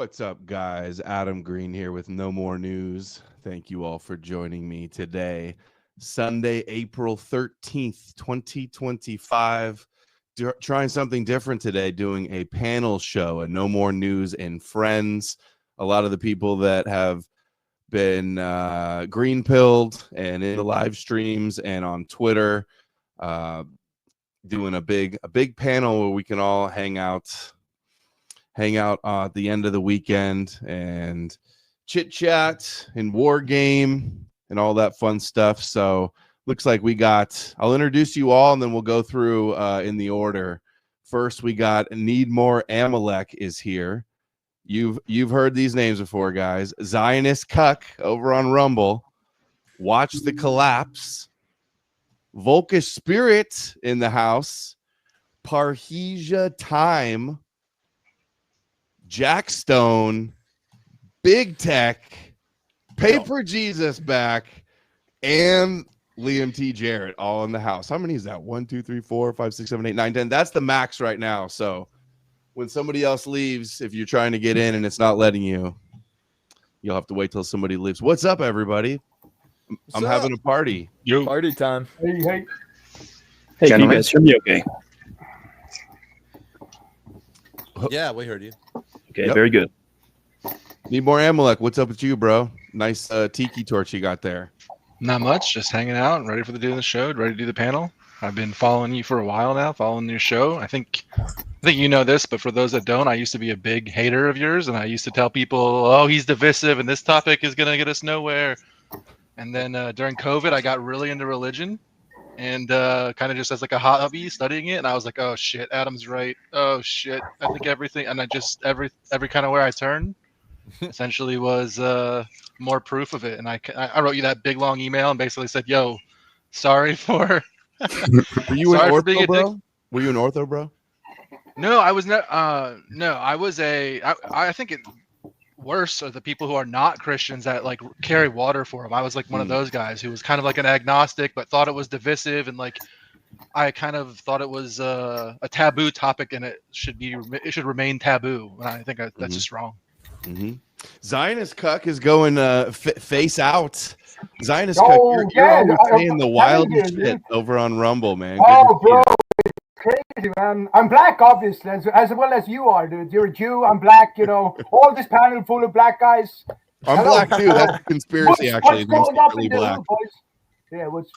What's up, guys? Adam Green here with No More News. Thank you all for joining me today, Sunday, April 13th, 2025. Trying something different today, doing a panel show, a No More News and Friends. A lot of the people that have been green pilled and in the live streams and on Twitter, doing a big panel where we can all hang out at the end of the weekend and chit chat and war game and all that fun stuff. So looks like I'll introduce you all and then we'll go through in the order. First, we got Need More Amalek is here. You've heard these names before, guys. Zionist Cuck over on Rumble. Watch the Collapse. Volkish Spirit in the house. Parhesia Time. Jack Stone, Big Tech, Paper Jesus back, and Liam T. Jarrett all in the house. How many is that? 1, 2, 3, 4, 5, 6, 7, 8, 9, 10. That's the max right now. So when somebody else leaves, if you're trying to get in and it's not letting you, you'll have to wait till somebody leaves. What's up, everybody? I'm having a party. Yo. Party time. Hey, can you guys hear me okay? Yeah, we heard you. Okay, yep. Very good. Need More Amalek. What's up with you, bro? Nice tiki torch you got there. Not much, just hanging out and ready for the show, ready to do the panel. I've been following you for a while now, following your show. I think you know this, but for those that don't, I used to be a big hater of yours, and I used to tell people, oh, he's divisive, and this topic is going to get us nowhere. And then during COVID, I got really into religion, and kind of just as like a hobby studying it, and I was like, oh shit, Adam's right. Oh shit, I think everything, and I just every kind of where I turned essentially was more proof of it. And I wrote you that big long email and basically said, yo, sorry for Were you an ortho, bro? Were you an ortho, bro? No, I was not. No, I was I think it worse are the people who are not Christians that like carry water for them. I was like one of those guys who was kind of like an agnostic, but thought it was divisive, and like I kind of thought it was a taboo topic, and it should remain taboo. And I think that's just wrong. Mm-hmm. Zionist Cuck is going face out. Zionist Cuck, you're always saying the wildest shit over on Rumble, man. Oh, bro, it's crazy, man. I'm black, obviously, as well as you are, dude. You're a Jew, I'm black, all this panel full of black guys. I'm black, too. That's a conspiracy, actually. What's going up in the black. room, boys? Yeah, what's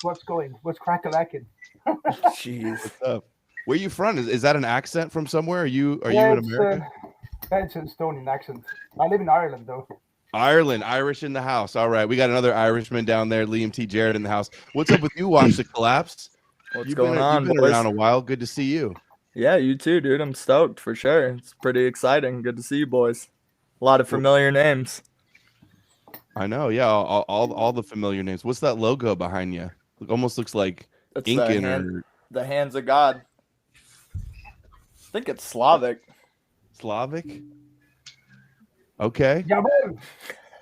crack-a-lacking? Jeez. What's up? Where are you from? Is that an accent from somewhere? Are you in America? It's an Estonian accent. I live in Ireland, though. Ireland, Irish in the house. All right, we got another Irishman down there, Liam T. Jarrett in the house. What's up with you? Watch the Collapse. What's going on? You've been around a while. Good to see you. Yeah, you too, dude. I'm stoked for sure. It's pretty exciting. Good to see you, boys. A lot of familiar names. I know. Yeah, all the familiar names. What's that logo behind you? It almost looks like Incan the hands of God. I think it's Slavic. Slavic? Okay. Yeah, man.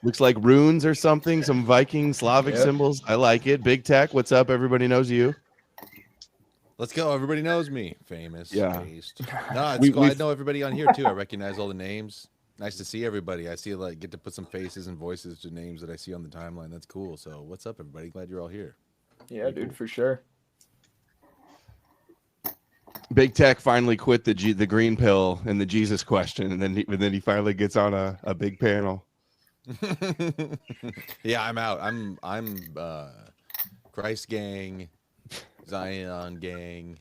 Looks like runes or something, some Viking Slavic symbols. I like it. Big Tech, what's up? Everybody knows you. Let's go. Everybody knows me. Famous. Yeah. Based. No, it's cool. I know everybody on here too. I recognize all the names. Nice to see everybody. I see get to put some faces and voices to names that I see on the timeline. That's cool. So what's up, everybody? Glad you're all here. Yeah, dude, for sure. Big Tech finally quit the green pill and the Jesus question, and then he finally gets on a big panel. Yeah, I'm out. I'm Christ gang, Zion gang,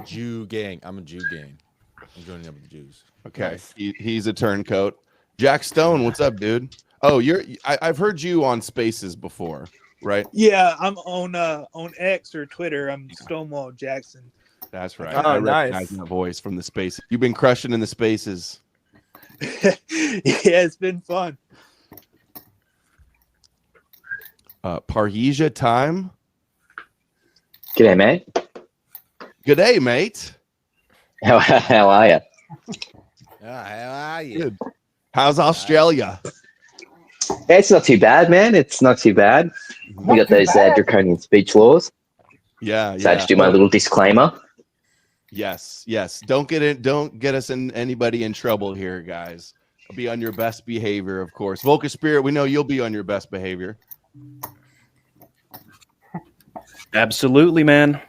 Jew gang. I'm a Jew gang. I'm joining up with the Jews. Okay, Nice. He's a turncoat. Jack Stone, what's up, dude? Oh, I've heard you on Spaces before, right? Yeah, I'm on X or Twitter. I'm Stonewall Jackson. That's right. Oh, I nice. recognize that voice from the space. You've been crushing in the spaces. Yeah, it's been fun. Parhesia Time. G'day, mate. Good day, mate. How are you? How are you? Good. How's Australia? It's not too bad, man. It's not too bad. We got those draconian speech laws. Yeah. So I just do my little disclaimer. Yes. Don't get us in anybody in trouble here, guys. Be on your best behavior, of course. Vocal Spirit, we know you'll be on your best behavior. Absolutely, man.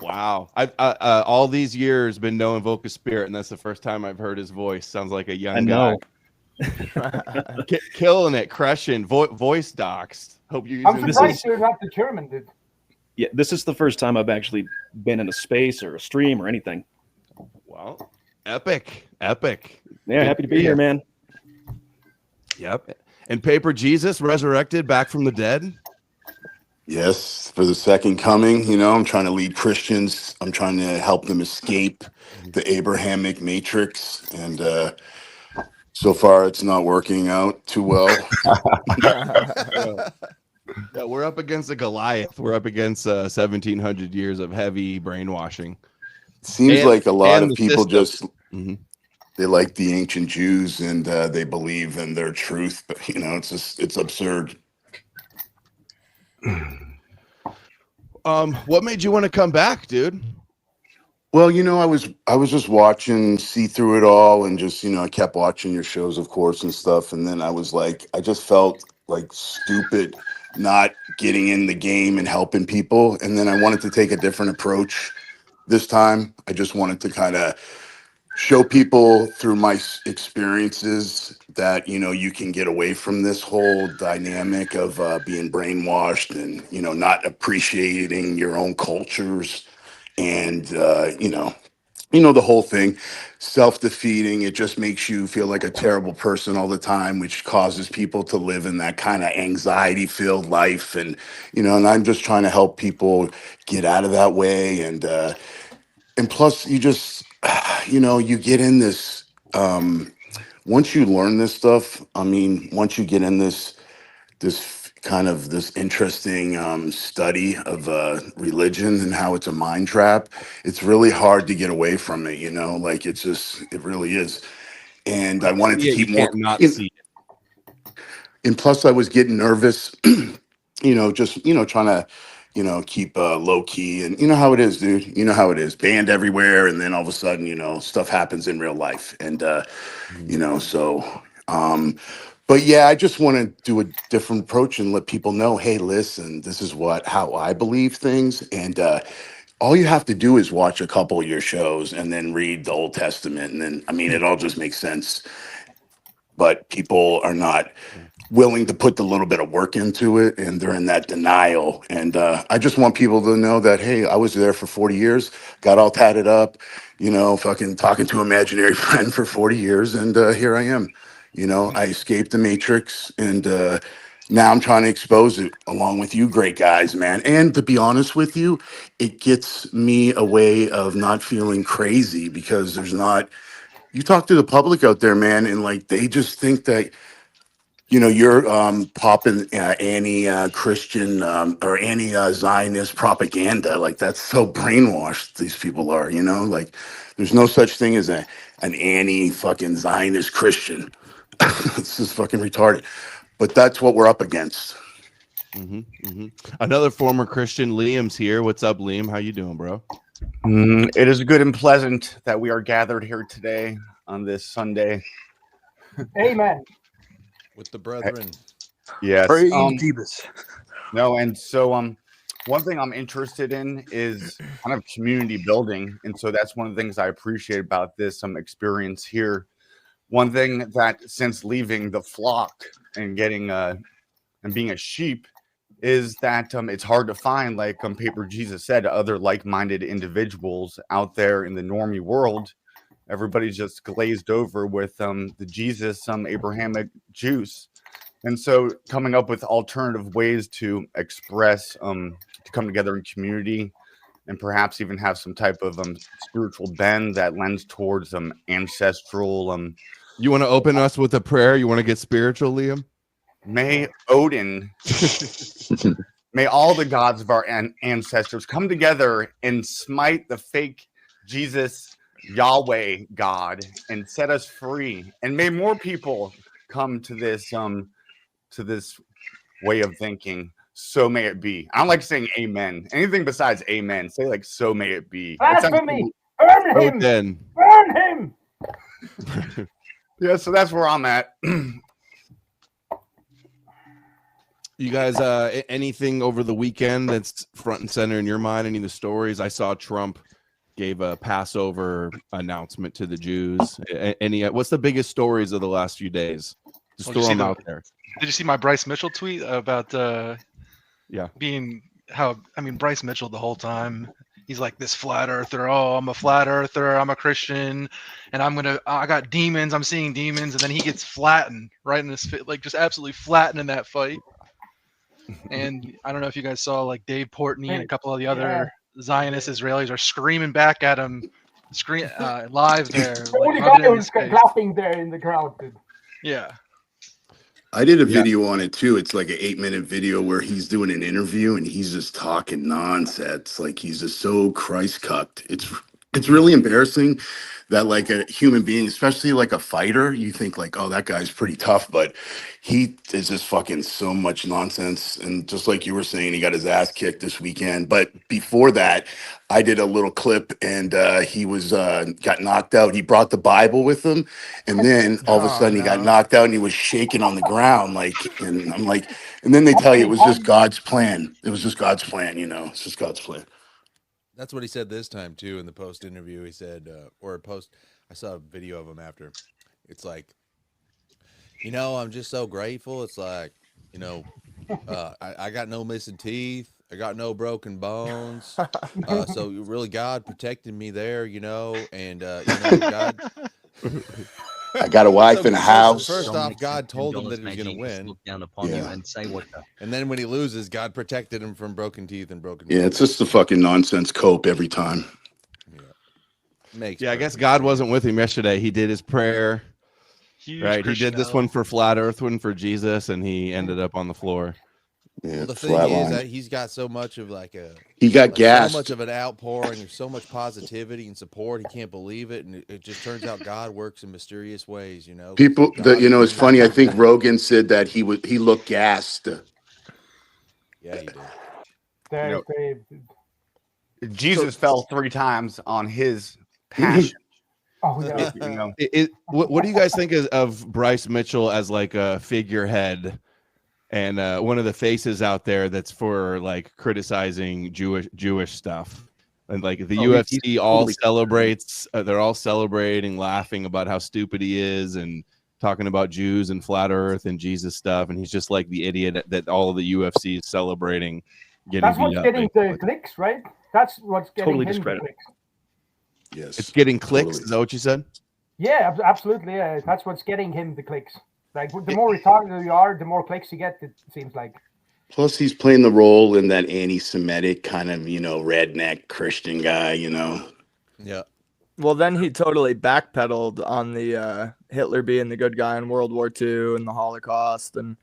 Wow. I've all these years been knowing Vocal Spirit, and that's the first time I've heard his voice. Sounds like a young guy. Killing it, crushing, voice doxed. Hope you. I'm surprised you're not determined, dude. Yeah, this is the first time I've actually been in a space or a stream or anything. Well, epic. Yeah, happy to be here, man. Yep. And Paper Jesus resurrected back from the dead. Yes, for the second coming. You know, I'm trying to lead Christians. I'm trying to help them escape the Abrahamic matrix, and so far it's not working out too well. Yeah, we're up against a Goliath. We're up against 1,700 years of heavy brainwashing. Seems like a lot of people system. just they like the ancient Jews and they believe in their truth, but you know, it's absurd. What made you want to come back, dude? Well, you know, I was just watching, see through it all, and just, you know, I kept watching your shows, of course, and stuff, and then I was like, I just felt like stupid not getting in the game and helping people, and then I wanted to take a different approach this time. I just wanted to kind of show people through my experiences that, you know, you can get away from this whole dynamic of being brainwashed and, you know, not appreciating your own cultures and, you know, the whole thing, self-defeating. It just makes you feel like a terrible person all the time, which causes people to live in that kind of anxiety-filled life. And, you know, and I'm just trying to help people get out of that way. And plus you just, you know, you get in this, once you learn this stuff, I mean, once you get in this kind of this interesting study of religion and how it's a mind trap, it's really hard to get away from it, you know, like it really is. And I wanted to keep more, and plus I was getting nervous, you know, just, you know, trying to, you know, keep low key, and you know how it is, dude. You know how it is, banned everywhere, and then all of a sudden, you know, stuff happens in real life, and you know, so. But yeah, I just want to do a different approach and let people know, hey, listen, this is how I believe things, and all you have to do is watch a couple of your shows and then read the Old Testament, and then I mean, it all just makes sense. But people are not willing to put the little bit of work into it, and they're in that denial. And I just want people to know that, hey, I was there for 40 years, got all tatted up, you know, fucking talking to an imaginary friend for 40 years, and here I am. You know, I escaped the matrix, and now I'm trying to expose it along with you great guys, man. And to be honest with you, it gets me a way of not feeling crazy, because you talk to the public out there, man, and like they just think that, you know, you're popping anti-Christian or anti-Zionist propaganda. Like, that's so brainwashed these people are, you know? Like, there's no such thing as an anti-fucking Zionist Christian. It's just fucking retarded. But that's what we're up against. Another former Christian, Liam's here. What's up, Liam? How you doing, bro? It is good and pleasant that we are gathered here today on this Sunday. Amen. With the brethren. Yes. Praise Jesus. No, and so one thing I'm interested in is kind of community building, and so that's one of the things I appreciate about this experience here. One thing that since leaving the flock and getting and being a sheep is that it's hard to find, like Paper Jesus said, other like-minded individuals out there in the normie world. Everybody's just glazed over with the Jesus, Abrahamic juice. And so coming up with alternative ways to express, to come together in community, and perhaps even have some type of spiritual bend that lends towards ancestral. You want to open us with a prayer? You want to get spiritual, Liam? May Odin, may all the gods of our ancestors come together and smite the fake Jesus Yahweh God and set us free, and may more people come to this way of thinking. So may it be. I don't like saying amen. Anything besides amen, say like so may it be. Blasphemy! Burn him! Then Burn him! Yeah, so that's where I'm at. You guys, anything over the weekend that's front and center in your mind? Any of the stories? I saw Trump gave a Passover announcement to the Jews. Any? What's the biggest stories of the last few days? Just throw them out there. Did you see my Bryce Mitchell tweet about being Bryce Mitchell the whole time? He's like this flat earther. Oh, I'm a flat earther. I'm a Christian, and I got demons. I'm seeing demons, and then he gets flattened right in this, like just absolutely flattened in that fight. And I don't know if you guys saw, like Dave Portney and a couple of the other Zionist Israelis are screaming back at him, live there. The only guy who's clapping there in the crowd. Dude. Yeah. I did a video on it too. It's like an 8-minute video where he's doing an interview and he's just talking nonsense. Like he's just so Christ cucked. It's really embarrassing that like a human being, especially like a fighter, you think like, oh, that guy's pretty tough, but he is just fucking so much nonsense. And just like you were saying, he got his ass kicked this weekend. But before that, I did a little clip and he was got knocked out. He brought the Bible with him. And then all of a sudden he got knocked out and he was shaking on the ground. And I'm like, and then they tell you it was just God's plan. It was just God's plan, it's just God's plan. That's what he said this time too in the post interview. He said, I saw a video of him after. It's like, I'm just so grateful. It's like, I got no missing teeth. I got no broken bones. So really God protected me there, and God. I got a wife and a house. First off, God told him that he was going to win. Look down upon you and say what the... And then when he loses, God protected him from broken teeth and broken. Yeah, it's just a fucking nonsense cope every time. I guess God wasn't with him yesterday. He did his prayer. Right, he did this one for flat Earth, one for Jesus, and he ended up on the floor. Yeah, well, the thing is that he's got so much of he got gassed. So much of an outpouring. There's so much positivity and support. He can't believe it, and it just turns out God works in mysterious ways. People. It's funny. I think Rogan said that he looked gassed. Yeah, he did. Jesus fell 3 times on his passion. Oh yeah. What do you guys think of Bryce Mitchell as like a figurehead? And one of the faces out there that's for like criticizing Jewish stuff, and like the UFC all celebrates. They're all celebrating, laughing about how stupid he is, and talking about Jews and flat Earth and Jesus stuff. And he's just like the idiot that all of the UFC is celebrating. That's what's getting the clicks, right? That's what's getting totally him the discredited. clicks. Yes, it's getting clicks. Totally. Is that what you said? Yeah, absolutely. Yeah, that's what's getting him the clicks. Like the more retarded you are, the more clicks you get. It seems like. Plus, he's playing the role in that anti-Semitic kind of, redneck Christian guy. Yeah. Well, then he totally backpedaled on the Hitler being the good guy in World War II and the Holocaust, and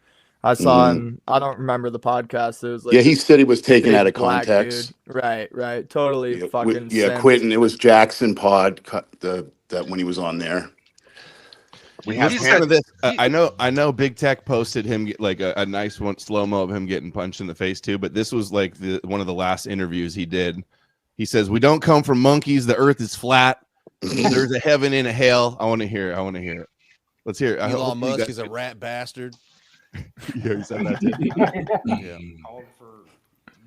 I saw him. I don't remember the podcast. It was like he said he was taken out of context. Right. Totally fucking. Quentin. It was Jackson Pod that when he was on there. We have some of this. I know. Big Tech posted him like a nice one slow-mo of him getting punched in the face too. But this was like one of the last interviews he did. He says, "We don't come from monkeys. The Earth is flat. There's a heaven and a hell." I want to hear it. Let's hear it. Elon Musk is a rat bastard. Yeah, he said that too. Yeah. Called for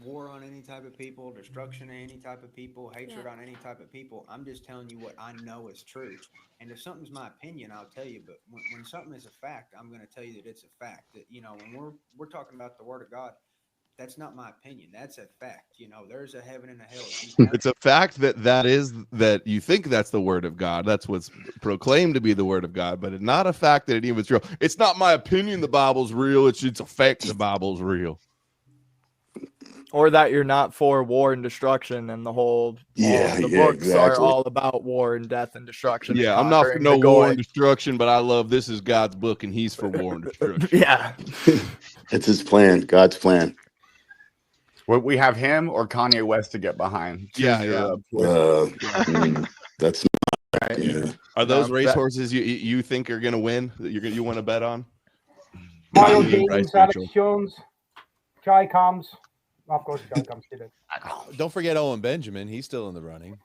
war on any type of people, destruction of any type of people, hatred on any type of people. I'm just telling you what I know is true. And if something's my opinion, I'll tell you. But when something is a fact, I'm going to tell you that it's a fact. That when we're talking about the Word of God, that's not my opinion. That's a fact. There's a heaven and a hell. It's a fact that you think that's the Word of God. That's what's proclaimed to be the Word of God, but it's not a fact that it even is real. It's not my opinion the Bible's real. It's a fact the Bible's real. Or that you're not for war and destruction, and the books exactly. are all about war and death and destruction. Yeah, I'm not for no war and destruction, but I love this is God's book, and He's for war and destruction. Yeah, it's His plan, God's plan. Would we have him or Kanye West to get behind? Yeah. That's not right. Yeah. Are those racehorses you think are going to win? That you want to bet on? Mario James, Alex Jones, Jai Combs. Of course, Jai Combs did it. Don't forget Owen Benjamin. He's still in the running.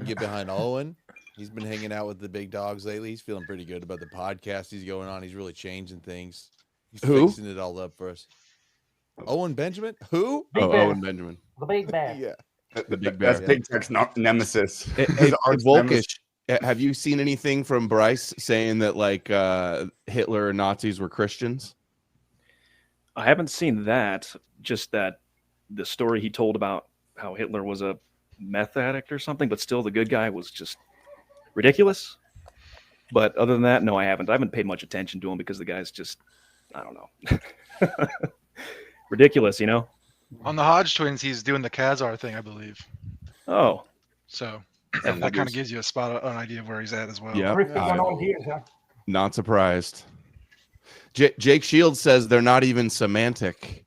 Get behind Owen. He's been hanging out with the big dogs lately. He's feeling pretty good about the podcast he's going on. He's really changing things. He's Who? fixing it all up for us. Owen Benjamin? Who? Big Oh, Bear. Owen Benjamin. The Big Bear. Yeah. The Big Bear. That's Big Tech's nemesis. Hey, His arch nemesis. Volkish, have you seen anything from Bryce saying that like Hitler and Nazis were Christians? I haven't seen that. Just that the story he told about how Hitler was a meth addict or something, but still the good guy was just ridiculous. But other than that, no, I haven't. I haven't paid much attention to him because the guy's just, I don't know, ridiculous, you know? On the Hodge twins, he's doing the Khazar thing, I believe. Oh. So that kind of gives you an idea of where he's at as well. Yeah. Huh? Not surprised. Jake Shields says they're not even semantic.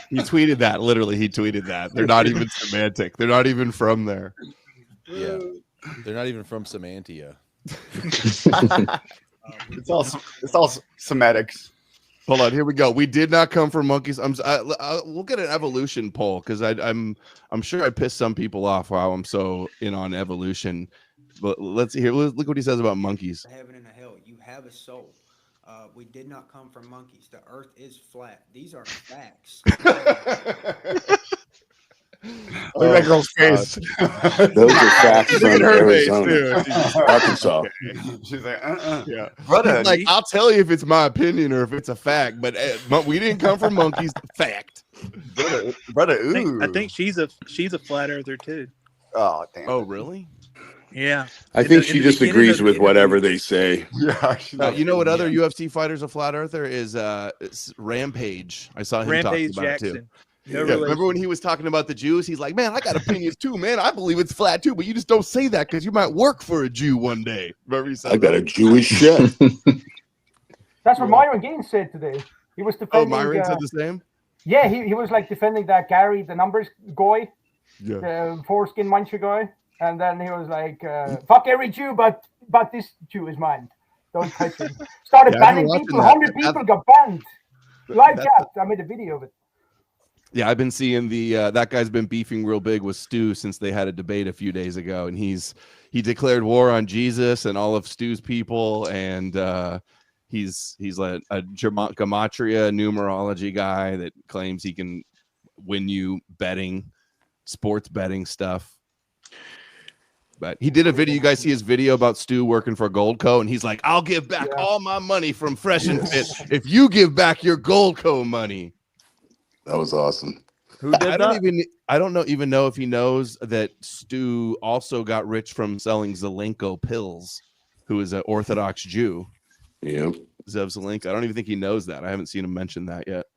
He tweeted that. Literally, he tweeted that. They're not even semantic. They're not even from there. Yeah. They're not even from Semantia. It's all semantics. Hold on, here we go. We did not come from monkeys. We'll get an evolution poll because I'm sure I pissed some people off while I'm so in on evolution. But let's see here. Look what he says about monkeys. Heaven and a hell. You have a soul. We did not come from monkeys. The earth is flat. These are facts. Look at that girl's face. Those are facts Look at from her face, Arizona, too. Arkansas. She's like, Yeah, brother. like I'll tell you if it's my opinion or if it's a fact, but we didn't come from monkeys. Fact, brother. I think she's a flat earther too. Oh damn. Oh really? Yeah. I think she just agrees with whatever they say. Yeah. You know what other UFC fighter's a flat earther is? It's Rampage. I saw him Rampage talking about it too. Jackson. No Yeah, remember when he was talking about the Jews? He's like, man, I got opinions too, man. I believe it's flat too, but you just don't say that because you might work for a Jew one day. Remember he said I got a Jewish chef. That's what Myron Gaines said today. He was defending. Oh, Myron said the same? Yeah, he was like defending that Gary, the numbers guy, Yeah. the foreskin muncher guy. And then he was like, fuck every Jew, but this Jew is mine. Don't touch him. Started Yeah, I've been banning watching people. that. 100 people got banned. Live chat. I made a video of it. Yeah, I've been seeing that guy's been beefing real big with Stu since they had a debate a few days ago, and he declared war on Jesus and all of Stu's people, and he's like a gematria numerology guy that claims he can win you sports betting stuff. But he did a video. You guys see his video about Stu working for Goldco, and he's like, "I'll give back all my money from Fresh and Fit if you give back your Goldco money." That was awesome. Who did that? I don't even know if he knows that Stu also got rich from selling Zelenko pills, who is an Orthodox Jew. Yeah. Zev Zelenko. I don't even think he knows that. I haven't seen him mention that yet.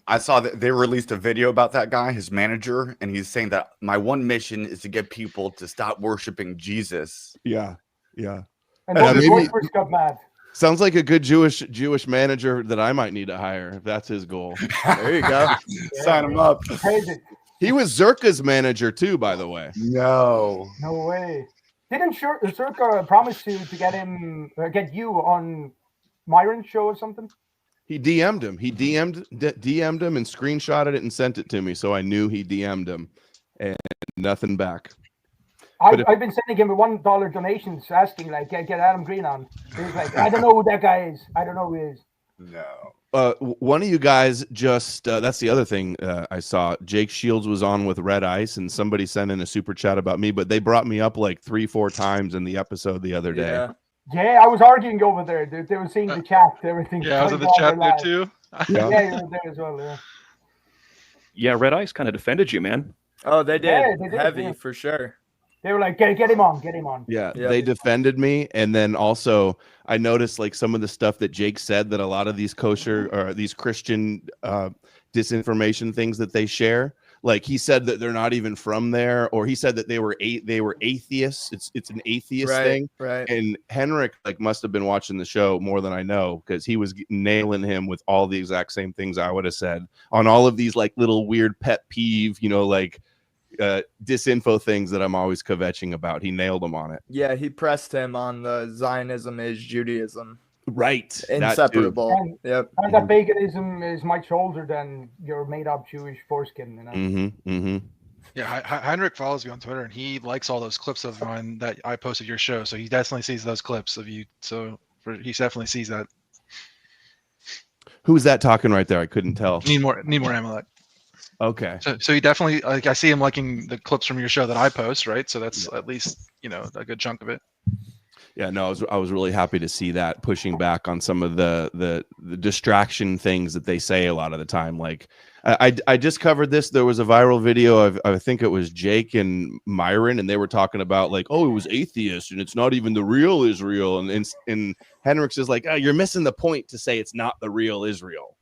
I saw that they released a video about that guy, his manager, and he's saying that my one mission is to get people to stop worshiping Jesus. Yeah. And then the workers got mad. Sounds like a good Jewish manager that I might need to hire if that's his goal. There you go. Sign him up. He was Zerka's manager too, by the way. No way. Didn't Zerka promise to get you on Myron's show or something? He DM'd him. He DM'd him and screenshotted it and sent it to me, so I knew he DM'd him, and nothing back. I've been sending him $1 donations asking, like, get Adam Green on. He's like, I don't know who that guy is. I don't know who he is. No. One of you guys just, that's the other thing I saw. Jake Shields was on with Red Ice, and somebody sent in a super chat about me, but they brought me up like 3-4 times in the episode the other day. Yeah, I was arguing over there. They were seeing the chat, everything. Yeah, I was in the chat there too. Yeah, you were there as well, yeah. Yeah, Red Ice kind of defended you, man. Oh, they did. Yeah, they did, Heavy, for sure. They were like, get him on. Yeah, they defended me, and then also I noticed like some of the stuff that Jake said that a lot of these kosher or these Christian disinformation things that they share. Like he said that they're not even from there, or he said that they were atheists. It's an atheist thing, right? And Henrik like must have been watching the show more than I know because he was nailing him with all the exact same things I would have said on all of these like little weird pet peeve, like disinfo things that I'm always kvetching about. He nailed him on it. Yeah, he pressed him on the Zionism is Judaism. Right. Inseparable. And, yep. And that paganism is much older than your made up Jewish foreskin, Yeah, Heinrich follows me on Twitter, and he likes all those clips of mine that I posted your show. So he definitely sees those clips of you. So he definitely sees that. Who's that talking right there? I couldn't tell. Need more Amalek. Okay. So he definitely, like, I see him liking the clips from your show that I post, right? So that's at least, you know, a good chunk of it. Yeah, no, I was really happy to see that, pushing back on some of the distraction things that they say a lot of the time. Like I just covered this. There was a viral video of, I think it was Jake and Myron, and they were talking about like, oh, it was atheist and it's not even the real Israel. And Henrik's is like, oh, you're missing the point to say it's not the real Israel.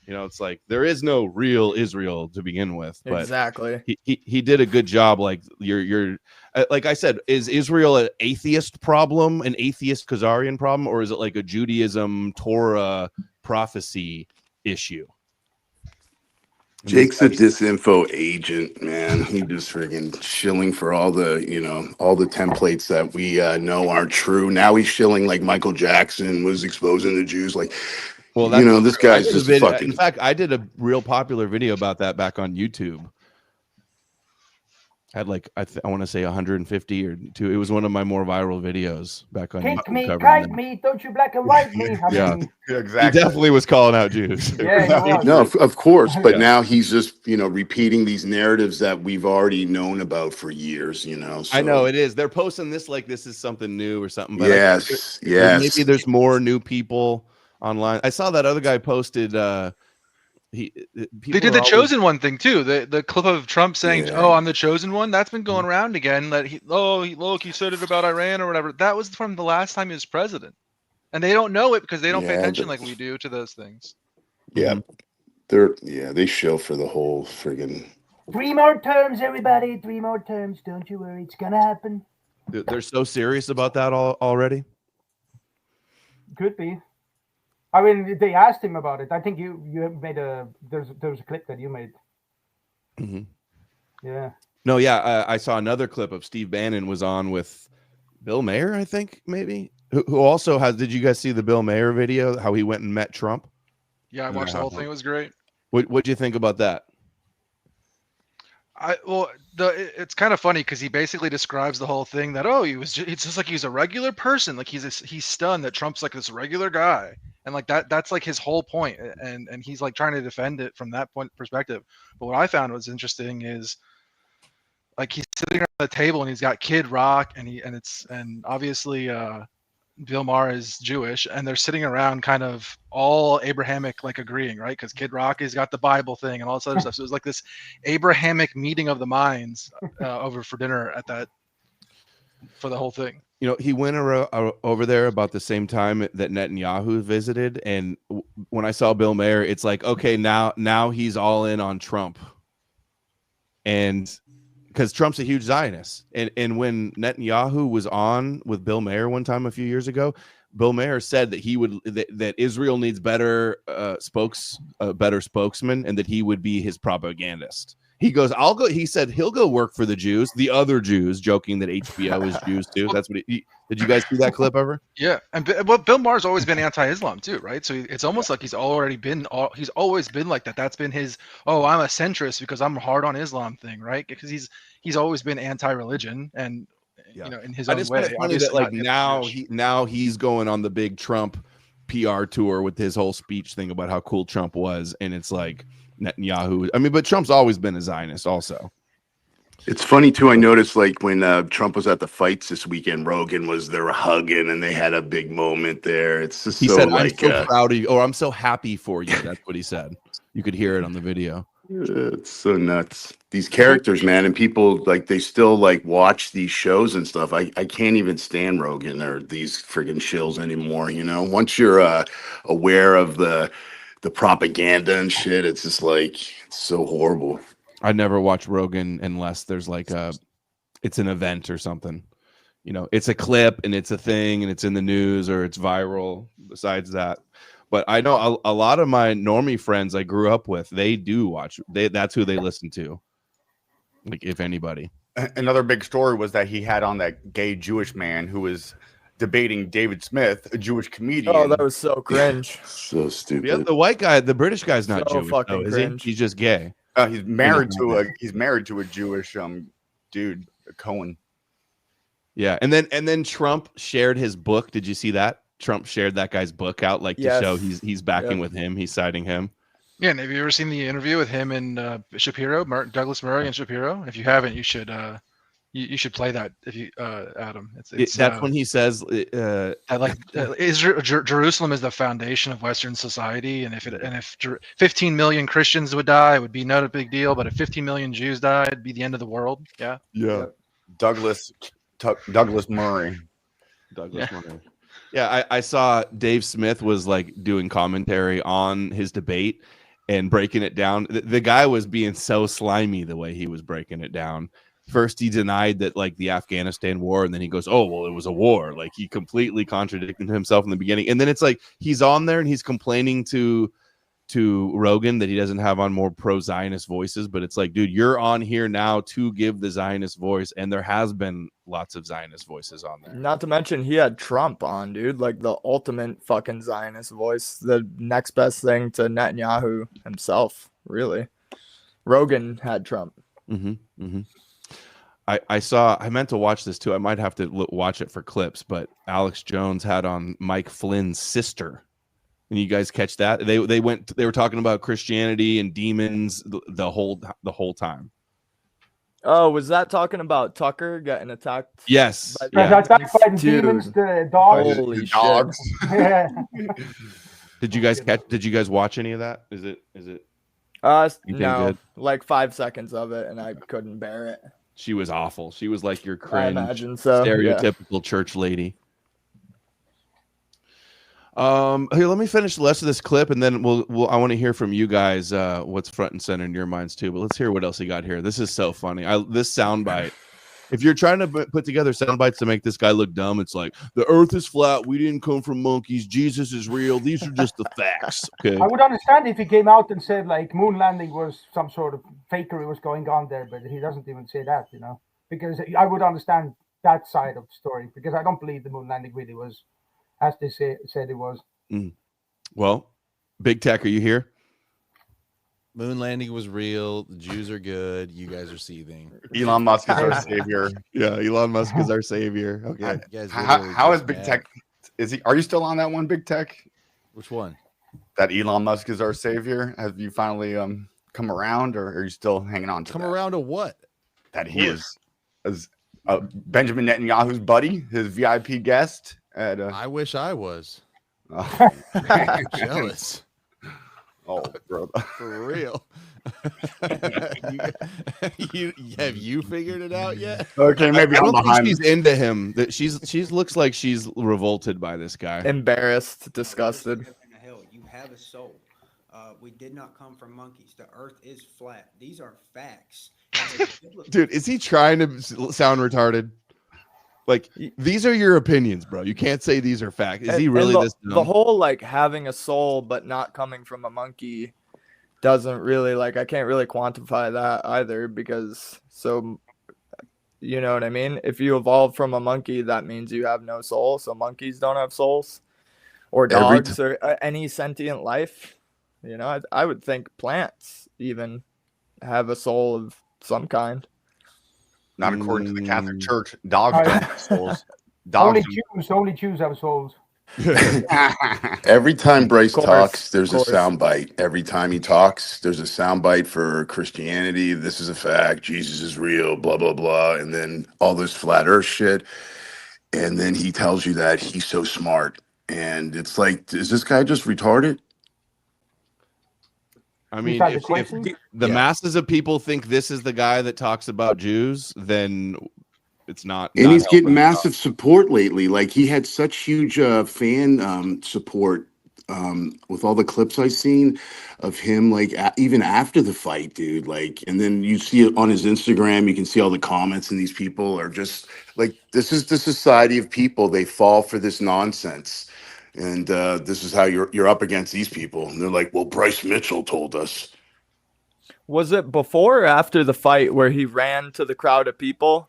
You know, it's like there is no real Israel to begin with. But exactly. He did a good job. Like you're like I said, is Israel an atheist problem, an atheist Khazarian problem, or is it like a Judaism Torah prophecy issue? Jake's a disinfo agent, man. He just friggin' shilling for all the, you know, all the templates that we know aren't true. Now he's shilling like Michael Jackson was exposing the Jews. Like, well, you know, this guy's just a fucking. In fact, I did a real popular video about that back on YouTube. Had like I want to say 150 or 2. It was one of my more viral videos back on Kick YouTube. me, kite me, don't you black and white me. I mean, exactly. He definitely was calling out Jews. Yeah, No, of course, but now he's just, you know, repeating these narratives that we've already known about for years, you know. So. I know it is. They're posting this like this is something new or something. But yes. Maybe there's more new people online. I saw that other guy posted. They did the chosen one thing too. The clip of Trump saying, "Oh, I'm the chosen one." That's been going around again. That he said it about Iran or whatever. That was from the last time he was president, and they don't know it because they don't pay attention like we do to those things. Yeah, they show for the whole friggin'. 3 more terms, everybody. 3 more terms. Don't you worry, it's gonna happen. They're so serious about that already. Could be. I mean, they asked him about it. I think you made there's a clip that you made. Mm-hmm. Yeah. No, yeah, I saw another clip of Steve Bannon was on with Bill Maher, I think, maybe, who also has. Did you guys see the Bill Maher video? How he went and met Trump? Yeah, I watched the whole thing. It was great. What'd you think about that? It's kind of funny because he basically describes the whole thing that it's just like he's a regular person, like he's stunned that Trump's like this regular guy, and like that's like his whole point, and he's like trying to defend it from that point perspective. But what I found was interesting is like he's sitting on the table and he's got Kid Rock and obviously Bill Maher is Jewish, and they're sitting around kind of all Abrahamic, like agreeing, right? Because Kid Rock has got the Bible thing and all this other stuff. So it was like this Abrahamic meeting of the minds over for dinner for the whole thing. You know, he went over there about the same time that Netanyahu visited, and when I saw Bill Maher, it's like, okay, now he's all in on Trump, and because Trump's a huge Zionist, and when Netanyahu was on with Bill Maher one time a few years ago, Bill Maher said that that Israel needs better spokesman, and that he would be his propagandist. He goes, I'll go. He said he'll go work for the Jews, the other Jews, joking that HBO is Jews too. That's what did you guys see that clip ever? Yeah, and Bill Maher's always been anti-Islam too, right? So it's almost like he's always been like that. That's been his I'm a centrist because I'm hard on Islam thing, right? Because he's always been anti-religion and you know in his own way. Find it funny that like now he's going on the big Trump PR tour with his whole speech thing about how cool Trump was, and it's like Netanyahu. I mean, but Trump's always been a Zionist also. It's funny too. I noticed like when Trump was at the fights this weekend, Rogan was there hugging, and they had a big moment there. It's just he said, "I'm so proud of you," or "I'm so happy for you." That's what he said. You could hear it on the video. It's so nuts. These characters, man, and people like they still like watch these shows and stuff. I can't even stand Rogan or these friggin' shills anymore. You know, once you're aware of the propaganda and shit, it's just like it's so horrible. I never watch Rogan unless there's like it's an event or something. You know, it's a clip and it's a thing and it's in the news or it's viral. Besides that, but I know a lot of my normie friends I grew up with, they do watch. That's who they listen to. Like if anybody. Another big story was that he had on that gay Jewish man who was debating David Smith, a Jewish comedian. Oh, that was so cringe. So stupid. Yeah, the white guy, the British guy's not So Jewish, fucking though, is he? cringe. He's just gay. He's married to a Jewish dude, a Cohen. Yeah, and then Trump shared his book. Did you see that? Trump shared that guy's book out, like to show he's backing with him. He's citing him. Yeah, and have you ever seen the interview with him and Shapiro, Douglas Murray and Shapiro? If you haven't, you should play that. If you Adam, that's when he says Jerusalem is the foundation of Western society, and if 15 million Christians would die, it would be not a big deal. But if 15 million Jews died, it'd be the end of the world. Yeah. Douglas Murray. Douglas Murray. Yeah, I saw Dave Smith was like doing commentary on his debate and breaking it down. The guy was being so slimy the way he was breaking it down. First, he denied that like the Afghanistan war, and then he goes, "Oh, well, it was a war." Like he completely contradicted himself in the beginning, and then it's like he's on there and he's complaining to Rogan that he doesn't have on more pro-Zionist voices, but it's like, dude, you're on here now to give the Zionist voice, and there has been lots of Zionist voices on there. Not to mention he had Trump on, dude, like the ultimate fucking Zionist voice, the next best thing to Netanyahu himself, really. Rogan had Trump. I meant to watch this too. I might have to watch it for clips, but Alex Jones had on Mike Flynn's sister. And you guys catch that? They were talking about Christianity and demons the whole time. Oh, was that talking about Tucker getting attacked? Yes. Attacked by the demons, the dogs. Holy dogs. Yeah. Did you guys watch any of that? Is it no, good? like 5 seconds of it, and I couldn't bear it. She was awful. She was like your I cringe, imagine so, stereotypical church lady. Here, let me finish the rest of this clip, and then I want to hear from you guys what's front and center in your minds too. But let's hear what else he got here. This is so funny. This soundbite. If you're trying to put together sound bites to make this guy look dumb, it's like the Earth is flat. We didn't come from monkeys. Jesus is real. These are just the facts. Okay. I would understand if he came out and said like moon landing was some sort of fakery was going on there, but he doesn't even say that, because I would understand that side of the story, because I don't believe the moon landing really was as they said it was. Well, Big Tech, are you here? Moon landing was real. The Jews are good. You guys are seething. Elon Musk is our savior. Yeah, Elon Musk is our savior. Okay. How is Big Tech? Are you still on that one, Big Tech? Which one? That Elon Musk is our savior. Have you finally come around, or are you still hanging on to come around to what? That he is as Benjamin Netanyahu's buddy, his VIP guest. I wish I was. Jealous. Oh, bro, for real. Have you figured it out yet? Okay, maybe I don't think she's into him. That she looks like she's revolted by this guy. Embarrassed, disgusted. You have a soul. We did not come from monkeys. The Earth is flat. These are facts. Dude, is he trying to sound retarded? Like, these are your opinions, bro. You can't say these are facts. Is he really this dumb? The whole, like, having a soul but not coming from a monkey doesn't really, like, I can't really quantify that either, because, so, you know what I mean? If you evolve from a monkey, that means you have no soul, so monkeys don't have souls. Or dogs, or any sentient life. I would think plants even have a soul of some kind. Not according to the Catholic Church. Dogs don't have souls. Dogs Only Jews have souls. Every time Bryce talks, there's a soundbite. Every time he talks, there's a soundbite for Christianity. This is a fact. Jesus is real. Blah blah blah. And then all this flat Earth shit. And then he tells you that he's so smart. And it's like, is this guy just retarded? I mean, if the masses of people think this is the guy that talks about Jews, then it's not. And he's getting massive support lately. Like, he had such huge fan support with all the clips I've seen of him, like even after the fight, dude. Like, and then you see it on his Instagram. You can see all the comments, and these people are just like, this is the society of people. They fall for this nonsense. And this is how you're up against these people. And they're like, well, Bryce Mitchell told us. Was it before or after the fight where he ran to the crowd of people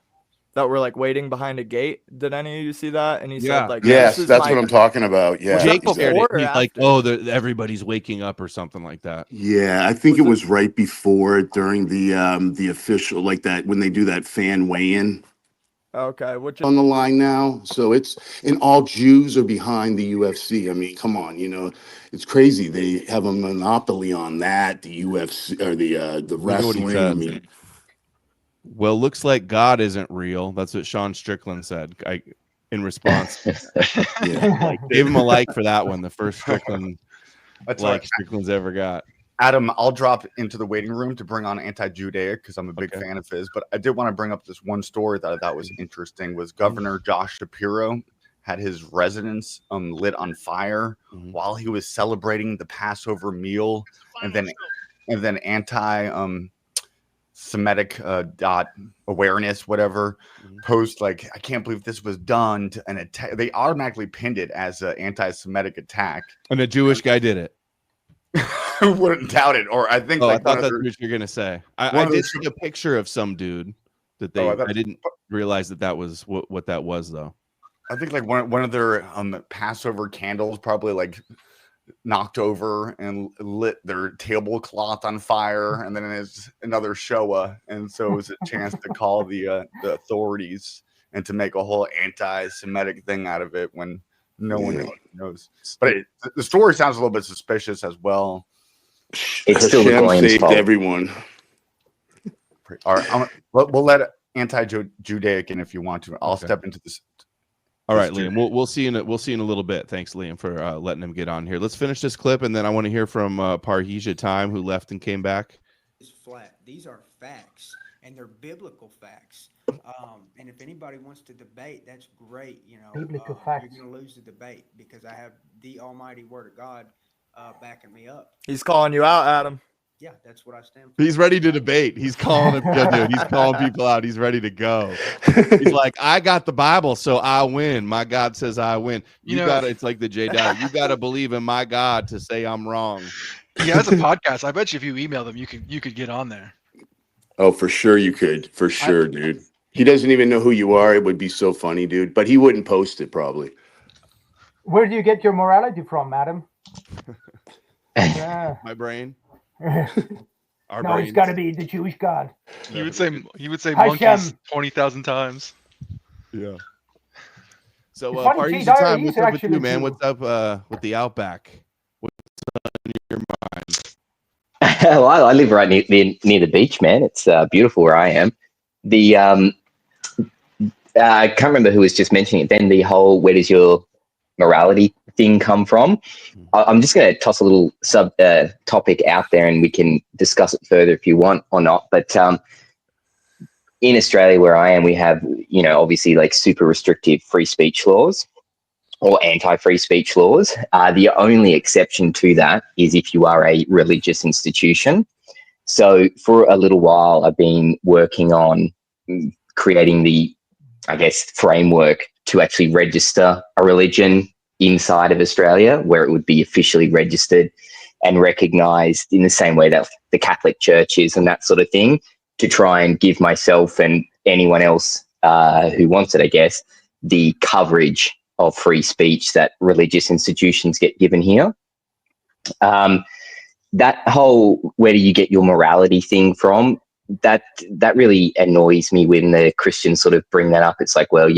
that were like waiting behind a gate. Did any of you see that? And he said like, yes, this is that's my what I'm talking about. Yeah, Was that Jake shared before it. or He's like, after? oh, everybody's waking up or something like that. yeah. I think it was right before during the official like that when they do that fan weigh-in. Okay, which is On the line now, so it's and all Jews are behind the UFC. I mean, come on, you know, it's crazy. They have a monopoly on that. The UFC or the Look at what he wrestling. I said. mean, Well, looks like God isn't real. That's what Sean Strickland said. In response, gave him a like for that one. The first Strickland Strickland's ever got. Adam, I'll drop into the waiting room to bring on anti-Judaic because I'm a big fan of his. But I did want to bring up this one story that I thought was interesting. Was Governor Josh Shapiro had his residence lit on fire while he was celebrating the Passover meal, and then anti-Semitic awareness, whatever, post like, I can't believe this was done to an attack. They automatically pinned it as an anti-Semitic attack, and a Jewish guy did it. Wouldn't doubt it. Or I think I thought that's what you're gonna say. I did see a picture of some dude that they I didn't realize that was what that was though. I think like one of their Passover candles probably like knocked over and lit their tablecloth on fire, and then it's another Shoah, and so it was a chance to call the authorities and to make a whole anti-Semitic thing out of it when no one knows. But the story sounds a little bit suspicious as well. It's still saved everyone. All right, we'll let anti-Judaic in if you want to. I'll step into this. All right, Liam. We'll see in a little bit. Thanks, Liam, for letting him get on here. Let's finish this clip, and then I want to hear from Parhija Time, who left and came back. It's flat. These are facts, and they're biblical facts. And if anybody wants to debate, that's great. You know, biblical facts. You're going to lose the debate because I have the Almighty Word of God backing me up. He's calling you out, Adam. Yeah, that's what I stand for. He's ready to debate. He's calling him, dude. He's calling people out. He's ready to go. He's like, I got the Bible, so I win. My God says I win. You got to. It's like the J Dot. You got to believe in my God to say I'm wrong. Yeah, it's a podcast. I bet you if you email them, you could get on there. Oh, for sure you could. For sure, dude. He doesn't even know who you are. It would be so funny, dude. But he wouldn't post it probably. Where do you get your morality from, Adam? My brain. No, it's got to be the Jewish God. He would say Hashem. monkeys 20,000 times. Yeah. So Funny, Time, what's he's up with you, actually man? Jew. What's up with the Outback? What's on your mind? Well, I live right near the beach, man. It's beautiful where I am. I can't remember who was just mentioning it. Then the whole "where does your morality" thing come from? I'm just going to toss a little sub topic out there, and we can discuss it further if you want or not. But in Australia, where I am, we have obviously like super restrictive free speech laws or anti-free speech laws. The only exception to that is if you are a religious institution. So for a little while, I've been working on creating the, framework to actually register a religion inside of Australia, where it would be officially registered and recognised in the same way that the Catholic Church is and that sort of thing, to try and give myself and anyone else who wants it, the coverage of free speech that religious institutions get given here. That whole "where do you get your morality" thing from, that really annoys me when the Christians sort of bring that up. It's like, well,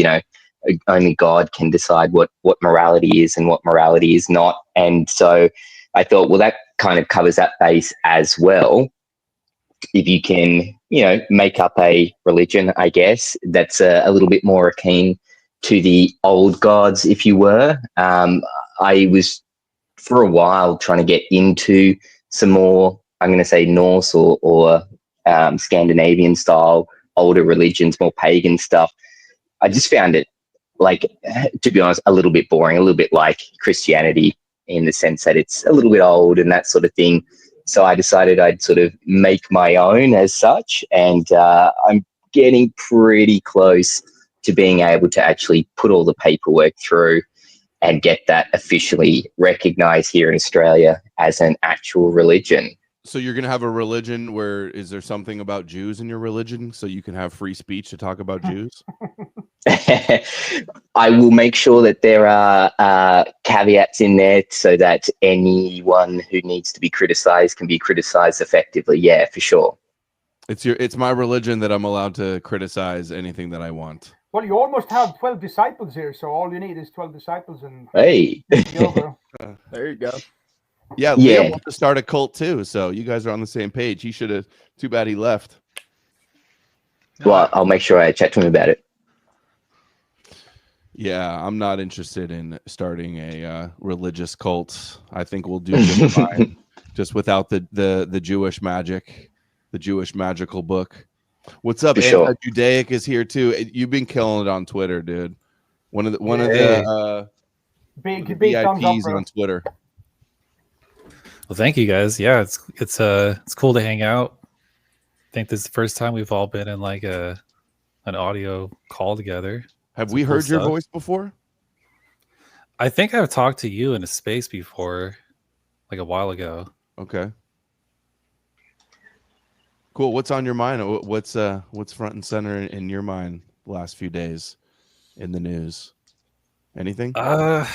only God can decide what morality is and what morality is not. And so I thought, well, that kind of covers that base as well. If you can, make up a religion, that's a little bit more akin to the old gods, if you were. I was for a while trying to get into some more, I'm going to say Norse or Scandinavian style, older religions, more pagan stuff. I just found it, to be honest, a little bit boring, a little bit like Christianity in the sense that it's a little bit old and that sort of thing. So I decided I'd sort of make my own as such. And I'm getting pretty close to being able to actually put all the paperwork through and get that officially recognized here in Australia as an actual religion. So you're going to have a religion where, is there something about Jews in your religion so you can have free speech to talk about Jews? I will make sure that there are caveats in there so that anyone who needs to be criticized can be criticized effectively. Yeah, for sure. It's my religion that I'm allowed to criticize anything that I want. Well, you almost have 12 disciples here, so all you need is 12 disciples, and hey, there you go. Yeah, Yeah. Liam wants to start a cult too, so you guys are on the same page. He should have. Too bad he left. Well, I'll make sure I chat to him about it. Yeah, I'm not interested in starting a religious cult. I think we'll do just fine, just without the Jewish magic, the Jewish magical book. What's up? For sure. Anti-Judaic is here too. You've been killing it on Twitter, dude. One of the big thumbs up, VIPs bro. on Twitter. Well, thank you guys. Yeah, it's cool to hang out. I think this is the first time we've all been in like an audio call together. Have we heard your voice before? I think I've talked to you in a space before, like a while ago. Okay. Cool. What's on your mind? What's front and center in your mind the last few days in the news? Anything? I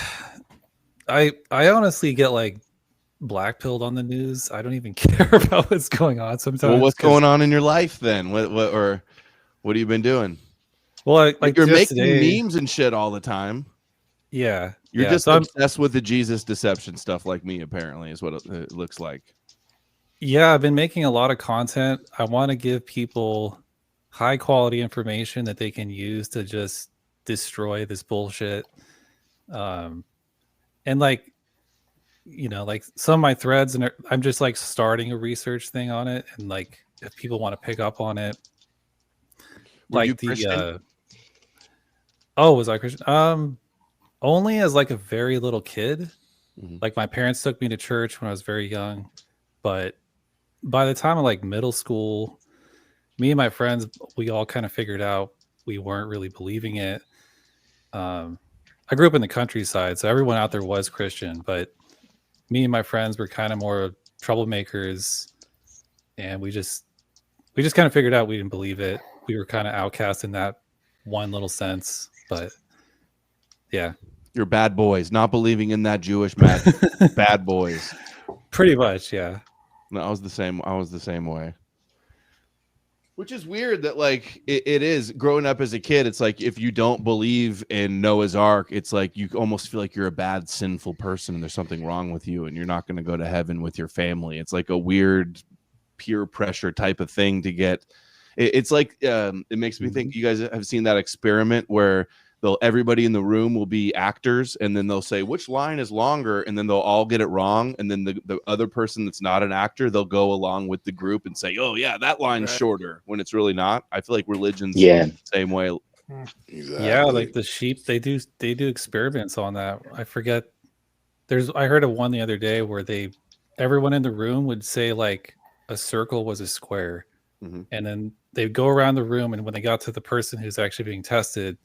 honestly get like blackpilled on the news. I don't even care about what's going on sometimes. Well, what's going on in your life then? What have you been doing? Well, like you're just making today, memes and shit all the time. Yeah, You're yeah, just so obsessed with the Jesus deception stuff, like me. Apparently, is what it looks like. Yeah, I've been making a lot of content. I want to give people high quality information that they can use to just destroy this bullshit. And like, you know, like some of my threads, and I'm just like starting a research thing on it. And like, if people want to pick up on it, Were you like the Christian? oh, was I Christian? Only as like a very little kid. Mhm. Like my parents took me to church when I was very young, but by the time of like middle school, me and my friends, we all kind of figured out we weren't really believing it. I grew up in the countryside, so everyone out there was Christian, but me and my friends were kind of more troublemakers, and we just kind of figured out we didn't believe it. We were kind of outcast in that one little sense, but yeah. You're bad boys, not believing in that Jewish magic. Bad boys. Pretty much, yeah. No, I was the same way. Which is weird that like it is growing up as a kid. It's like if you don't believe in Noah's Ark, it's like you almost feel like you're a bad, sinful person and there's something wrong with you and you're not going to go to heaven with your family. It's like a weird peer pressure type of thing to get. It's like it makes me think you guys have seen that experiment where everybody in the room will be actors and then they'll say which line is longer and then they'll all get it wrong and then the other person that's not an actor, they'll go along with the group and say, oh yeah, that line's shorter when it's really not. I feel like religion's the same way. Exactly. Yeah, like the sheep, they do experiments on that. I forget. I heard of one the other day where everyone in the room would say like a circle was a square, and then they'd go around the room, and when they got to the person who's actually being tested,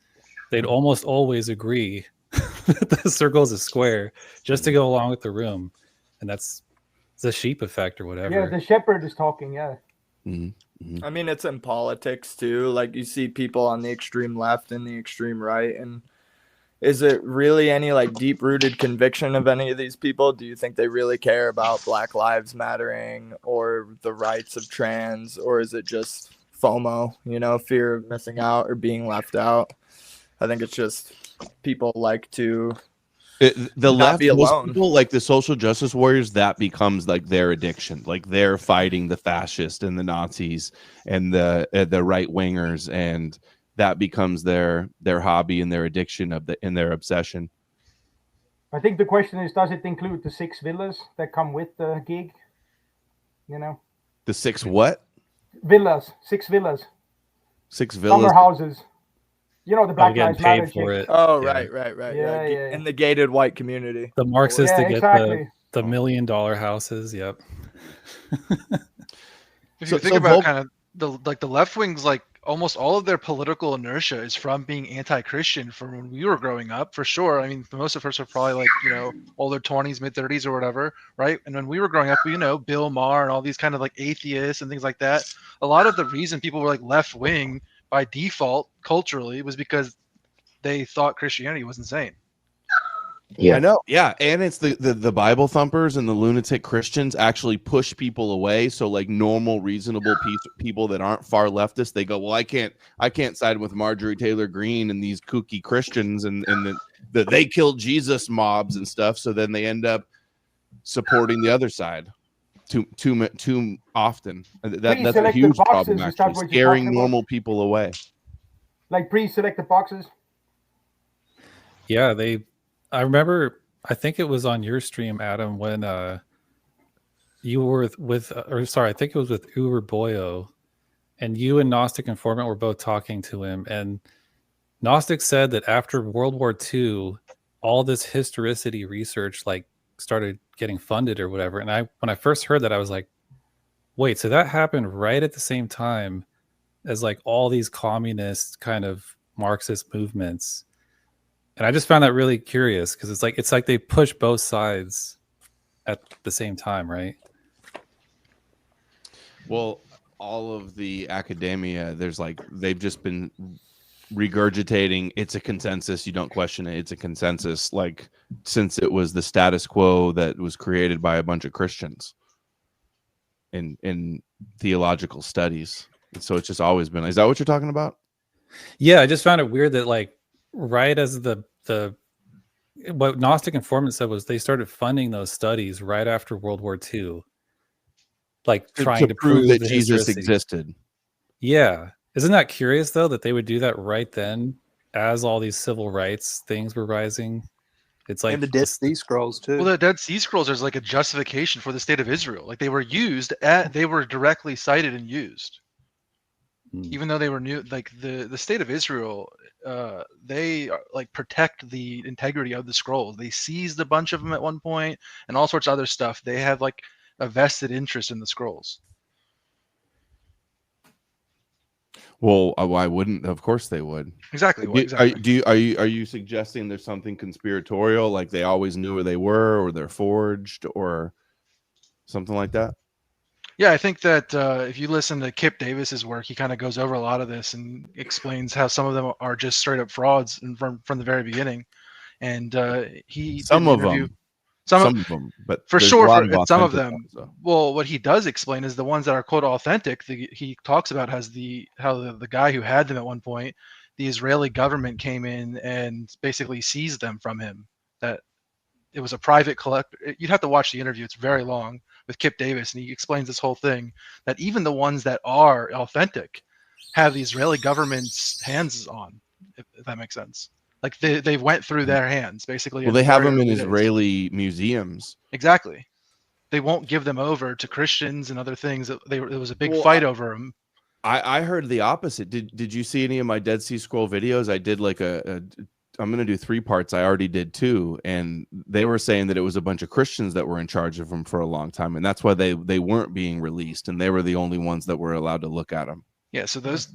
they'd almost always agree that the circle is a square just to go along with the room, and that's the sheep effect or whatever. Yeah, the shepherd is talking. Yeah. I mean, it's in politics too. Like you see people on the extreme left and the extreme right, and is it really any like deep-rooted conviction of any of these people? Do you think they really care about Black Lives Mattering or the rights of trans, or is it just FOMO, fear of missing out or being left out? I think it's just people like to the not left, be most alone. people like the social justice warriors, that becomes like their addiction. Like they're fighting the fascists and the Nazis and the right wingers, and that becomes their hobby and their addiction and their obsession. I think the question is, does it include the 6 villas that come with the gig? The 6 what? Villas, 6 villas. 6 villas. Summer houses. The Black Lives Matter for chick. it. Oh, Yeah. right. Yeah. In the gated white community. The Marxists Yeah, to get exactly. the $1 million houses. Yep. If you think about kind of the left wings, like almost all of their political inertia is from being anti-Christian from when we were growing up, for sure. I mean, most of us are probably like, older 20s, mid 30s or whatever, right? And when we were growing up, Bill Maher and all these kind of like atheists and things like that. A lot of the reason people were like left wing by default culturally was because they thought Christianity was insane. Yeah. I know. Yeah, and it's the Bible thumpers and the lunatic Christians actually push people away. So like normal, reasonable people that aren't far leftist, they go, well, I can't side with Marjorie Taylor Greene and these kooky Christians and the they killed Jesus mobs and stuff. So then they end up supporting the other side too often. That's a huge problem, actually, scaring normal people away. Like pre-selected boxes. Yeah, I remember, I think it was on your stream, Adam, when you were with or sorry, I think it was with Uber Boyo, and you and Gnostic Informant were both talking to him, and Gnostic said that after World War II, all this historicity research like started getting funded or whatever. And when I first heard that, I was like, wait, so that happened right at the same time as like all these communist kind of Marxist movements. And I just found that really curious because it's like they push both sides at the same time, right? Well, all of the academia, they've just been regurgitating it's a consensus, you don't question it, it's a consensus, like since it was the status quo that was created by a bunch of Christians in theological studies. So it's just always been. Is that what you're talking about? Yeah, I just found it weird that like right as the what Gnostic Informant said was they started funding those studies right after World War II, like trying to prove that the Jesus historicity. existed. Yeah, isn't that curious though that they would do that right then as all these civil rights things were rising? It's like and the Dead Sea Scrolls too. Well, the Dead Sea Scrolls is like a justification for the state of Israel. Like they were directly cited and used. Even though they were new, like the state of Israel, they like protect the integrity of the scrolls. They seized a bunch of them at one point, and all sorts of other stuff. They have like a vested interest in the scrolls. Well, why wouldn't? Of course they would. Exactly. Exactly. Are you suggesting there's something conspiratorial, like they always knew where they were, or they're forged, or something like that? Yeah, I think that if you listen to Kip Davis's work, he kind of goes over a lot of this and explains how some of them are just straight up frauds from the very beginning. And he some of them, but for sure, some of them. Well, what he does explain is the ones that are quote authentic. He talks about how the guy who had them at one point, the Israeli government came in and basically seized them from him. That it was a private collector. You'd have to watch the interview. It's very long with Kip Davis, and he explains this whole thing that even the ones that are authentic have the Israeli government's hands on, if that makes sense. Like they went through their hands basically. Well, they have them in Israeli museums. Exactly. They won't give them over to Christians and other things. There was a big fight over them. I heard the opposite. Did you see any of my Dead Sea Scroll videos? I did like I'm going to do 3 parts. I already did 2. And they were saying that it was a bunch of Christians that were in charge of them for a long time. And that's why they weren't being released. And they were the only ones that were allowed to look at them. Yeah. So those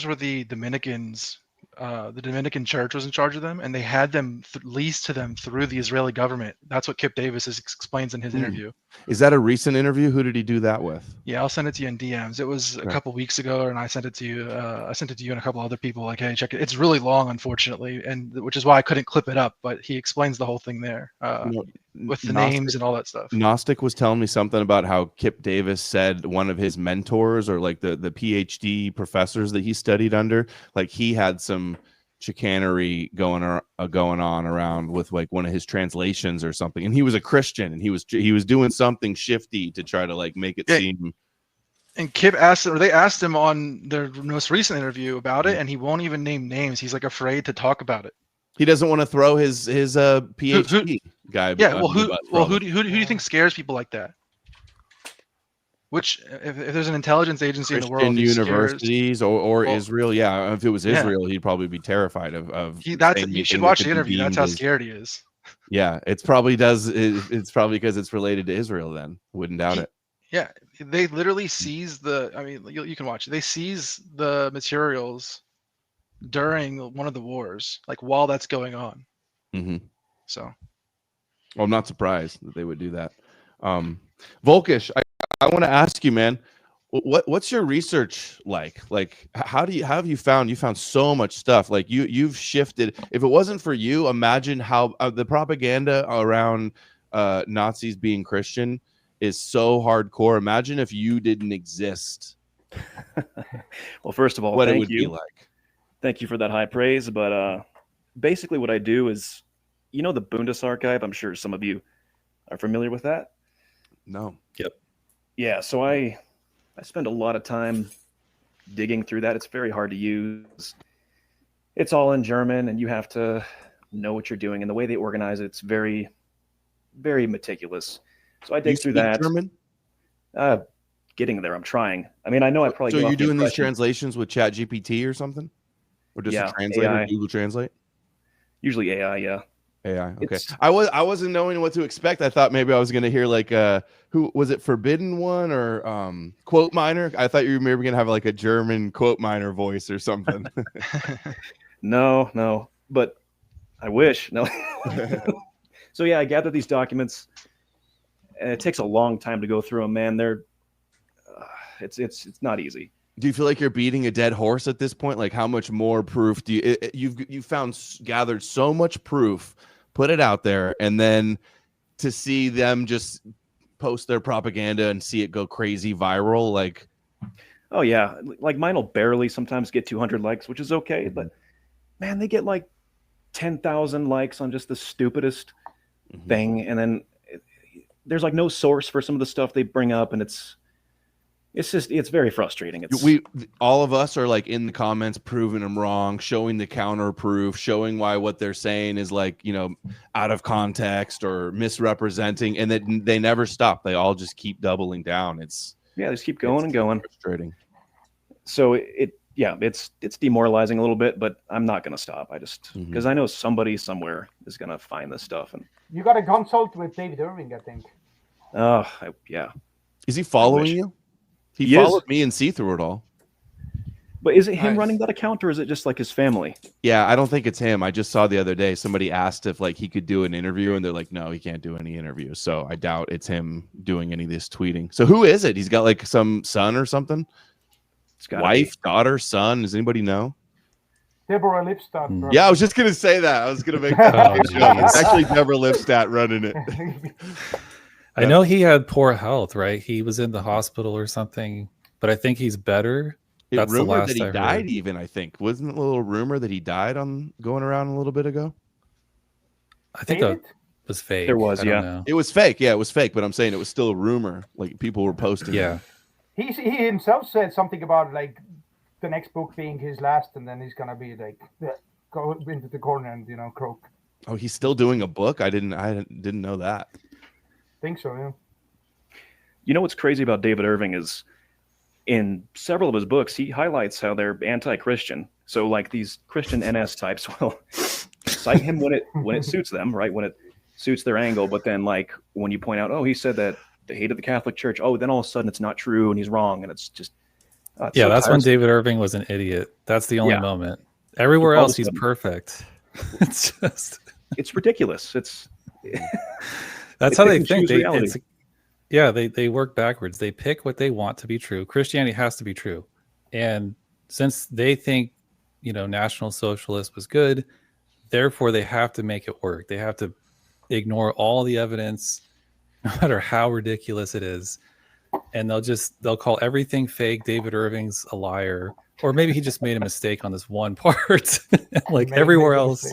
were the Dominicans. The Dominican church was in charge of them, and they had them leased to them through the Israeli government. That's what Kip Davis explains in his interview. Is that a recent interview? Who did he do that with? Yeah, I'll send it to you in DMs. It was a couple weeks ago, and I sent it to you. I sent it to you and a couple other people. Like, hey, check it. It's really long, unfortunately, and which is why I couldn't clip it up. But he explains the whole thing there with the names and all that stuff. Gnostic was telling me something about how Kip Davis said one of his mentors, or like the PhD professors that he studied under, like he had some chicanery going on around with like one of his translations or something, and he was a Christian, and he was doing something shifty to try to like make it seem. And Kip they asked him on their most recent interview about it, and he won't even name names. He's like afraid to talk about it. He doesn't want to throw his PhD guy. Yeah, who do you think scares people like that? Which, if there's an intelligence agency Christian in the world, universities or Israel, yeah. If it was Israel, he'd probably be terrified of. You should watch the interview. That's how scared he is. Yeah, it's probably because it's related to Israel. Then wouldn't doubt it. Yeah, they literally seize the. I mean, you can watch it. They seize the materials during one of the wars, like while that's going on. Mm-hmm. So, well, I'm not surprised that they would do that. Volkish, I want to ask you, man, What's your research like? Like, how have you found so much stuff? Like you've shifted. If it wasn't for you, imagine how the propaganda around Nazis being Christian is so hardcore. Imagine if you didn't exist. Well, first of all, what it thank would you. be like. Thank you for that high praise. But basically, what I do is, the Bundesarchive. I'm sure some of you are familiar with that. No. Yep. Yeah. So I spend a lot of time digging through that. It's very hard to use. It's all in German, and you have to know what you're doing. And the way they organize it, it's very, very meticulous. So I dig through that. German? Getting there. I'm trying. I mean, I know I probably. So you're doing these translations with ChatGPT or something, or just a translator, AI. Google Translate? Usually AI. Yeah. AI. Okay. I wasn't knowing what to expect. I thought maybe I was gonna hear like who was it, Forbidden One or Quote Miner? I thought you were maybe gonna have like a German Quote Miner voice or something. No, but I wish. No. So yeah, I gathered these documents, and it takes a long time to go through them. Man, it's not easy. Do you feel like you're beating a dead horse at this point? Like, how much more proof do you've gathered so much proof, put it out there, and then to see them just post their propaganda and see it go crazy viral, like, oh yeah, like mine will barely sometimes get 200 likes, which is okay, but man, they get like 10,000 likes on just the stupidest thing, and then there's like no source for some of the stuff they bring up, and it's very frustrating. All of us are like in the comments proving them wrong, showing the counter proof, showing why what they're saying is like, out of context or misrepresenting, and that they never stop. They all just keep doubling down. They just keep going and going. Frustrating. So it's demoralizing a little bit, but I'm not going to stop. I just, because I know somebody somewhere is going to find this stuff. And you got a consult with David Irving, I think. Yeah. Is he following you? He followed me and see through it all. But is it him running that account, or is it just like his family? Yeah, I don't think it's him. I just saw the other day somebody asked if like he could do an interview, and they're like, no, he can't do any interviews. So I doubt it's him doing any of this tweeting. So who is it? He's got like some son or something? Wife, daughter, son? Does anybody know? Deborah Lipstadt. Yeah, I was just gonna say that. I was gonna make that It's actually Deborah Lipstadt running it. I know he had poor health, right? He was in the hospital or something, but I think he's better. That's the rumored last that he I died. heard. Even I think wasn't a little rumor that he died on going around a little bit ago. I think that was fake. There was, I don't know. It was fake. Yeah, it was fake. But I'm saying it was still a rumor. Like people were posting. Yeah. He himself said something about like the next book being his last, and then he's gonna be like go into the corner and croak. Oh, he's still doing a book. I didn't know that. Think so, yeah. You know what's crazy about David Irving is in several of his books, he highlights how they're anti-Christian. So like these Christian NS types will cite him when it suits them, right? When it suits their angle. But then like when you point out, oh, he said that they hated the Catholic Church. Oh, then all of a sudden it's not true and he's wrong. And it's just, that's when David Irving was an idiot. That's the only moment. Everywhere else, he's perfect. It's ridiculous. That's how they think. They work backwards. They pick what they want to be true. Christianity has to be true. And since they think, National Socialist was good, therefore they have to make it work. They have to ignore all the evidence, no matter how ridiculous it is. And they'll call everything fake. David Irving's a liar. Or maybe he just made a mistake on this one part. Like everywhere else.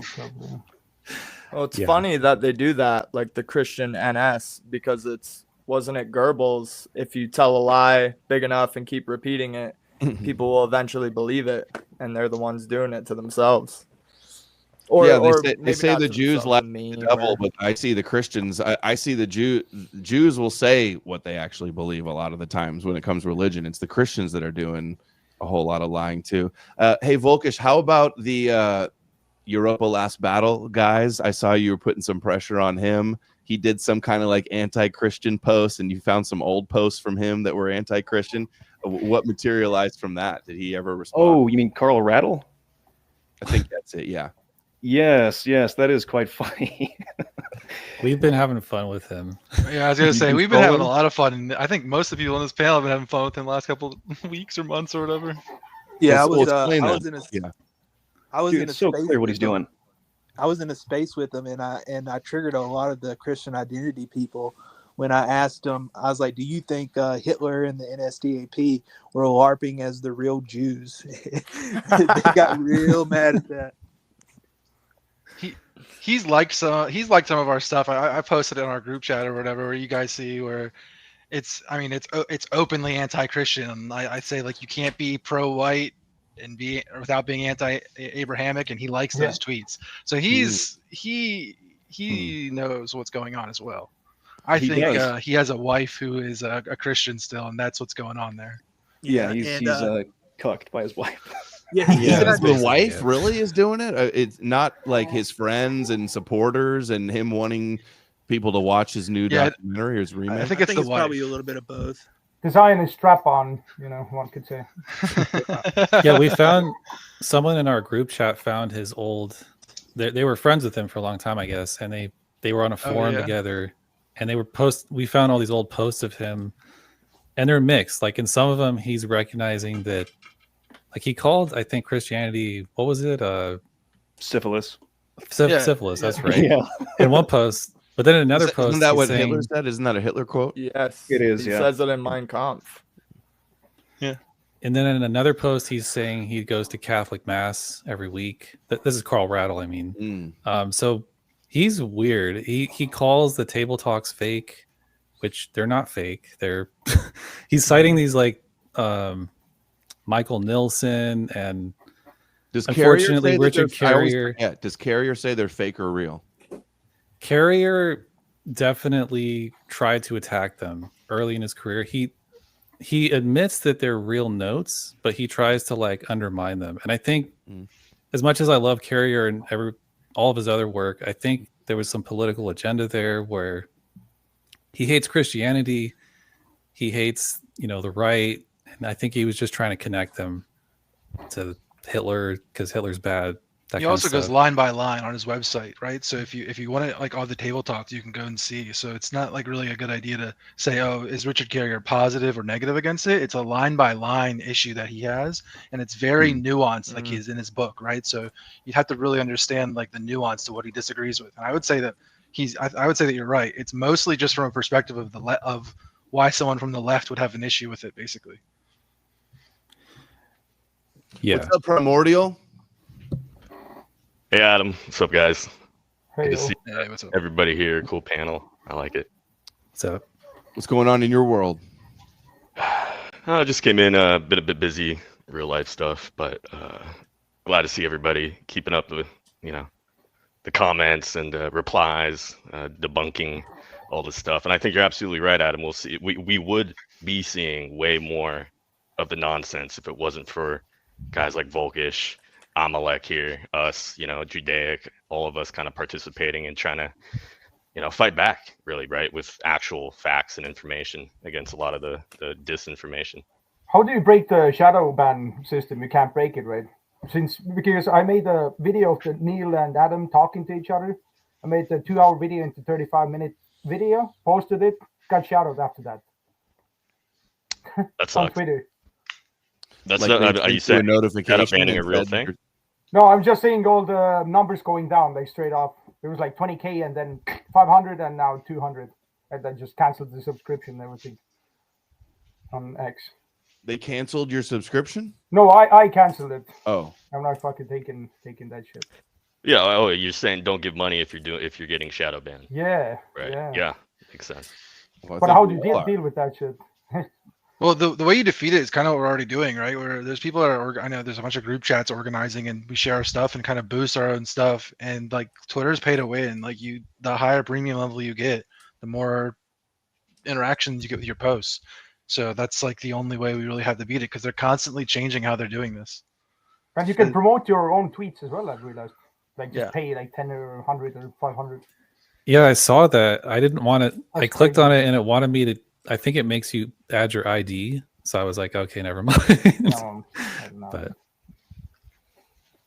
Well, it's funny that they do that, like the Christian NS, because wasn't it Goebbels? If you tell a lie big enough and keep repeating it, people will eventually believe it, and they're the ones doing it to themselves. They say the Jews lie to the devil, but I see the Christians. I see the Jews will say what they actually believe a lot of the times when it comes to religion. It's the Christians that are doing a whole lot of lying too. Hey, Volkish, how about the Europa Last Battle guys? I saw you were putting some pressure on him. He did some kind of like anti-Christian post, and you found some old posts from him that were anti-Christian. What materialized from that? Did he ever respond? Oh, you mean Carl Rattle? I think that's it. Yeah. Yes, that is quite funny. We've been having fun with him. Yeah, I was gonna say we've been having a lot of fun, and I think most of the people on this panel have been having fun with him the last couple of weeks or months or whatever. Yeah, Dude, it's so clear what he's doing. I was in a space with him, and I triggered a lot of the Christian identity people when I asked them. I was like, "Do you think Hitler and the NSDAP were LARPing as the real Jews?" They got real mad at that. He's liked some of our stuff. I posted it in our group chat or whatever, where you guys see where it's openly anti-Christian. I say like you can't be pro-white and be without being anti-Abrahamic, and he likes those tweets. So he knows what's going on as well. I think he has a wife who is a Christian still, and that's what's going on there. Yeah, he's cucked by his wife. Yeah, the wife really is doing it. It's not like his friends and supporters and him wanting people to watch his new documentary or his remake. I think it's probably a little bit of both. The Zionist strap on, one could say. Yeah, we found someone in our group chat found his old. They were friends with him for a long time, I guess, and they were on a forum together, and they were We found all these old posts of him, and they're mixed. Like in some of them, he's recognizing that. Like he called, I think, Christianity, what was it? Syphilis. Syphilis, that's right. Yeah. In one post. But then in another post. Isn't that what Hitler said? Isn't that a Hitler quote? Yes. It is, He says it in Mein Kampf. Yeah. And then in another post, he's saying he goes to Catholic Mass every week. This is Carl Rattle, I mean. So he's weird. He calls the table talks fake, which they're not fake. He's citing these like Michael Nilsson and unfortunately Richard Carrier. Does Carrier say they're fake or real? Carrier definitely tried to attack them early in his career. He admits that they're real notes, but he tries to like undermine them. And I think as much as I love Carrier and all of his other work, I think there was some political agenda there where he hates Christianity, he hates, the right, and I think he was just trying to connect them to Hitler because Hitler's bad. He also goes line by line on his website, right? So if you want to like all the table talks, you can go and see. So it's not like really a good idea to say, oh, is Richard Carrier positive or negative against it? It's a line by line issue that he has, and it's very nuanced, like he's in his book, right? So you have to really understand like the nuance to what he disagrees with. And I would say that I would say that you're right. It's mostly just from a perspective of of why someone from the left would have an issue with it, basically. Yeah. What's up, Primordial? Hey, Adam. What's up, guys? Hey, good to see everybody here. Cool panel. I like it. What's up? What's going on in your world? I just came in a bit busy, real life stuff, but glad to see everybody keeping up with, the comments and replies, debunking all this stuff. And I think you're absolutely right, Adam. We'll see. We would be seeing way more of the nonsense if it wasn't for guys like Volkish, Amalek here, us, Judaic, all of us kind of participating and trying to, fight back really, right, with actual facts and information against a lot of the disinformation. How do you break the shadow ban system? You can't break it, right? Because I made a video of Neil and Adam talking to each other. I made the 2-hour video into 35-minute video, posted it, got shadowed after that. That's on Twitter. That's like are you saying shadow banning a real thing? No, I'm just seeing all the numbers going down, like straight up. It was like 20K and then 500 and now 200. And then just canceled the subscription and everything on X. They canceled your subscription? No, I canceled it. Oh. I'm not fucking taking that shit. Yeah, oh, you're saying don't give money if you're getting shadow banned. Yeah. Right. Yeah, makes sense. Well, but how do you deal with that shit? Well, the way you defeat it is kind of what we're already doing, right? Where there's people that are, I know there's a bunch of group chats organizing, and we share our stuff and kind of boost our own stuff. And like Twitter's pay to win. Like the higher premium level you get, the more interactions you get with your posts. So that's like the only way we really have to beat it, because they're constantly changing how they're doing this. And you can promote your own tweets as well, I've realized. Like just pay like 10 or 100 or 500. Yeah, I saw that. I didn't want it. I clicked on it and it wanted me to. I think it makes you add your ID. So I was like, okay, never mind. No, but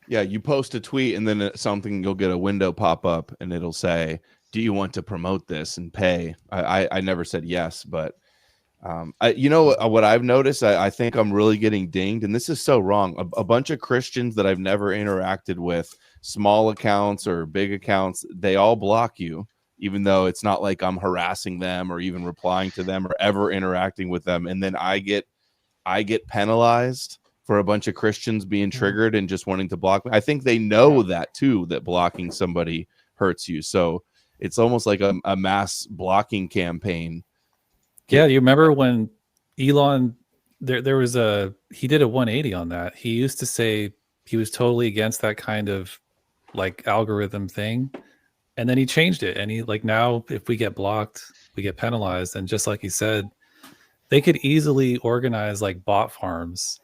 Yeah, you post a tweet and then something, you'll get a window pop up and it'll say, "Do you want to promote this and pay?" I never said yes, but you know what I've noticed? I think I'm really getting dinged, and this is so wrong. A bunch of Christians that I've never interacted with, small accounts or big accounts, they all block you, even though it's not like I'm harassing them or even replying to them or ever interacting with them. And then I get penalized for a bunch of Christians being triggered and just wanting to block me. I think they know that too, that blocking somebody hurts you. So it's almost like a mass blocking campaign. Yeah, you remember when Elon there was he did a 180 on that. He used to say he was totally against that kind of like algorithm thing, and then he changed it, and he like now if we get blocked, we get penalized. And just like he said, they could easily organize like bot farms.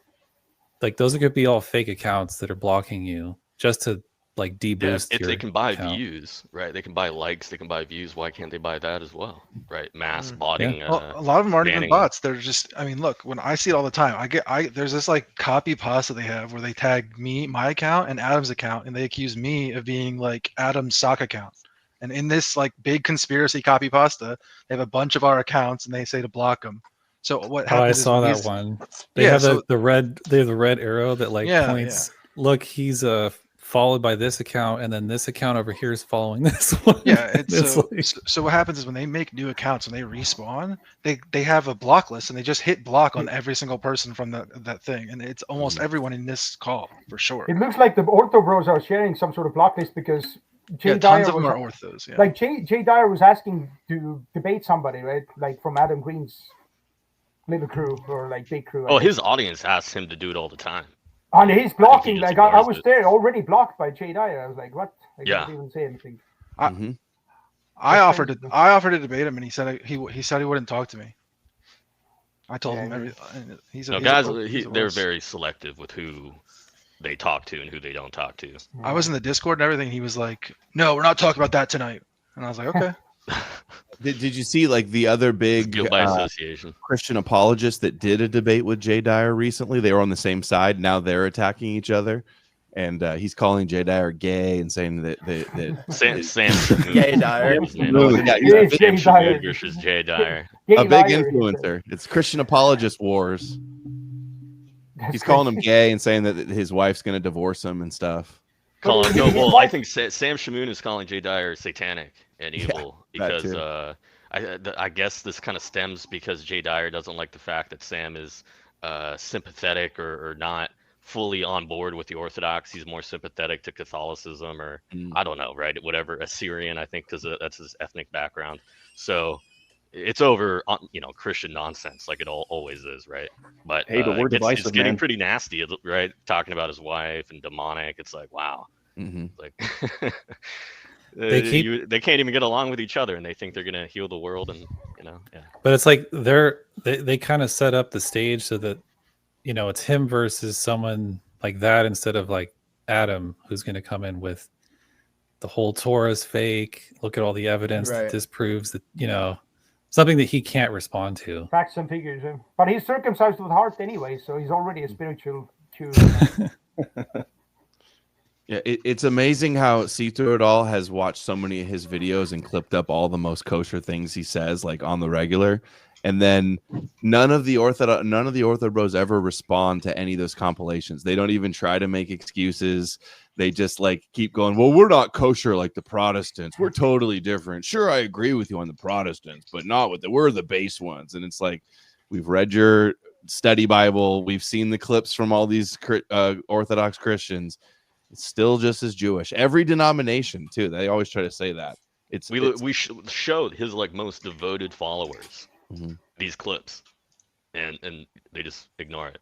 Like those could be all fake accounts that are blocking you just to like deboost. If they can buy account. views, right? They can buy likes, they can buy views. Why can't they buy that as well, right? Mass botting. Yeah. Well, a lot of them aren't even banning. bots. They're just, I mean, look, when I see it all the time, there's this like copy pasta they have where they tag me, my account, and Adam's account, and they accuse me of being like Adam's sock account. And in this like big conspiracy copy pasta, they have a bunch of our accounts, and they say to block them. So what happens? I saw that one. They have the red. They have the red arrow that like points. Yeah. Look, he's followed by this account, and then this account over here is following this one. Yeah, so what happens is when they make new accounts, when they respawn, they have a block list, and they just hit block on every single person from that thing, and it's almost everyone in this call for sure. It looks like the Ortho Bros are sharing some sort of block list because Jay tons Dyer of them are orthos. Yeah. Like Jay Dyer was asking to debate somebody, right? Like from Adam Green's little crew or like big crew. Oh, his audience asks him to do it all the time. And he's blocking. Like I was there already blocked by Jay Dyer. I was like, what? I can't even say anything. I offered to debate him, and he said he said he wouldn't talk to me. I told him everything. They're very selective with who they talk to and who they don't talk to. I was in the Discord and everything. He was like, "No, we're not talking about that tonight." And I was like, "Okay." Did you see like the other big guilt by association Christian apologist that did a debate with Jay Dyer recently? They were on the same side. Now they're attacking each other, and he's calling Jay Dyer gay and saying that Sam Jay Dyer. Sam Shamoon versus Jay Dyer. A big influencer. It's Christian apologist wars. He's calling him gay and saying that his wife's going to divorce him and stuff. I think Sam Shamoon is calling Jay Dyer satanic and evil because I guess this kind of stems because Jay Dyer doesn't like the fact that Sam is sympathetic or not fully on board with the Orthodox. He's more sympathetic to Catholicism or I don't know, right? Whatever, Assyrian, I think, because that's his ethnic background. So it's over, Christian nonsense like it always is, right? But hey, but we're divisive, it's getting pretty nasty, right? Talking about his wife and demonic. It's like, wow. Like they can't even get along with each other, and they think they're gonna heal the world, and But it's like they kind of set up the stage so that it's him versus someone like that instead of like Adam, who's gonna come in with the whole Torah is fake. Look at all the evidence that disproves that something that he can't respond to. Facts and figures, but he's circumcised with heart anyway, so he's already a spiritual Jew. Yeah, it's amazing how See Through It All has watched so many of his videos and clipped up all the most kosher things he says, like on the regular, and then none of the Ortho Bros ever respond to any of those compilations. They don't even try to make excuses. They just like keep going. Well, we're not kosher like the Protestants. We're totally different. Sure, I agree with you on the Protestants, but not with we're the base ones. And it's like, we've read your study Bible. We've seen the clips from all these Orthodox Christians. It's still just as Jewish. Every denomination too. They always try to say that. We showed his like most devoted followers these clips, and they just ignore it.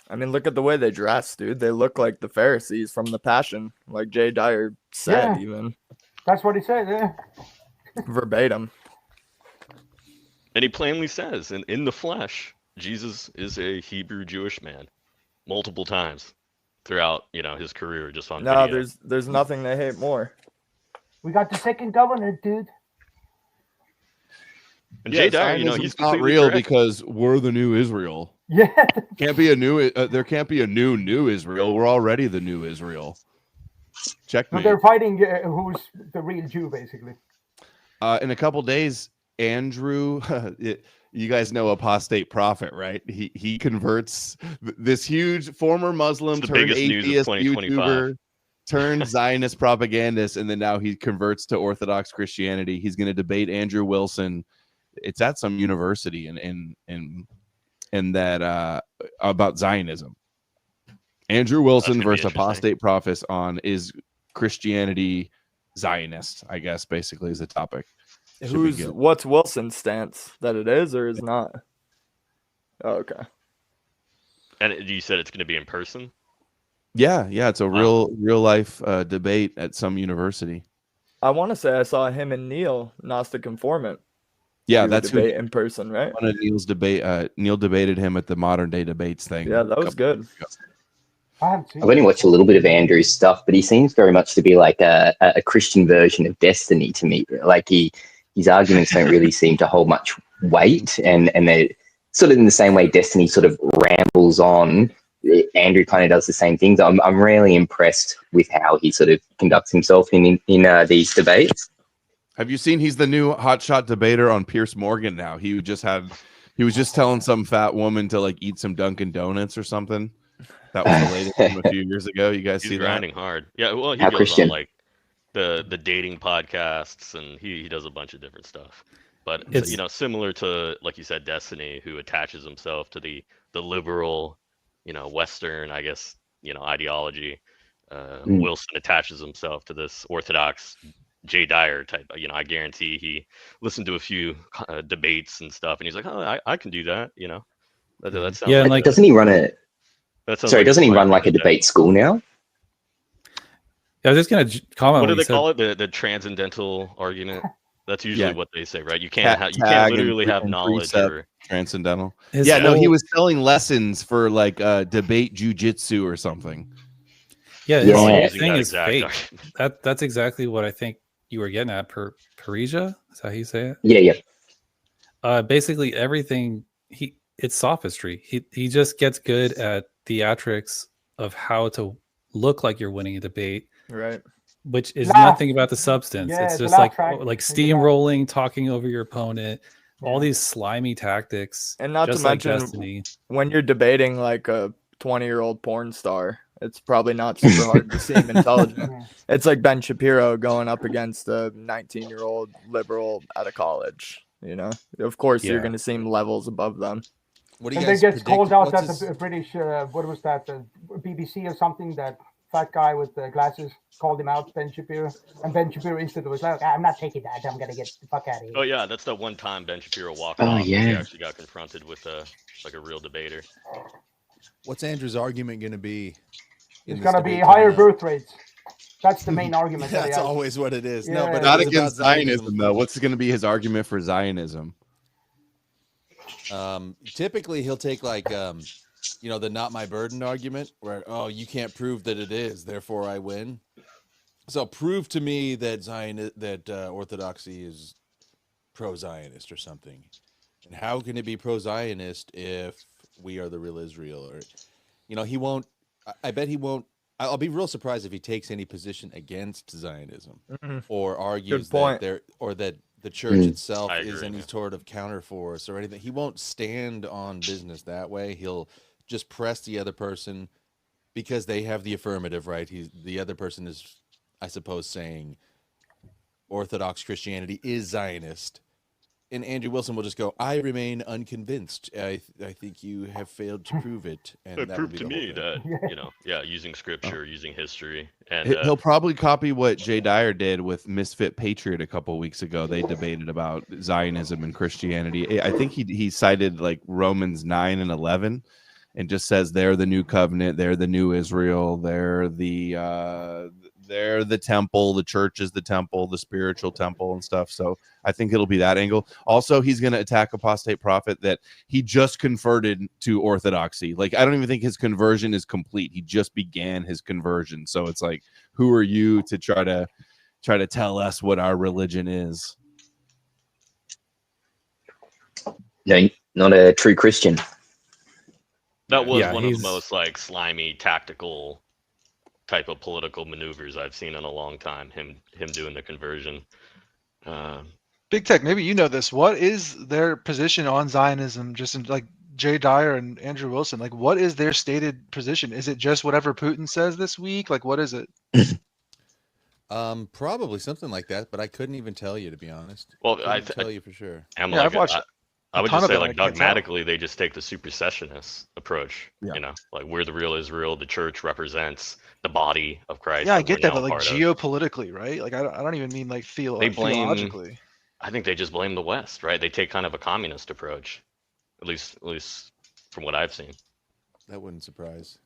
I mean, look at the way they dress, dude. They look like the Pharisees from the Passion, like Jay Dyer said. Even that's what he said. Verbatim. And he plainly says, in the flesh, Jesus is a Hebrew Jewish man, multiple times throughout his career, just on video. There's nothing they hate more. We got the second governor, dude. And Jay Dyer, he's not real because we're the new Israel. Yeah. Can't be a new. There can't be a new Israel. We're already the new Israel. So Checkmate. they're fighting who's the real Jew, basically. In a couple days, Andrew, you guys know Apostate Prophet, right? He converts this huge former Muslim It's the turned biggest news of atheist 2025. YouTuber turned Zionist propagandist, and then now he converts to Orthodox Christianity. He's going to debate Andrew Wilson. It's at some university in that about Zionism. Andrew Wilson gonna be versus interesting. Apostate Prophet on is Christianity Zionist, I guess, basically is the topic. Should be good. What's Wilson's stance? That it is or is not? Oh, okay. And you said it's going to be in person? Yeah, it's a real life debate at some university. I want to say I saw him and Neil, Gnostic Informant. Yeah, do a that's who debate in person, right? one of Neil's debate. Neil debated him at the Modern Day Debates thing. Yeah, that was good. I've only watched a little bit of Andrew's stuff, but he seems very much to be like a Christian version of Destiny to me. Like his arguments don't really seem to hold much weight, and they're sort of in the same way Destiny sort of rambles on. Andrew kind of does the same things. I'm really impressed with how he sort of conducts himself in these debates. Have you seen he's the new hotshot debater on Piers Morgan now? He was just telling some fat woman to like eat some Dunkin' Donuts or something. That was the latest from a few years ago. You guys He's see grinding that? hard. Yeah, well, he How goes Christian? on like the dating podcasts, and he does a bunch of different stuff. But It's- similar to, like you said, Destiny, who attaches himself to the liberal, Western, I guess, ideology. Wilson attaches himself to this Orthodox Jay Dyer type. I guarantee he listened to a few debates and stuff, and he's like, "Oh, I can do that." That sounds. Yeah, and like doesn't he run a? that sounds Sorry, like doesn't he smart run like a thing to do. debate school now? I was just gonna comment. What do when they you said- call it? The transcendental argument. That's usually Yeah. what they say, right? You can't Tag literally and have knowledge precept, or transcendental. His Yeah, no, he whole- was selling lessons for like debate jujitsu or something. Yeah, his Yeah. whole using thing that is exact fake. argument. That's exactly what I think you were getting at. Parisia, is that how you say it? Yeah. Basically everything it's sophistry. He just gets good at theatrics of how to look like you're winning a debate, Right. which is Laugh. nothing about the substance. Yeah, it's it's a just laugh like track. like It's a laugh. steamrolling, talking over your opponent, all Yeah. these slimy tactics. And not to just like mention, Destiny. when you're debating like a 20-year-old porn star, it's probably not super hard to seem intelligent. Yeah. It's like Ben Shapiro going up against a 19-year-old liberal out of college. Of course you're Yeah. going to seem levels above them. What do you And then guys gets predict? called out What's that his- the British, what was that, the BBC or something, that fat guy with the glasses called him out, Ben Shapiro. And Ben Shapiro instantly was like, I'm not taking that. I'm going to get the fuck out of here. Oh yeah, that's the one time Ben Shapiro walked Oh, off. He yeah. actually got confronted with a real debater. What's Andrew's argument going to be? in It's this going to be debate higher coming up? birth rates. That's the main argument. that he That's has. always what it is. Yeah. No, but Not it's against about Zionism, though. What's going to be his argument for Zionism? Typically, he'll take like, the "not my burden" argument, where you can't prove that it is, therefore I win. So prove to me that Orthodoxy is pro-Zionist or something. And how can it be pro-Zionist if we are the real Israel? Or, he won't. I bet he won't. I'll be real surprised if he takes any position against Zionism or argues point. that the church itself I is agree, any yeah. sort of counterforce or anything. He won't stand on business that way. He'll just press the other person because they have the affirmative, right? The other person is, I suppose, saying Orthodox Christianity is Zionist. And Andrew Wilson will just go, I remain unconvinced. I think you have failed to prove it. And It that will proved be to the me whole thing. that, using scripture, using history, and He'll probably copy what Jay Dyer did with Misfit Patriot a couple weeks ago. They debated about Zionism and Christianity. I think he cited like Romans 9 and 11 and just says they're the new covenant, they're the new Israel, they're the temple, the church is the temple, the spiritual temple and stuff. So I think it'll be that angle. Also, he's going to attack Apostate Prophet that he just converted to Orthodoxy. Like, I don't even think his conversion is complete. He just began his conversion. So it's like, who are you to try to tell us what our religion is? No, not a true Christian. That was Yeah, one of the he's most like slimy tactical type of political maneuvers I've seen in a long time. Him doing the conversion. Big Tech, maybe you know this. What is their position on Zionism? Just in, like Jay Dyer and Andrew Wilson, like what is their stated position? Is it just whatever Putin says this week? Like what is it? Probably something like that, but I couldn't even tell you, to be honest. Well, Couldn't tell you for sure. I'm Yeah, like, I've watched I would ton just of say it, like I can't tell. dogmatically they just take the supersessionist approach. Yeah. You know, like we're the real Israel. The church represents the body of Christ. Yeah, I we're get that, now but like part of. geopolitically, right? Like I don't even mean like They blame. theologically. I think they just blame the West, right? They take kind of a communist approach, at least from what I've seen. That wouldn't surprise,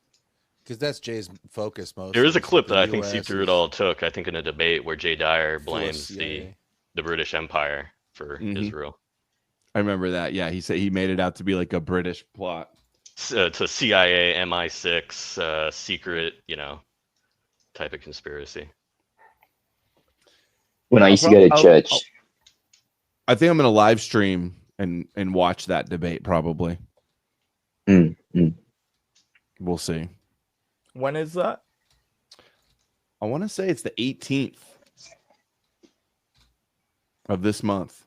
because that's Jay's focus most. There is a clip the that I think US See Through It is All took. I think in a debate where Jay Dyer full of blames the CIA. British Empire for Israel. I remember that. Yeah, he said he made it out to be like a British plot. To CIA, MI6, secret, type of conspiracy. When I used to go to church, I think I'm gonna live stream and watch that debate probably. We'll see. When is that? I want to say it's the 18th of this month.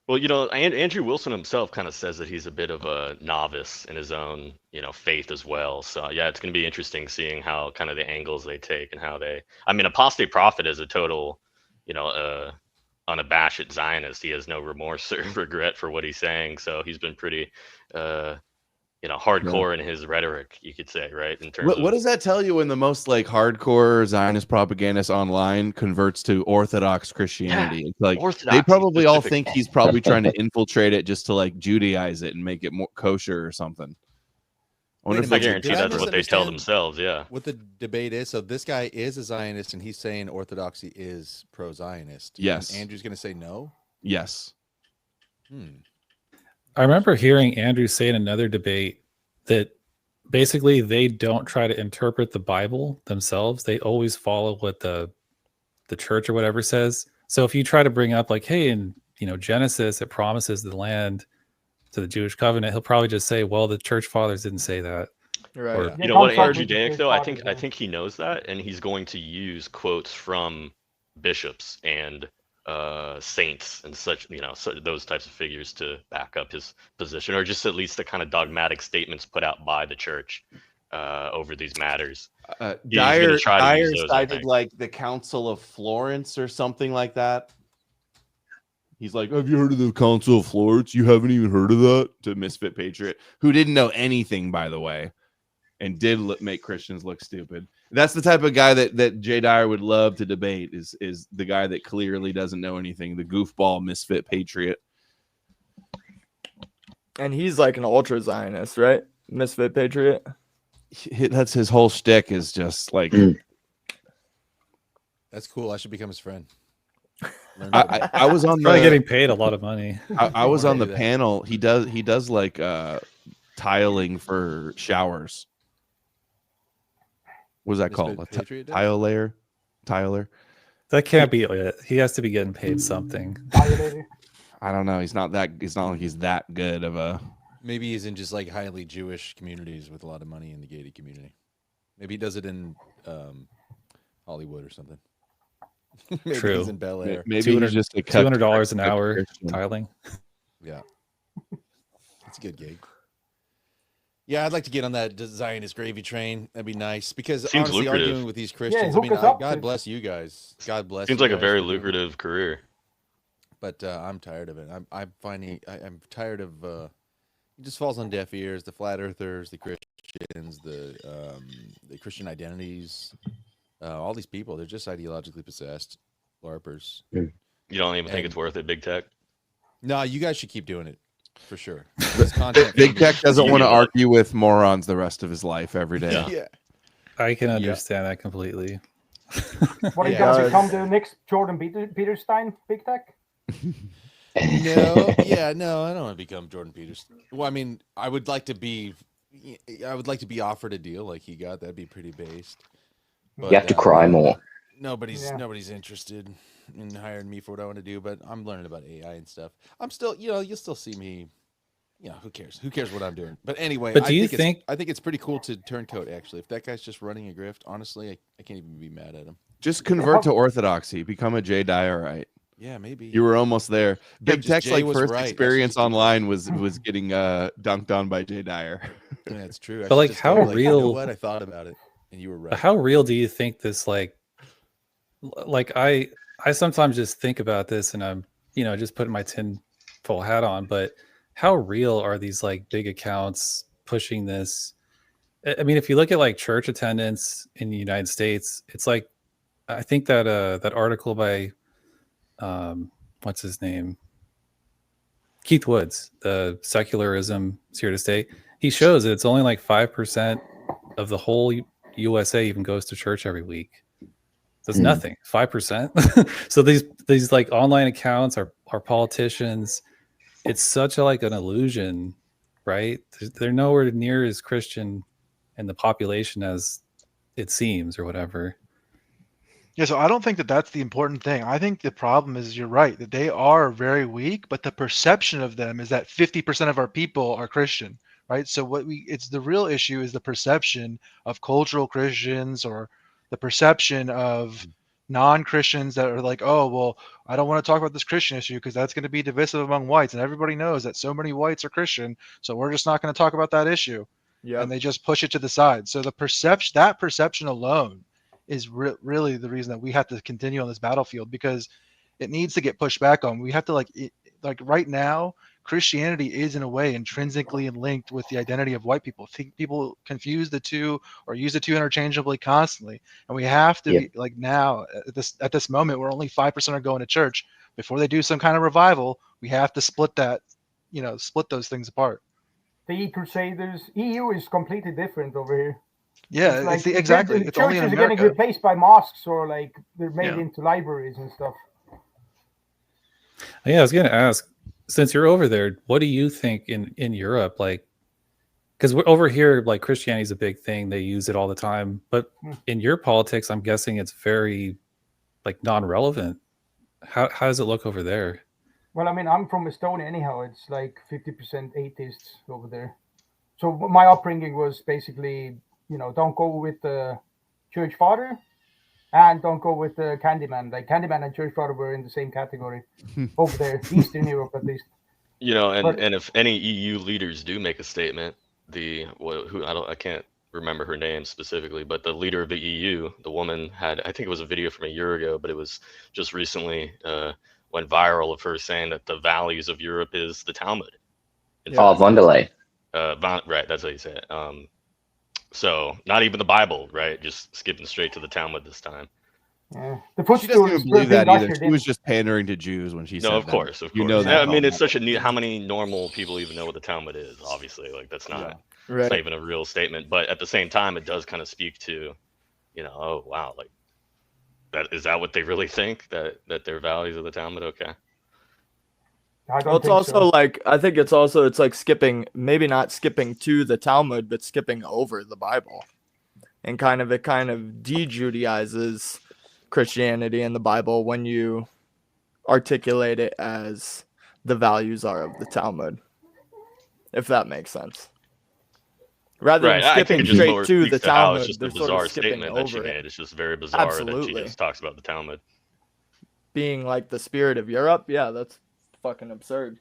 Well, Andrew Wilson himself kind of says that he's a bit of a novice in his own, faith as well. So yeah, it's going to be interesting seeing how kind of the angles they take and how Apostate Prophet is a total, unabashed Zionist. He has no remorse or regret for what he's saying. So he's been pretty, hardcore in his rhetoric, you could say, right? In terms What does that tell you when the most like hardcore Zionist propagandist online converts to Orthodox Christianity? It's like Orthodoxy they probably all specifically. think he's probably trying to infiltrate it just to like Judaize it and make it more kosher or something. I wonder Wait a if I minute, guarantee did I that's what they tell misunderstand themselves. Yeah. What the debate is? So this guy is a Zionist, and he's saying Orthodoxy is pro-Zionist. Yes. And Andrew's going to say no. Yes. I remember hearing Andrew say in another debate that basically they don't try to interpret the Bible themselves. They always follow what the church or whatever says. So if you try to bring up like, hey, in Genesis, it promises the land to the Jewish covenant, he'll probably just say, well, the church fathers didn't say that. Right. Or, You know what, Andrew Judaic though? I think he knows that, and he's going to use quotes from bishops and saints and such, those types of figures to back up his position, or just at least the kind of dogmatic statements put out by the church over these matters. Dyer those, cited like the Council of Florence or something like that. He's like, have you heard of the Council of Florence? You haven't even heard of that? To Misfit Patriot, who didn't know anything, by the way, and did make Christians look stupid. That's the type of guy that Jay Dyer would love to debate, is the guy that clearly doesn't know anything, the goofball Misfit Patriot. And he's like an ultra Zionist, right? Misfit Patriot. That's his whole shtick, is just like That's cool. I should become his friend. I was on probably getting paid a lot of money. I was on the panel. He does like tiling for showers. What is that called? A tile layer? Tiler? That can't be it. He has to be getting paid something. I don't know. It's not like he's that good of a. Maybe he's in just like highly Jewish communities with a lot of money in the gated community. Maybe he does it in Hollywood or something. Maybe True. he's in Bel Air. Maybe he's just $200 an hour tiling. Yeah, it's a good gig. Yeah, I'd like to get on that Zionist gravy train. That'd be nice, because Seems honestly, lucrative. arguing with these Christians, God bless you guys. God bless. Seems you like a guys very for doing it. lucrative career. But I'm tired of it. I'm tired of. It just falls on deaf ears. The flat earthers, the Christians, the Christian identities, all these people. They're just ideologically possessed, LARPers. You don't even think it's worth it, Big Tech? No, you guys should keep doing it for sure. Big Tech doesn't want to argue with morons the rest of his life every day. Yeah. I can understand that completely. What are you going to become the next Jordan Peterstein, Big Tech? No, I don't want to become Jordan Peterson. Well, I mean, I would like to be offered a deal like he got. That'd be pretty based. But, you have to cry more. Nobody's interested in hiring me for what I want to do. But I'm learning about AI and stuff. I'm still, you'll still see me Yeah, who cares? Who cares what I'm doing? But anyway, But do you think? I think it's pretty cool to turncoat. Actually, if that guy's just running a grift, honestly, I can't even be mad at him. Just convert to orthodoxy, become a Jay Dyerite. Yeah, maybe. You were almost there. Big just Tech's Jay like was first right. I should experience just keep online was getting dunked on by Jay Dyer. Yeah, that's true. I But should like, just how go, like, real? You know what? I thought about it, and you were right. How real do you think this like I sometimes just think about this, and I'm just putting my tinfoil hat on, but how real are these like big accounts pushing this? I mean, if you look at like church attendance in the United States, it's like, I think that that article by what's his name, Keith Woods, the secularism is here to stay. He shows that it's only like 5% of the whole USA even goes to church every week. That's nothing. 5%. So these like online accounts are politicians. It's such a like an illusion, right? They're nowhere near as Christian in the population as it seems, or whatever. Yeah, so I don't think that that's the important thing. I think the problem is, you're right, that they are very weak, but the perception of them is that 50% of our people are Christian, right? So it's the real issue is the perception of cultural Christians, or the perception of non-Christians that are like, oh, well, I don't want to talk about this Christian issue because that's going to be divisive among whites, and everybody knows that so many whites are Christian, so we're just not going to talk about that issue. Yeah. And they just push it to the side. So that perception alone is really the reason that we have to continue on this battlefield, because it needs to get pushed back on. We have to like right now, Christianity is in a way intrinsically linked with the identity of white people. I think people confuse the two or use the two interchangeably constantly, and we have to be like, now at this moment where only 5% are going to church, before they do some kind of revival, we have to split those things apart. The E-Crusaders, EU is completely different over here. Yeah, it's like, exactly. It's only in churches are getting America. replaced by mosques, or like they're made into libraries and stuff. Yeah, I was going to ask, since you're over there, what do you think in Europe? Like, because we're over here, like Christianity is a big thing. They use it all the time. But in your politics, I'm guessing it's very like non-relevant. How does it look over there? Well, I mean, I'm from Estonia anyhow. It's like 50% atheists over there. So my upbringing was basically, don't go with the church father and don't go with the Candyman. Like Candyman and church father were in the same category over there, Eastern Europe at least. And if any EU leaders do make a statement, I can't remember her name specifically, but the leader of the EU, the woman had, I think it was a video from a year ago, but it was just recently went viral of her saying that the values of Europe is the Talmud. Von der Leyen. Right, that's how you say it. So not even the Bible, right? Just skipping straight to the Talmud this time. Yeah. She doesn't even believe that either. She was just pandering to Jews when she said that. Of course. That. I mean, it's such a how many normal people even know what the Talmud is? Obviously, like that's not, it's not even a real statement. But at the same time, it does kind of speak to, oh wow, like is that what they really think, that their values of the Talmud? Okay. Well, it's also like, I think it's like skipping, maybe not skipping to the Talmud, but skipping over the Bible, and it kind of de-Judaizes Christianity and the Bible when you articulate it as the values are of the Talmud, if that makes sense. Rather than skipping straight to the Talmud, it's just a they're bizarre sort of skipping statement that she over made. it. It's just very bizarre that she just talks about the Talmud being like the spirit of Europe. Yeah, that's fucking absurd.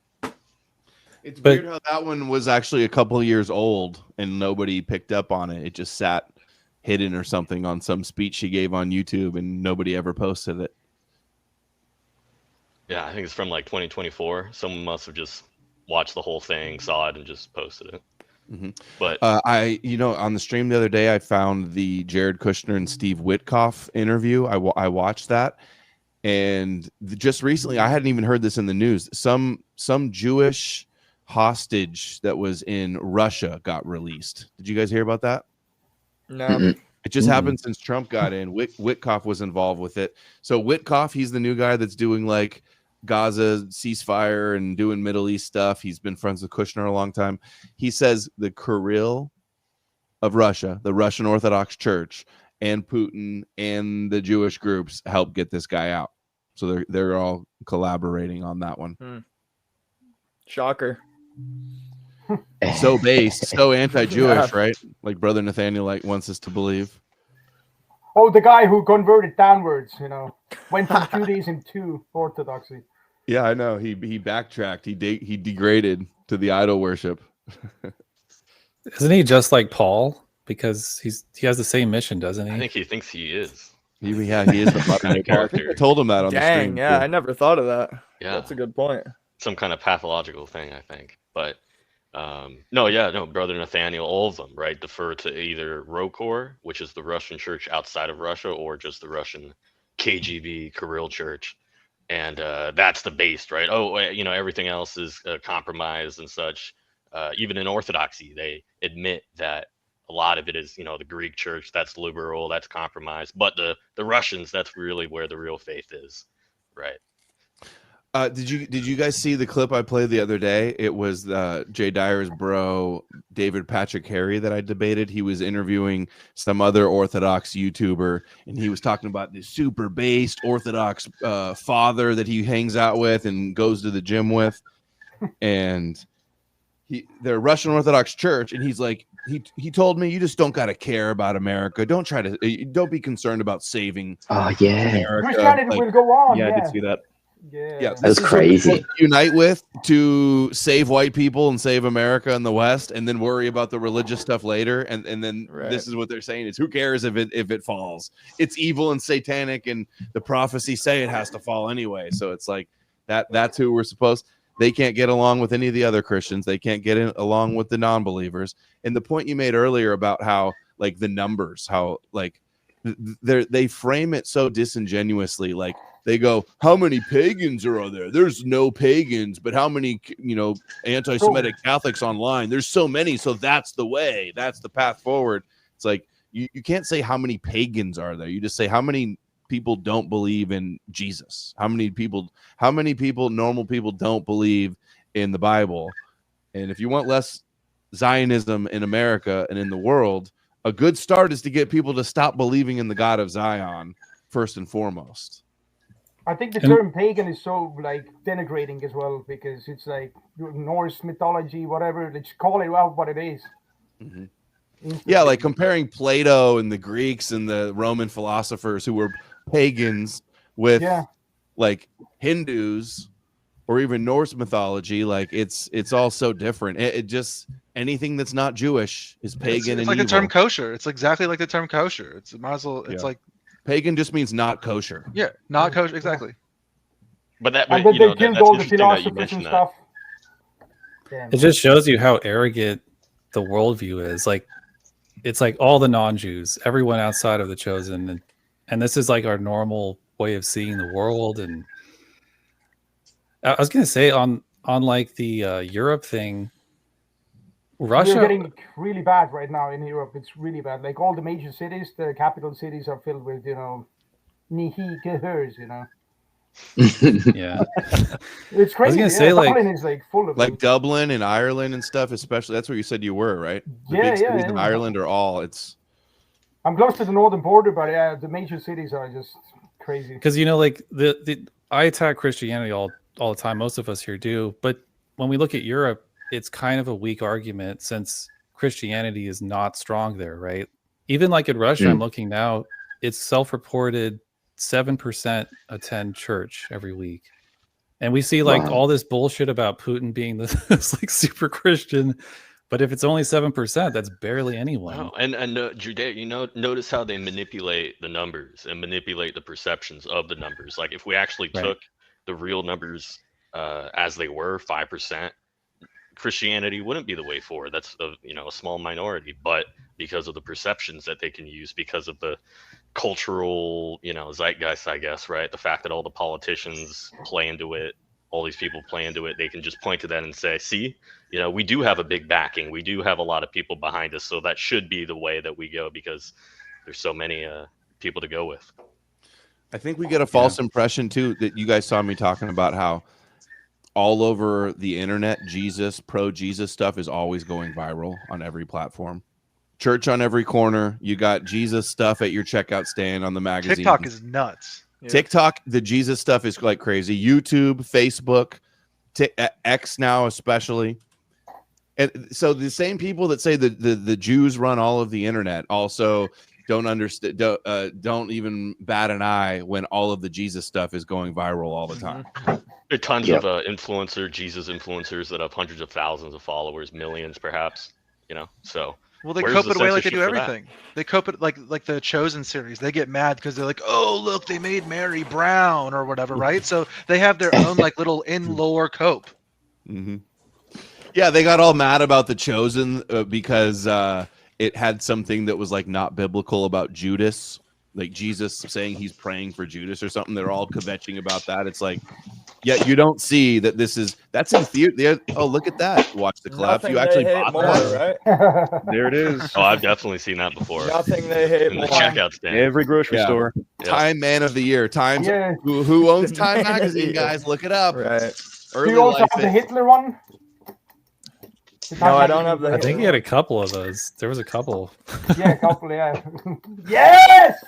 It's weird how that one was actually a couple of years old and nobody picked up on it. It just sat hidden or something on some speech she gave on YouTube, and nobody ever posted it. Yeah, I think it's from like 2024. Someone must have just watched the whole thing, saw it, and just posted it. Mm-hmm. But on the stream the other day, I found the Jared Kushner and Steve Witkoff interview. I watched that, and just recently, I hadn't even heard this in the news. Some Jewish hostage that was in Russia got released. Did you guys hear about that? No. It just happened since Trump got in. Witkoff was involved with it. So Witkoff, he's the new guy that's doing like Gaza ceasefire and doing Middle East stuff. He's been friends with Kushner a long time. He says the Kirill of Russia, the Russian Orthodox Church, and Putin and the Jewish groups helped get this guy out. So they're all collaborating on that one. Shocker. So based, so anti-Jewish, right? Like Brother Nathaniel wants us to believe. Oh, the guy who converted downwards, went from Judaism to Orthodoxy. Yeah, I know. He backtracked. He degraded to the idol worship. Isn't he just like Paul? Because he has the same mission, doesn't he? I think he thinks he is. He is the modern day Paul. I think I told him that on the stream. Yeah, too. I never thought of that. Yeah, that's a good point. Some kind of pathological thing, I think. But no, Brother Nathaniel, all of them, right, defer to either Rokor, which is the Russian church outside of Russia, or just the Russian KGB Kirill church. And that's the base, right? Oh, everything else is compromised and such. Even in Orthodoxy, they admit that a lot of it is, the Greek church, that's liberal, that's compromised. But the Russians, that's really where the real faith is, right? Did you guys see the clip I played the other day? It was Jay Dyer's bro, David Patrick Harry, that I debated. He was interviewing some other Orthodox YouTuber, and he was talking about this super based Orthodox father that he hangs out with and goes to the gym with. And they're Russian Orthodox church, and he's like, he told me, you just don't got to care about America. Don't be concerned about saving. Oh yeah, America. Christianity will go on. Yeah, I did see that. Yeah, that's crazy. Unite with to save white people and save America and the West, and then worry about the religious stuff later. And then This is what they're saying is, who cares if it falls? It's evil and satanic, and the prophecies say it has to fall anyway. So it's like that's who we're supposed. They can't get along with any of the other Christians. They can't get along with the non-believers. And the point you made earlier about how like the numbers, how like they frame it so disingenuously, like. They go, how many pagans are there? There's no pagans, but how many, anti-Semitic Catholics online? There's so many. So that's the way. That's the path forward. It's like, you can't say how many pagans are there. You just say how many people don't believe in Jesus. How many people, normal people don't believe in the Bible. And if you want less Zionism in America and in the world, a good start is to get people to stop believing in the God of Zion first and foremost. I think the term pagan is so like denigrating as well, because it's like Norse mythology, whatever. Let's call it out what it is. Mm-hmm. Yeah, like comparing Plato and the Greeks and the Roman philosophers who were pagans with like Hindus or even Norse mythology. Like it's all so different. It just anything that's not Jewish is pagan. It's and like evil. the term kosher. It's exactly like the term kosher. It's might as well. It's like. Pagan just means not kosher. Yeah, not kosher, exactly. But that, and then they killed all the philosophers and stuff. It just shows you how arrogant the worldview is. Like, it's like all the non-Jews, everyone outside of the chosen, and this is like our normal way of seeing the world. And I was gonna say on like the Europe thing. Russia, we're getting really bad right now in Europe. It's really bad. Like all the major cities, the capital cities are filled with, Nihi Gehers, Yeah. It's crazy. I was gonna say, Dublin is like full of like Dublin and Ireland and stuff, especially. That's where you said you were, right? The big cities in Ireland are all. I'm close to the northern border, but the major cities are just crazy. Because like I attack Christianity all the time. Most of us here do, but when we look at Europe, it's kind of a weak argument since Christianity is not strong there, right? Even like in Russia, I'm looking now, it's self-reported 7% attend church every week. And we see like all this bullshit about Putin being this like super Christian, but if it's only 7%, that's barely anyone. Wow. And Judea, notice how they manipulate the numbers and manipulate the perceptions of the numbers. Like if we actually took the real numbers as they were, 5%, Christianity wouldn't be the way forward. That's a small minority, but because of the perceptions that they can use, because of the cultural zeitgeist, I guess, right? The fact that all the politicians play into it, all these people play into it, they can just point to that and say, see, we do have a big backing, we do have a lot of people behind us, so that should be the way that we go because there's so many people to go with. I think we get a false impression too that you guys saw me talking about how all over the internet, pro-Jesus stuff is always going viral on every platform. Church on every corner. You got Jesus stuff at your checkout stand on the magazine. TikTok is nuts. TikTok, the Jesus stuff is like crazy. YouTube, Facebook, X now especially. And so the same people that say that the Jews run all of the internet also don't understand, don't even bat an eye when all of the Jesus stuff is going viral all the time. There are tons of Jesus influencers that have hundreds of thousands of followers, millions perhaps. So Well, they where's cope the it away like they censorship do for that? everything. They cope it like the Chosen series. They get mad because they're like, oh, look, they made Mary brown or whatever, right? So they have their own like little in-lore cope. Mm-hmm. Yeah, they got all mad about The Chosen because it had something that was like not biblical about Judas, like Jesus saying he's praying for Judas or something. They're all kvetching about that. It's like, yeah, you don't see that that's in theater. Oh, look at that! Watch the collapse. Nothing You actually they hate bought more, that? right? There it is. Oh, I've definitely seen that before. Nothing they hate In more. the checkout stand. Every grocery Yeah. store. Time Man of the Year. Time. Yeah. Who owns Time Magazine, guys? Look it up. Right. Do Early you also life. have the Hitler one? No, I don't have the I think he Hitler had a couple of those. There was a couple. Yeah, a couple. Yeah. Yes.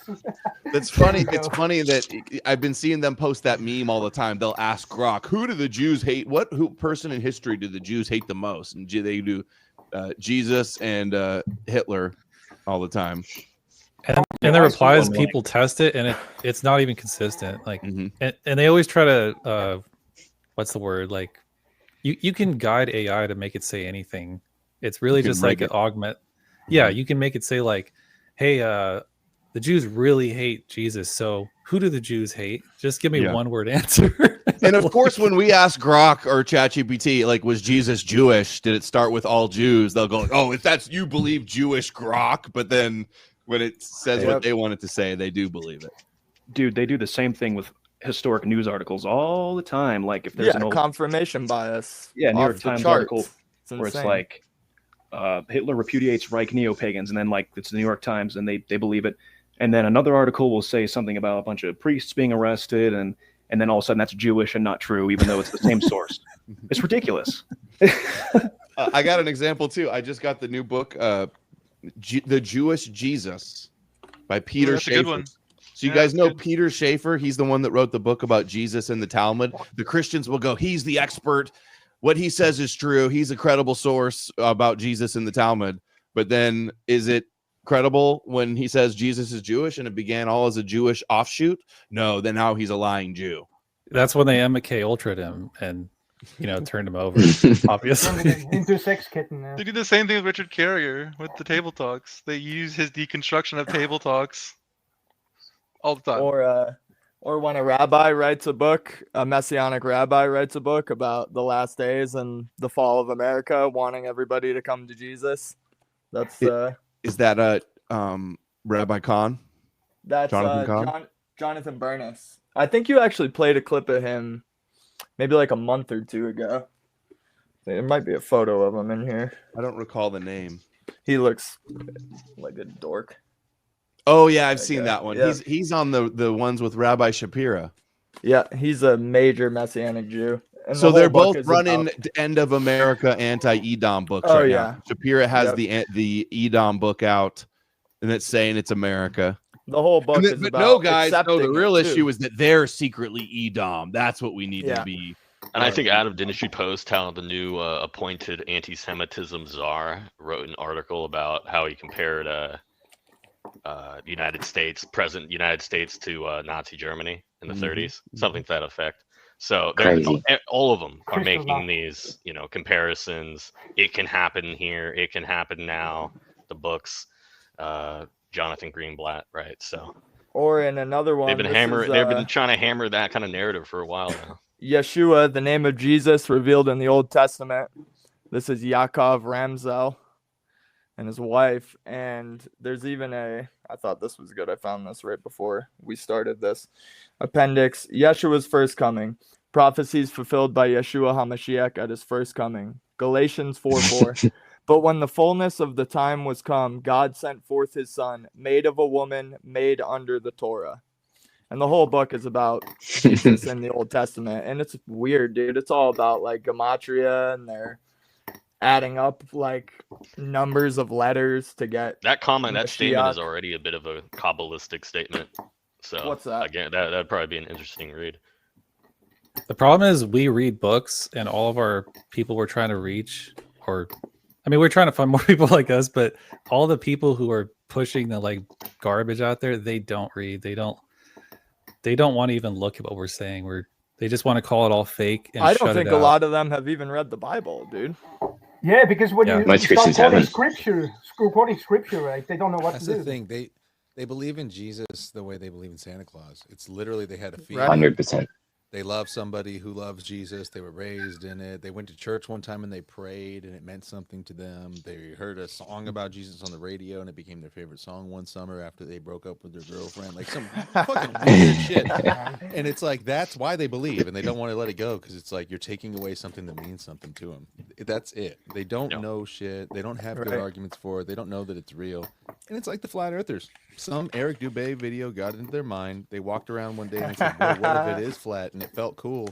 That's funny. It's funny that I've been seeing them post that meme all the time. They'll ask Grok, "Who do the Jews hate? Who person in history do the Jews hate the most?" And they do Jesus and Hitler all the time. And the replies, people test it, and it's not even consistent. Like, and they always try to, what's the word? Like, you can guide AI to make it say anything. It's really just like an augment. Yeah, you can make it say like, hey, the Jews really hate Jesus. So who do the Jews hate? Just give me one word answer. And of course, when we ask Grok or ChatGPT, like, was Jesus Jewish? Did it start with all Jews? They'll go, oh, if that's you believe Jewish, Grok. But then when it says what they want it to say, they do believe it. Dude, they do the same thing with historic news articles all the time. Like if there's an old confirmation bias. New York off the Times charts. article where it's like Hitler repudiates Reich neo-pagans, and then like it's the New York Times and they believe it. And then another article will say something about a bunch of priests being arrested, and then all of a sudden that's Jewish and not true, even though it's the same source. It's ridiculous. I got an example too. I just got the new book, The Jewish Jesus by Peter that's a good Schaefer. one. So you guys know Peter Schaefer? He's the one that wrote the book about Jesus and the Talmud. The Christians will go, he's the expert. What he says is true. He's a credible source about Jesus and the Talmud. But then is it credible when he says Jesus is Jewish and it began all as a Jewish offshoot? No, then now he's a lying Jew. That's when they MK Ultra'd him and turned him over, obviously. Into sex kitten. They do the same thing with Richard Carrier with the table talks. They use his deconstruction of table talks all the time. Or when a rabbi writes a book, a messianic rabbi writes a book about the last days and the fall of America, wanting everybody to come to Jesus. That's is that Rabbi Kahn? That's Jonathan Kahn? Jonathan Burness. I think you actually played a clip of him maybe like a month or two ago. There might be a photo of him in here. I don't recall the name. He looks like a dork. Oh yeah, I've seen that one. Yeah. He's on the ones with Rabbi Shapira. Yeah, he's a major Messianic Jew. And So the they're whole book both is running about- End of America anti-Edom books Oh, right yeah. now. Shapira has Yep. the Edom book out, and it's saying it's America. The whole book And is but about no, guys, no. The accepting real it, issue too. is that they're secretly Edom. That's what we need to Yeah. be. And I think Adam, didn't you post how the new appointed anti-Semitism czar wrote an article about how he compared present United States to Nazi Germany in the 30s, something to that effect. So Crazy. all of them are Crystal making ball. these, comparisons. It can happen here. It can happen now. The books, Jonathan Greenblatt, right? So Or in another one, they've been this is, They've been trying to hammer that kind of narrative for a while now. Yeshua, the name of Jesus revealed in the Old Testament. This is Yaakov Ramzel and his wife. And there's even I thought this was good. I found this right before we started this. Appendix, Yeshua's first coming. Prophecies fulfilled by Yeshua HaMashiach at his first coming. Galatians 4:4. But when the fullness of the time was come, God sent forth his son, made of a woman, made under the Torah. And the whole book is about Jesus in the Old Testament. And it's weird, dude. It's all about like gematria, and they're adding up like numbers of letters to get That comment, that statement is Mashiach. already a bit of a Kabbalistic statement. So What's that? Again, that'd probably be an interesting read. The problem is we read books, and all of our people we're trying to reach, or I mean, we're trying to find more people like us, but all the people who are pushing the like garbage out there, they don't read. They don't want to even look at what we're saying. They just want to call it all fake and I don't shut think it a out. lot of them have even read the Bible, dude. Yeah, because when Yeah. you Most start Christians quoting haven't. scripture, right, they don't know what That's to do. the thing. They believe in Jesus the way they believe in Santa Claus. It's literally they had a feeling. Right. 100%. They love somebody who loves Jesus. They were raised in it. They went to church one time and they prayed and it meant something to them. They heard a song about Jesus on the radio and it became their favorite song one summer after they broke up with their girlfriend. Like some fucking weird shit. And it's like, that's why they believe and they don't want to let it go because it's like you're taking away something that means something to them. That's it. They don't know shit. They don't have good arguments for it. They don't know that it's real. And it's like the flat earthers. Some Eric Dubé video got into their mind. They walked around one day and said, well, what if it is flat? And it felt cool.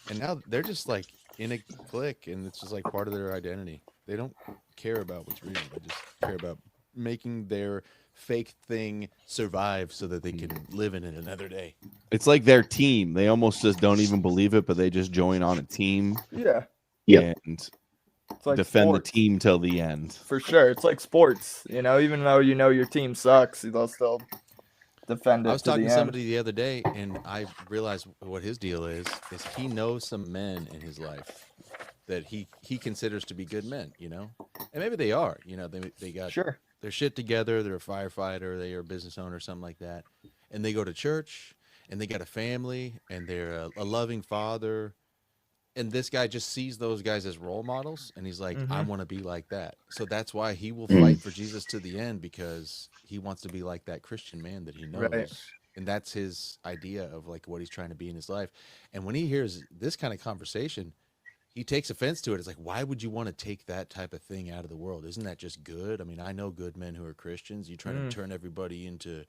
And now they're just like in a clique and it's just like part of their identity. They don't care about what's real. They just care about making their fake thing survive so that they can live in it another day. It's like their team. They almost just don't even believe it, but they just join on a team. Yeah. And It's like defend sports. the team till the end. For sure. It's like sports, you know, even though you know your team sucks, they'll still defend it. I was to the talking to end. somebody the other day and I realized what his deal is he knows some men in his life that he considers to be good men, you know? And maybe they are, you know, they got their shit together, they're a firefighter, they are a business owner, something like that. And they go to church and they got a family and they're a loving father. And this guy just sees those guys as role models and he's like, I want to be like that. So that's why he will fight for Jesus to the end because he wants to be like that Christian man that he knows. Right. And that's his idea of like what he's trying to be in his life. And when he hears this kind of conversation, he takes offense to it. It's like, why would you want to take that type of thing out of the world? Isn't that just good? I mean, I know good men who are Christians. You try to turn everybody into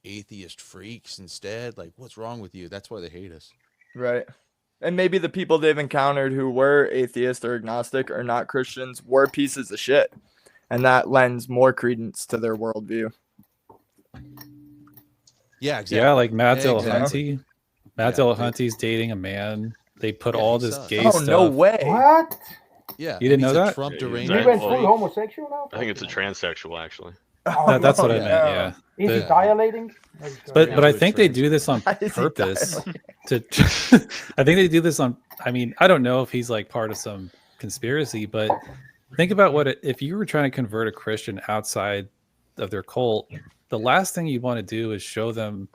atheist freaks instead. Like, what's wrong with you? That's why they hate us. Right. And maybe the people they've encountered who were atheist or agnostic or not Christians were pieces of shit. And that lends more credence to their worldview. Yeah, exactly. Yeah, like Matt Yeah, Dillahunty. exactly. Matt Dillahunty's dating a man. They put all he this sucks. gay Oh, stuff. no way. What? Yeah. You didn't and know he's a that? Trump Yeah, deranged. He went exactly. full homosexual now? I think it's a transsexual, actually. Oh, That's what I no. meant. Yeah. Is he The- dilating? But I think they do this on Why is he purpose. dilating? I think they do this on. I mean, I don't know if he's like part of some conspiracy, but think about if you were trying to convert a Christian outside of their cult, the last thing you want to do is show them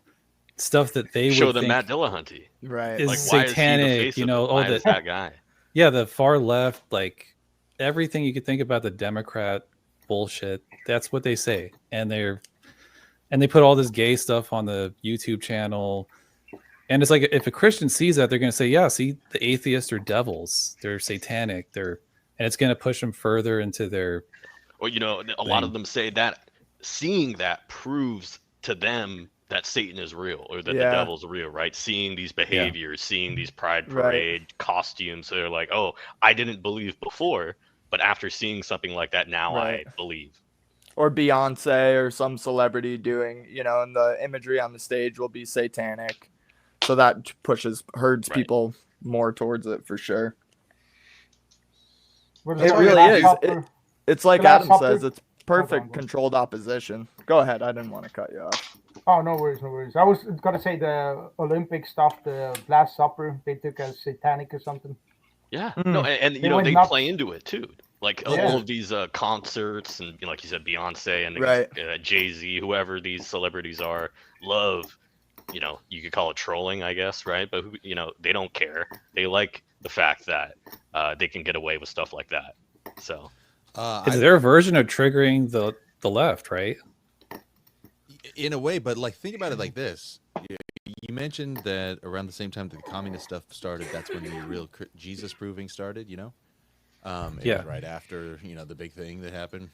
stuff that they Show would them think Matt Dillahunty. Right. is Like, why is he the satanic. face You of know, it? all Why is the that guy? yeah, the far left, like everything you could think about the Democrat bullshit. That's what they say, and they put all this gay stuff on the YouTube channel. And it's like if a Christian sees that, they're going to say, "Yeah, see, the atheists are devils. They're satanic. And it's going to push them further into their." Well, you know, a lot of them say that seeing that proves to them that Satan is real or that the devil's real, right? Seeing these behaviors, seeing these pride parade costumes, so they're like, "Oh, I didn't believe before, but after seeing something like that, now I believe." Or Beyonce or some celebrity doing, you know, and the imagery on the stage will be satanic. So that herds people more towards it for sure. It really is. It's like Adam says, it's perfect controlled opposition. Go ahead. I didn't want to cut you off. Oh, no worries, no worries. I was going to say the Olympic stuff, the Last Supper, they took as satanic or something. Yeah. No, and you know, they play into it too. Like all of these concerts and, you know, like you said, Beyonce and Jay-Z, whoever these celebrities are, love, you know, you could call it trolling, I guess, right? But, you know, they don't care. They like the fact that they can get away with stuff like that. So it's their version of triggering the left, right? In a way, but like think about it like this. You mentioned that around the same time that the communist stuff started, that's when the real Jesus proving started, you know? It was right after, you know, the big thing that happened.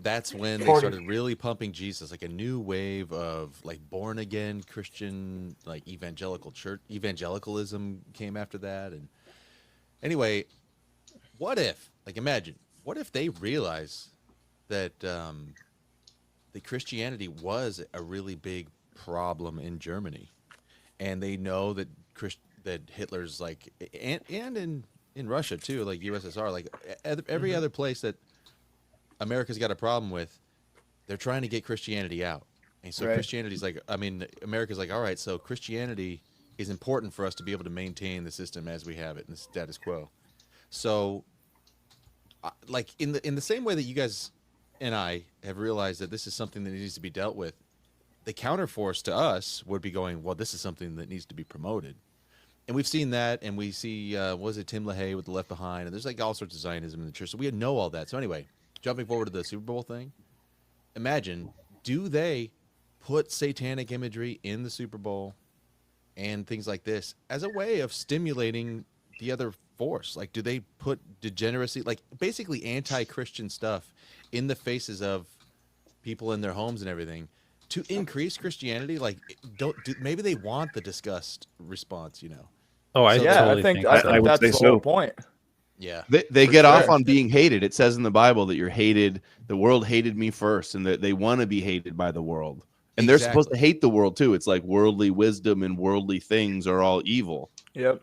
That's when they started really pumping Jesus, like a new wave of like born again Christian, like evangelicalism came after that. And anyway, what if they realize that the Christianity was a really big problem in Germany, and they know that that Hitler's like, and in in Russia too, like USSR, like every other place that America's got a problem with, they're trying to get Christianity out. And so Christianity's like, I mean, America's like, all right, so Christianity is important for us to be able to maintain the system as we have it in the status quo. So, like in the same way that you guys and I have realized that this is something that needs to be dealt with, the counterforce to us would be going, well, this is something that needs to be promoted. And we've seen that, and we see, was it Tim LaHaye with the Left Behind, and there's like all sorts of Zionism in the church. So we know all that. So anyway, jumping forward to the Super Bowl thing, imagine, do they put satanic imagery in the Super Bowl and things like this as a way of stimulating the other force? Like, do they put degeneracy, like basically anti-Christian stuff in the faces of people in their homes and everything to increase Christianity? Like, maybe they want the disgust response, you know? Oh, I totally think that's the whole point. Yeah, they get off on being hated. It says in the Bible that you're hated. The world hated me first, and that they want to be hated by the world. And they're supposed to hate the world too. It's like worldly wisdom and worldly things are all evil. Yep.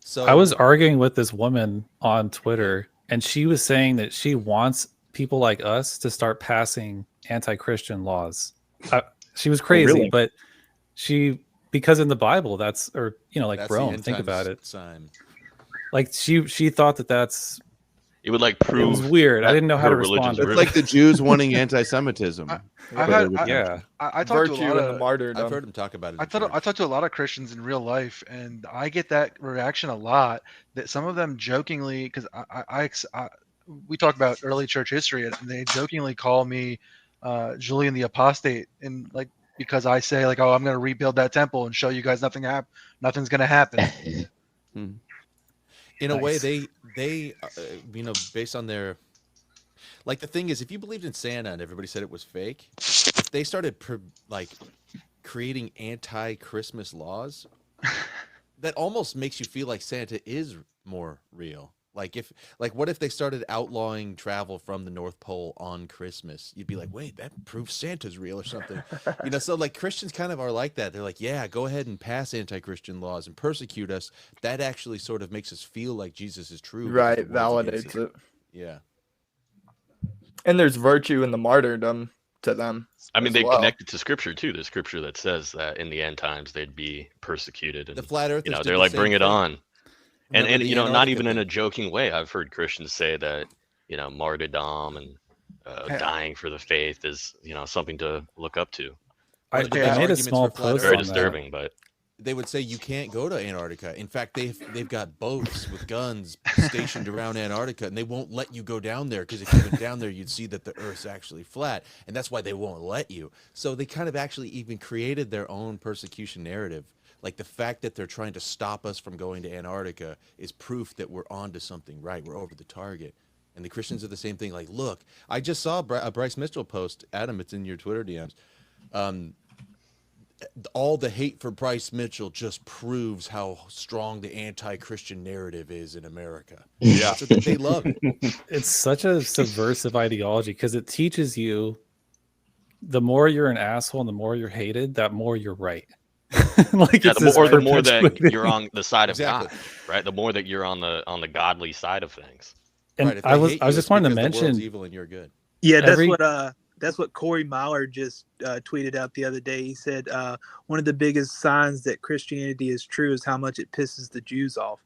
So I was arguing with this woman on Twitter, and she was saying that she wants people like us to start passing anti-Christian laws. She was crazy, really? But because in the Bible, that's, or like that's Rome. Think about it. Sign. Like she thought that's. It would like prove. It was weird. I didn't know how to respond. It's like the Jews wanting anti-Semitism. I talked to a lot of I've heard him talk about it. I talked to a lot of Christians in real life, and I get that reaction a lot. That some of them jokingly, because we talk about early church history, and they jokingly call me Julian the Apostate, and like because I say like, oh, I'm going to rebuild that temple and show you guys nothing's going to happen. In a way, they based on their, like, the thing is, if you believed in Santa and everybody said it was fake, if they started creating anti-Christmas laws, that almost makes you feel like Santa is more real. What if they started outlawing travel from the North Pole on Christmas? You'd be like, wait, that proves Santa's real or something. So like Christians kind of are like that. They're like, yeah, go ahead and pass anti-Christian laws and persecute us. That actually sort of makes us feel like Jesus is true. Right, validates it. Yeah. And there's virtue in the martyrdom to them. I mean, they connect it to scripture too. There's scripture that says that in the end times they'd be persecuted. And, the flat earthers, they're like, bring it on. And not even in a joking way. I've heard Christians say that, martyrdom and dying for the faith is, something to look up to. I made a small post. Very disturbing, but they would say you can't go to Antarctica. In fact, they've got boats with guns stationed around Antarctica, and they won't let you go down there because if you went down there, you'd see that the Earth's actually flat, and that's why they won't let you. So they kind of actually even created their own persecution narrative. Like the fact that they're trying to stop us from going to Antarctica is proof that we're onto something, right? We're over the target. And the Christians are the same thing. Like, look, I just saw a Bryce Mitchell post. Adam, it's in your Twitter DMs. All the hate for Bryce Mitchell just proves how strong the anti-Christian narrative is in America. Yeah. So they love it. It's such a subversive ideology because it teaches you the more you're an asshole and the more you're hated, that more you're right. The more that you're on the side of God, right? The more that you're on the godly side of things. And right, I was just wanting to mention evil and you're good. Yeah, that's what Corey Mauler just tweeted out the other day. He said one of the biggest signs that Christianity is true is how much it pisses the Jews off.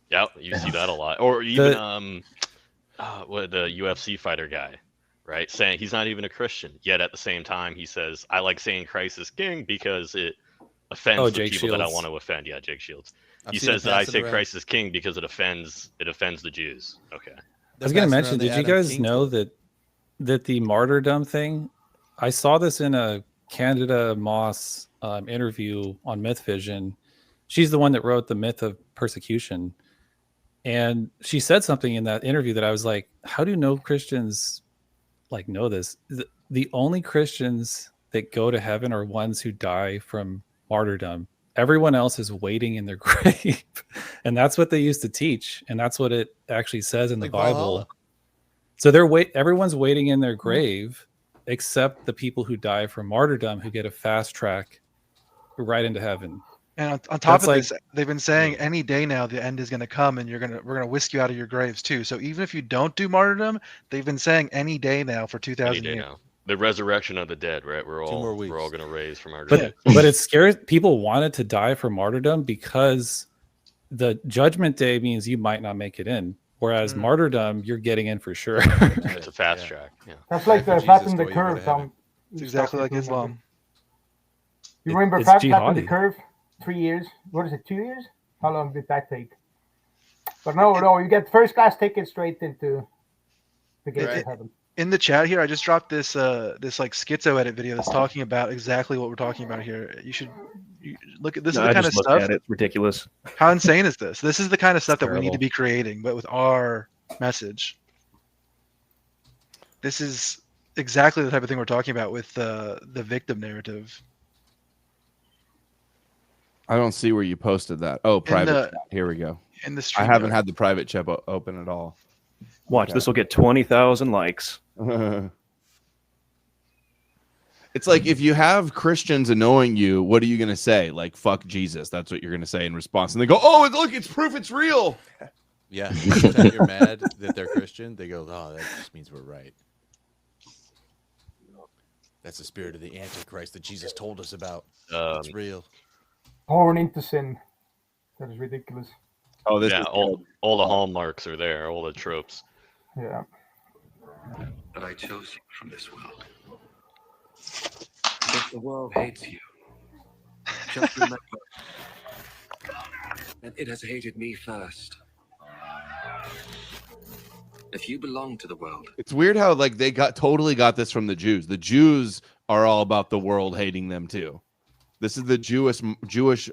Yeah, you see that a lot. Or even the UFC fighter guy, right? Saying he's not even a Christian, yet at the same time he says, I like saying Christ is king because it offends the people that I want to offend. Yeah, Jake Shields. He says that I say Christ is king because it offends the Jews. Okay. I was going to mention, did you guys know that the martyrdom thing, I saw this in a Candida Moss interview on Myth Vision. She's the one that wrote The Myth of Persecution. And she said something in that interview that I was like, how do no Christians know this? The only Christians that go to heaven are ones who die from martyrdom. Everyone else is waiting in their grave. And that's what they used to teach. And that's what it actually says in the Bible. Valhalla. So everyone's waiting in their grave except the people who die from martyrdom, who get a fast track right into heaven. And on top That's of like- this, they've been saying any day now the end is going to come, and we're gonna whisk you out of your graves too. So even if you don't do martyrdom, they've been saying any day now for 2,000 Any day years. now. The resurrection of the dead, right? We're more all weeks. going to raise from our But graves. but it's scary. People wanted to die for martyrdom because the judgment day means you might not make it in. Whereas martyrdom, you're getting in for sure. It's a fast track. Yeah. That's like for the Jesus, flatten the go, you go to curve. heaven. It's exactly like Islam. You remember It's flatten the jihadi. curve? 3 years. What is it? 2 years? How long did that take? But no, you get first class ticket straight into the gates of heaven. In the chat here, I just dropped this this like schizo edit video that's talking about exactly what we're talking about here. You should look at this. No, Is the I kind just of looked stuff. at it. It's ridiculous. How insane is this? This is the kind of stuff that we need to terrible. be creating, but with our message. This is exactly the type of thing we're talking about with the victim narrative. I don't see where you posted that. Oh, private the- chat. Here we go. In the I stream. haven't had the private chat open at all. Watch, Okay. this will get 20,000 likes. It's like if you have Christians annoying you, what are you going to say? Like, fuck Jesus. That's what you're going to say in response. And they go, oh, look, it's proof it's real. Yeah. Anytime you're mad that they're Christian, they go, oh, that just means we're right. That's the spirit of the Antichrist that Jesus told us about. It's real. Born into sin. That is ridiculous. Oh, this Yeah, is all the hallmarks are there, all the tropes. Yeah. But I chose you from this world. But the world hates you. Just remember that it has hated me first. If you belong to the world, It's weird how like they totally got this from the Jews. The Jews are all about the world hating them too. This is the Jewish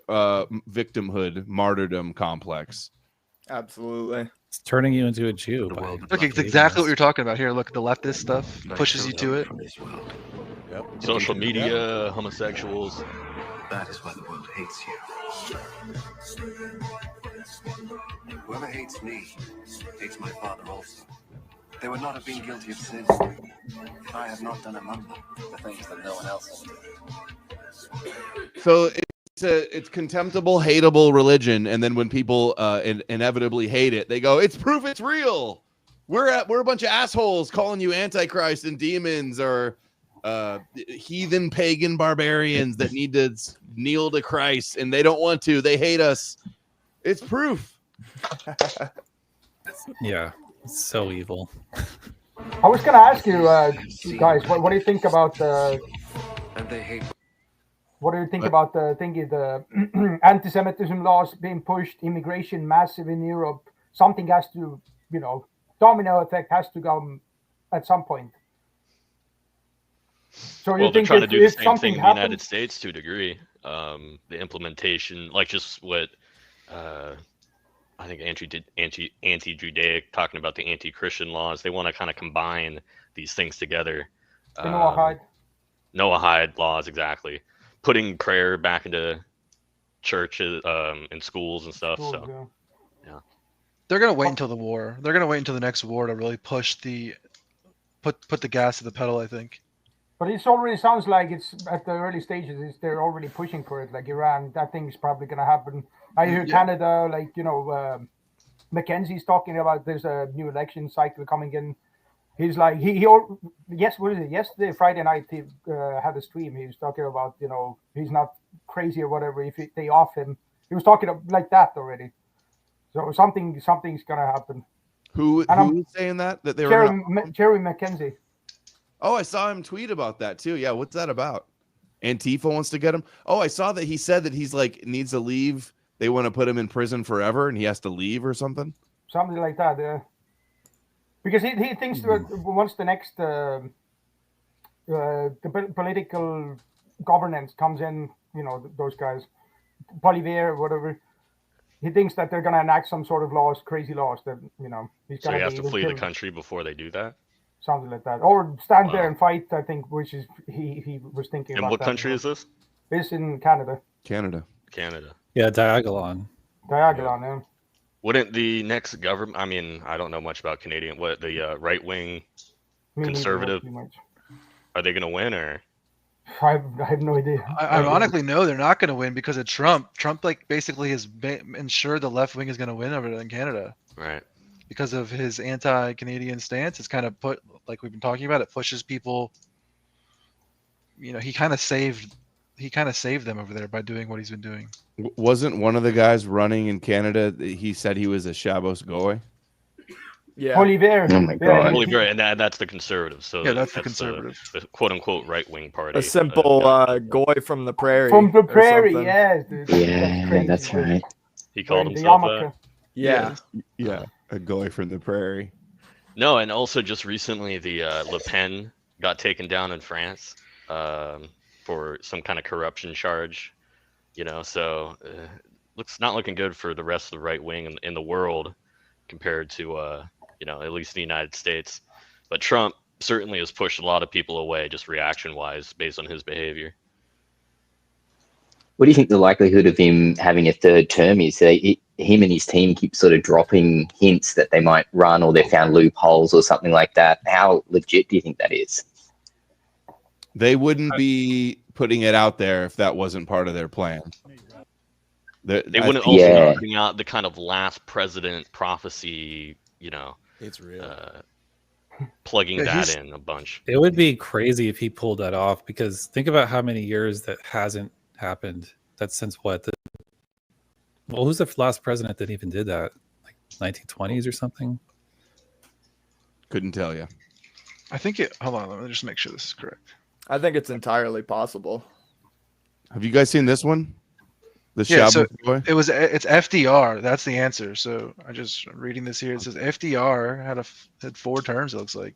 victimhood martyrdom complex. Absolutely. It's turning you into a Jew. Look, it's exactly what you're talking about here. Look, the leftist stuff pushes you to it. Yep. Social media, homosexuals. that is why the world hates you. Whoever hates me hates my Father also. They would not have been guilty of sin if I had not done among them the things that no one else has done. So it's contemptible, hateable religion, and then when people inevitably hate it, they go, "It's proof it's real. We're a bunch of assholes calling you antichrist and demons or heathen pagan barbarians that need to kneel to Christ and they don't want to. They hate us. It's proof." Yeah, it's so evil. I was going to ask you guys, what do you think about And they hate. what do you think about the anti-Semitism laws being pushed, immigration massive in Europe? Something has to, domino effect has to come at some point. So Well, you they're think trying to do the if same something thing in the United happens, States to a degree. The implementation, like just what I think anti-Judaic, talking about the anti-Christian laws, they want to kind of combine these things together. the Noahide. Noahide laws, exactly. Putting prayer back into churches, in schools and stuff. Schools, So, yeah. They're gonna wait until the war. They're gonna wait until the next war to really push put the gas to the pedal, I think. But it already sounds like it's at the early stages. They're already pushing for it. Like Iran, that thing's probably going to happen. I hear Canada, Mackenzie's talking about there's a new election cycle coming in. He's like, yesterday, Friday night, he had a stream. He was talking about, he's not crazy or whatever. If they off him, he was talking like that already. So something's going to happen. Who's saying that they were Jerry Mackenzie. Oh, I saw him tweet about that too. Yeah, what's that about? Antifa wants to get him. Oh, I saw that he said that he's like needs to leave. They want to put him in prison forever, and he has to leave or something. Something like that, yeah. Because he thinks that once the next the political governance comes in, those guys, Bolivar, whatever, he thinks that they're going to enact some sort of laws, crazy laws that he's so going he has to flee the killed. country before they do that. Something like that, or stand there and fight. I think, which is he was thinking. And about what that country is this? It's in Canada. Canada. Yeah, Diagolon. Yeah. Wouldn't the next government? I mean, I don't know much about Canadian. What the right wing conservative? Are they going to win or? I have no idea. Ironically, no, they're not going to win because of Trump. Trump, like, basically has ensured the left wing is going to win over there in Canada. Right. Because of his anti-Canadian stance, it's kind of put, like we've been talking about, it pushes people. You know, he kind of saved them over there by doing what he's been doing. Wasn't one of the guys running in Canada? He said he was a Shabos goy. Yeah. Oliver. Oh my God. Oliver, and that's the conservative. So Yeah, that's the conservative. the quote unquote right wing party. A simple goy from the prairie. From the or prairie, something. yeah, dude. Yeah, that's right. He called The himself yarmulke. Yeah. Yeah, a goy from the prairie. No, and also just recently the Le Pen got taken down in France for some kind of corruption charge. You know, so looks not looking good for the rest of the right wing in the world compared to you know, at least the United States. But Trump certainly has pushed a lot of people away, just reaction-wise, based on his behavior. What do you think the likelihood of him having a third term is? Him and his team keep sort of dropping hints that they might run or they found loopholes or something like that. How legit do you think that is? They wouldn't be putting it out there if that wasn't part of their plan. They wouldn't also be putting out the kind of last president prophecy, you know. It's real. Plugging that in a bunch. It would be crazy if he pulled that off, because think about how many years that hasn't happened. That's since what? Who's the last president that even did that? Like 1920s or something? Couldn't tell you. I think it. Hold on, let me just make sure this is correct. I think it's entirely possible. Have you guys seen this one? The Yeah, so Shabos goy? it's FDR. That's the answer. So I just reading this here. It says FDR had 4 terms. It looks like.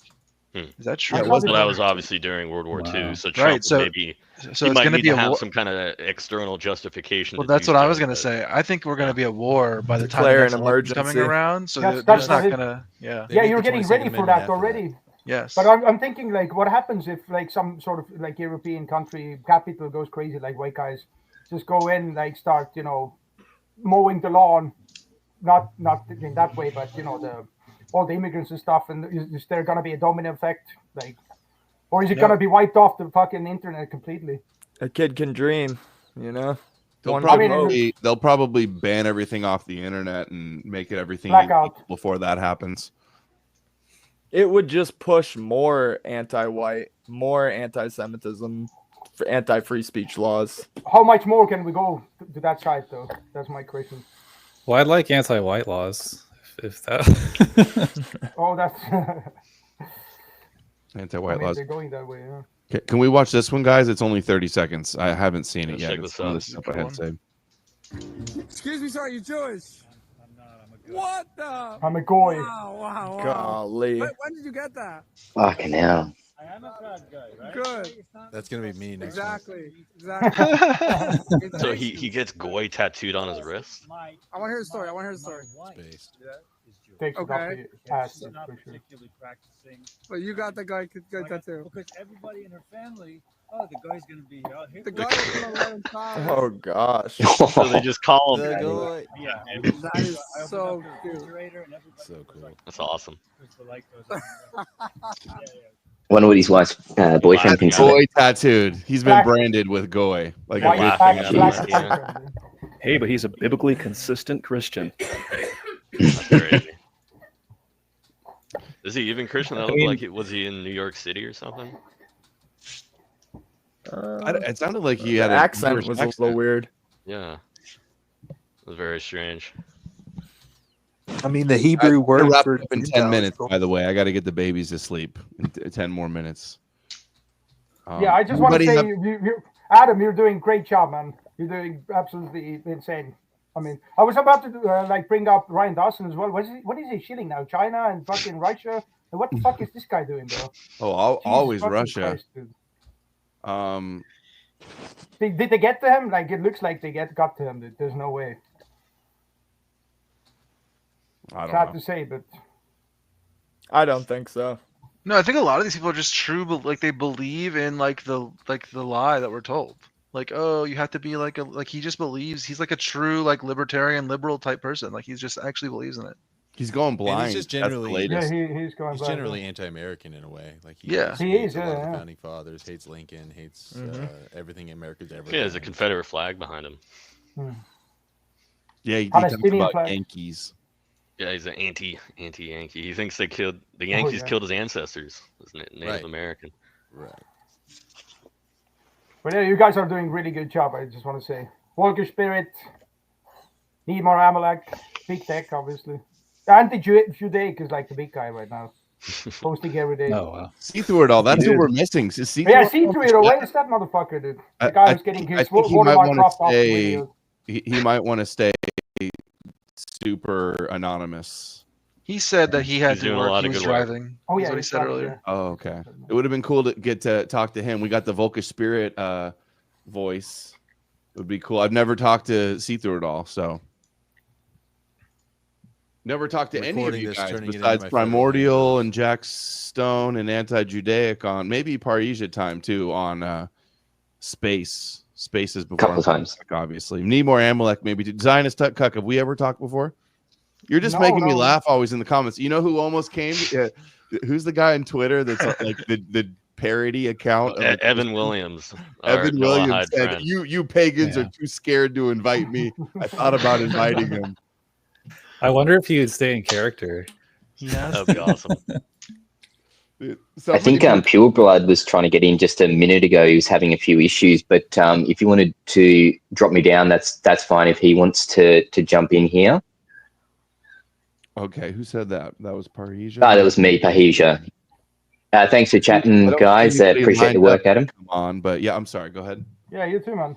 Is that true? Well, that was obviously during World War II. So Trump Right, so- maybe so he it's might gonna need be to a have war- some kind of external justification. Well, to that's do what I so, was going to but- say. I think we're going to be at war by the time Declare the next an election's coming emergency. around. So That's they're just not it. going to. Yeah. Yeah, you're getting ready for that already. Yes. But I'm thinking, like, what happens if, like, some sort of, like, European country capital goes crazy, like white guys just go in, like, start, you know, mowing the lawn, not in that way, but, you know, all the immigrants and stuff, and is there going to be a domino effect, like, or is it going to be wiped off the fucking internet completely? A kid can dream, you know. They'll probably ban everything off the internet and make it everything Blackout. illegal before that happens. It would just push more anti-white, more anti-Semitism, anti-free speech laws. How much more can we go to that side, though? That's my question. Well, I'd like anti-white laws, if that. Oh, that's Anti-white laws. They're going that way. Yeah. Can we watch this one, guys? It's only 30 seconds. I haven't seen it Let's yet. check It's this some of out. the stuff I had to say. Excuse me, sir, you Jewish? What the? I'm a goy. Wow. Golly. When did you get that? Fucking hell. I am a bad guy, right? Good. That's gonna be me next Exactly. So he gets goy tattooed on his wrist. I want to hear the story. Spaced. Takes it Okay. off the ass, She's not for sure. particularly practicing. Well, you got the guy tattoo. Because everybody in her family, oh, the guy's going to be here. The guy is gonna let him talk. Oh gosh. So they just call him. Yeah. That is so cute. So cool. That's awesome. Wonder what his wife's boyfriend thinks of Goy it. tattooed. He's been branded with goy. Like White laughing at black him. black Hey, but he's a biblically consistent Christian. That's crazy. Is he even Christian? That looked like it. Was he in New York City or something? It sounded like he had The an accent Irish was a accent. little weird. Yeah. It was very strange. I mean, the Hebrew I word wrap for it up in 10 Gentile is minutes, cool. by the way. I got to get the babies to sleep in 10 more minutes. Yeah, I just want to anybody say, have- Adam, you're doing great job, man. You're doing absolutely insane. I mean, I was about to like bring up Ryan Dawson as well. What is he shilling now? China and fucking Russia? And what the fuck is this guy doing, bro? Oh, Jesus always fucking Russia. Christ, dude. Did they get to him? Like, it looks like they got to him. Dude. There's no way. I It's don't hard know. to say, but I don't think so. No, I think a lot of these people are just true, but like they believe in like the lie that we're told. Like, oh, you have to be like he just believes he's like a true like libertarian liberal type person. Like he just actually believes in it. He's going And blind. he's just That's the generally latest. he's going he's blind, generally yeah. anti-American in a way. Like he Yeah. just He hates is, a lot of yeah. the founding fathers, hates Lincoln, hates everything America's ever Yeah, there's a done. Confederate flag behind him. Yeah, he talks Palestinian about flag. Yankees. Yeah, he's an anti-Yankee. He thinks the Yankees yeah. killed his ancestors, as Native Right. American. Right. But yeah, you guys are doing really good job. I just want to say, Walker Spirit, need more Amalek, big tech, obviously. Anti-Judaic is like the big guy right now, posting every day. Oh wow. See through it all. That's who we're missing. See Yeah, through see through it. Where is that motherfucker, dude? The guy who's getting his he might watermark want dropped to off the stay. video. He might want to stay super anonymous. He said that he had He's to doing a work. lot He of was good work. driving. Oh, That's yeah, what he he's said driving, earlier. Oh, okay. It would have been cool to get to talk to him. We got the Volkish Spirit voice. It would be cool. I've never talked to See Through It All, so never talked to any of Recording you this, guys turning it into besides my favorite Primordial and Jack Stone and Anti-Judaic on maybe Parisia time too on Spaces before. Couple times. Obviously. Need more Amalek maybe. Zionist Cuck, have we ever talked before? You're just No, making me no. laugh always in the comments. You know who almost came? Who's the guy on Twitter that's like the parody account? Of Evan Williams. Evan our Noah Williams Hyde said, friend. "You pagans are too scared to invite me. I thought about inviting him." I wonder if he would stay in character. Yeah, That'd be awesome. I think Pure Blood was trying to get in just a minute ago. He was having a few issues, but if you wanted to drop me down, that's fine. If he wants to jump in here, Okay, who said that? That was Parisia. that was me, Pahija. Thanks for chatting, guys. Appreciate the work, Adam. Come on, but yeah, I'm sorry. Go ahead. Yeah, you too, man.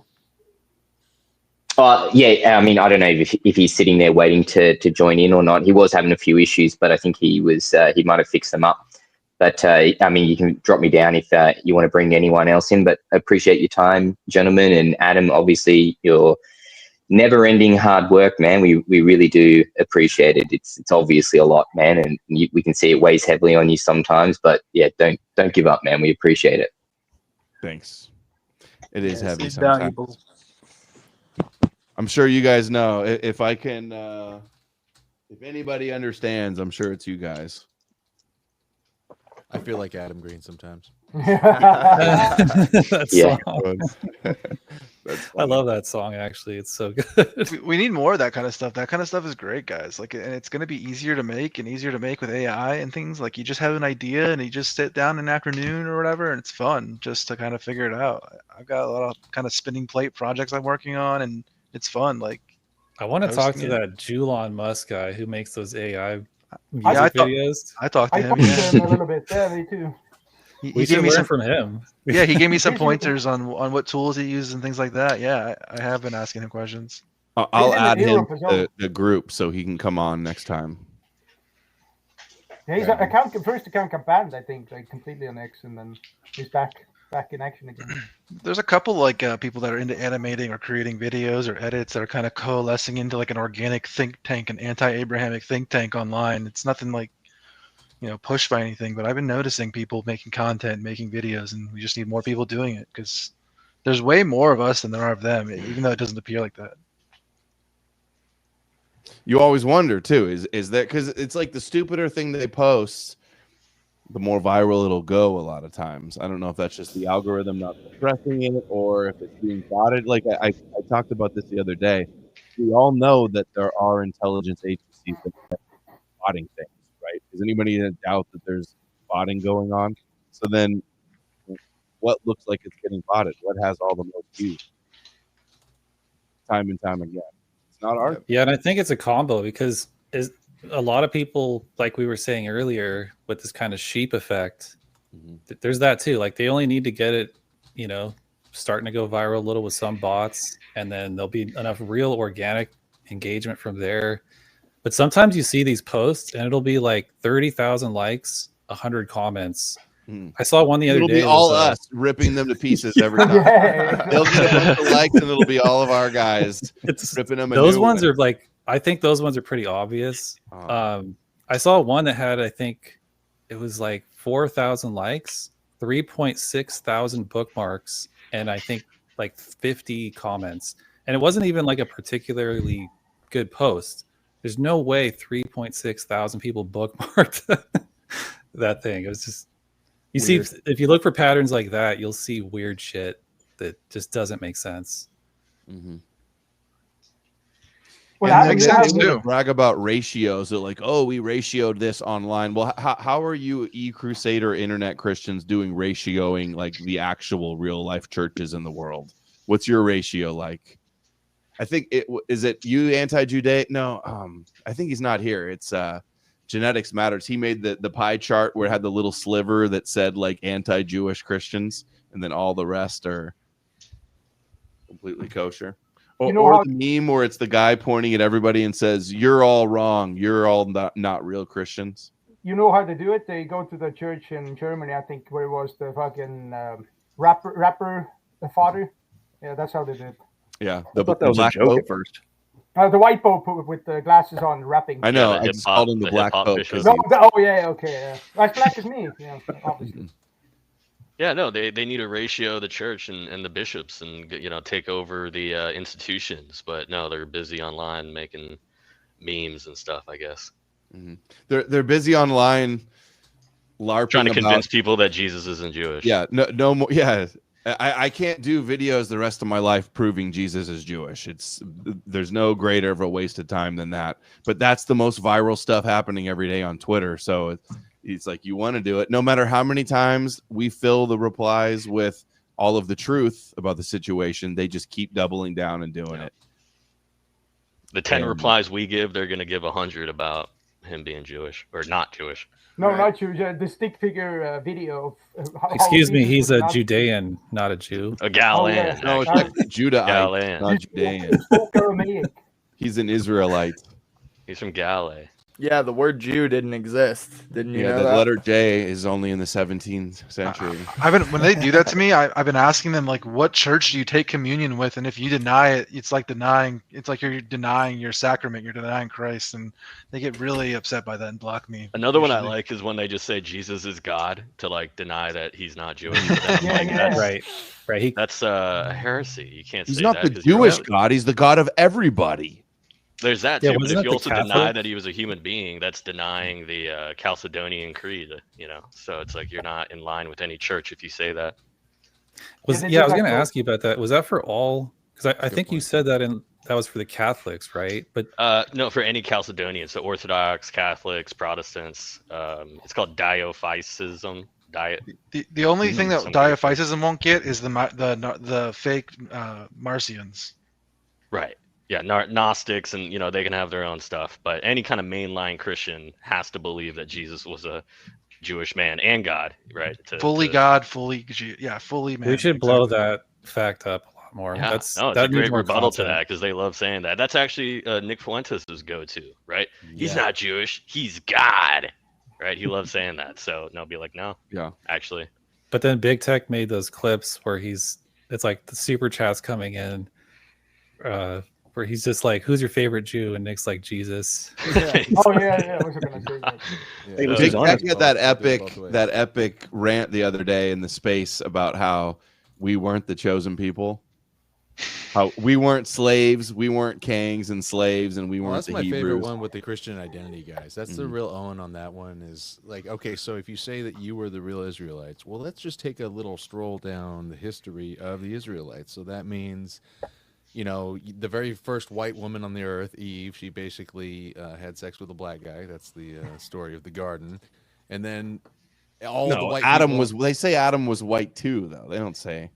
Yeah, I mean, I don't know if he's sitting there waiting to join in or not. He was having a few issues, but I think he might have fixed them up. But I mean, you can drop me down if you want to bring anyone else in. But appreciate your time, gentlemen, and Adam. Obviously, your never-ending hard work, man. We really do appreciate it. It's obviously a lot, man, and we can see it weighs heavily on you sometimes. But yeah, don't give up, man. We appreciate it. Thanks. It is heavy It's sometimes. valuable. I'm sure you guys know. If I can, if anybody understands, I'm sure it's you guys. I feel like Adam Green sometimes. That Yeah. song. That's I love that song. Actually, it's so good. We need more of that kind of stuff. That kind of stuff is great, guys. Like, and it's going to be easier to make with AI and things. Like, you just have an idea and you just sit down in an afternoon or whatever, and it's fun just to kind of figure it out. I've got a lot of kind of spinning plate projects I'm working on, and it's fun. Like, I want to talk to hosting it. that Julon Musk guy who makes those AI Yeah, music videos. I talked to I him. talked to Yeah. him a little bit. Yeah, me too. We should learn from him. Yeah, he gave me some He's in- pointers on what tools he uses and things like that. Yeah, I have been asking him questions. I'll He's in add him Europe as to well. the group so he can come on next time. Yeah, his first account got banned, I think, like completely on X, and then he's back in action again. There's a couple like people that are into animating or creating videos or edits that are kind of coalescing into like an organic think tank, an anti-Abrahamic think tank online. It's nothing like, pushed by anything, but I've been noticing people making content, making videos, and we just need more people doing it because there's way more of us than there are of them, even though it doesn't appear like that. You always wonder too, is that because it's like the stupider thing they post, the more viral it'll go a lot of times. I don't know if that's just the algorithm not suppressing it or if it's being botted. Like I talked about this the other day. We all know that there are intelligence agencies that are botting things, right? Is anybody in doubt that there's botting going on? So then what looks like it's getting botted? What has all the most views? Time and time again. It's not our Yeah, and I think it's a combo because a lot of people, like we were saying earlier, with this kind of sheep effect, there's that too. Like they only need to get it, starting to go viral a little with some bots, and then there'll be enough real organic engagement from there. But sometimes you see these posts and it'll be like 30,000 likes, 100 comments. I saw one the other day. It'll be all us ripping them to pieces every time. Yeah. They'll get a bunch of likes and it'll be all of our guys ripping them. Those ones are like, I think those ones are pretty obvious. I saw one that had, I think it was like 4,000 likes, 3.6 thousand bookmarks, and I think like 50 comments. And it wasn't even like a particularly good post, There's no way 3.6 thousand people bookmarked that thing. It was just see if you look for patterns like that, you'll see weird shit that just doesn't make sense. Mm-hmm. Well, and that then makes they sense want to too. brag about ratios. They're like, "Oh, we ratioed this online." Well, how are you, e-Crusader internet Christians, doing ratioing like the actual real life churches in the world? What's your ratio like? I think is it you anti-Judaic? No, I think he's not here. It's Genetics Matters. He made the pie chart where it had the little sliver that said like anti-Jewish Christians, and then all the rest are completely kosher. You know Or how- the meme where it's the guy pointing at everybody and says, "You're all wrong. You're all not real Christians." You know how to do it? They go to the church in Germany, I think, where it was the fucking rapper father. Yeah, that's how they did it. Yeah, I thought that was a Black joke Pope. at first. The white pope with the glasses on, rapping. I know. Yeah, the I just hip-hop- called him the the Black hip-hop Pope. bishop. No, oh yeah, okay, yeah. As black as me, yeah, obviously. Yeah, no, they need to ratio the church and the bishops and take over the institutions, but no, they're busy online making memes and stuff, I guess. Mm-hmm. They're busy online LARPing Trying to convince about, people that Jesus isn't Jewish. yeah, no more. Yeah, I can't do videos the rest of my life proving Jesus is Jewish. There's no greater of a waste of time than that. But that's the most viral stuff happening every day on Twitter. So it's like, you want to do it. No matter how many times we fill the replies with all of the truth about the situation, they just keep doubling down and doing it. The 10 replies we give, they're going to give 100 about him being Jewish or not Jewish. No, Right. not you. The stick figure video of how Excuse me, Jesus he's was a not- Judean, not a Jew. A Galilean. yeah. No, it's actually. like Judahite, Galilean. not Judean. spoke Aramaic. He's an Israelite. He's from Galilee. Yeah, the word Jew didn't exist. Didn't you Yeah, know the that? letter J is only in the 17th century. When they do that to me, I've been asking them, like, what church do you take communion with? And if you deny it, it's like you're denying your sacrament, you're denying Christ, and they get really upset by that and block me. Another one I usually. like is when they just say Jesus is God to like deny that he's not Jewish. But then I'm Yeah, like, yeah. that's Right. that's a heresy. You can't He's say not that the 'cause you're Jewish right. God. He's the God of everybody. There's that Yeah, too. But wasn't if it you the also deny Catholic? that he was a human being, that's denying the Chalcedonian Creed. So it's like you're not in line with any church if you say that. they I was did going that to for- ask you about that. Was that for all? Because I think you point. said that was for the Catholics, right? But No, for any Chalcedonian, so Orthodox, Catholics, Protestants. It's called diophysitism. The only thing that Some weird thing. diophysitism won't get is the fake Marcions. Right. Yeah, Gnostics, and they can have their own stuff, but any kind of mainline Christian has to believe that Jesus was a Jewish man and God, right? Fully God, fully man. we should blow exactly. that fact up a lot more. Yeah, It's a needs great more rebuttal to content. that because they love saying that. That's actually Nick Fuentes' go-to, right? He's Yeah. not Jewish, he's God, right? He loves saying that. So be like, no, Yeah. actually. But then Big Tech made those clips where it's like the super chats coming in, where he's just like, "Who's your favorite Jew?" and Nick's like, "Jesus." Oh yeah. I was gonna say that. Hey, was Big his Tech honest had though. that epic rant the other day in the space about how we weren't the chosen people, how we weren't slaves, we weren't kings and slaves, and we Well, weren't that's the my favorite Hebrews. one with the Christian identity guys. That's the real Owen on that one. Is like, okay, so if you say that you were the real Israelites, well, let's just take a little stroll down the history of the Israelites. So that means, the very first white woman on the earth, Eve, she basically had sex with a black guy. That's the story of the garden. And then all the white Adam people, they say Adam was white too, though. They don't say.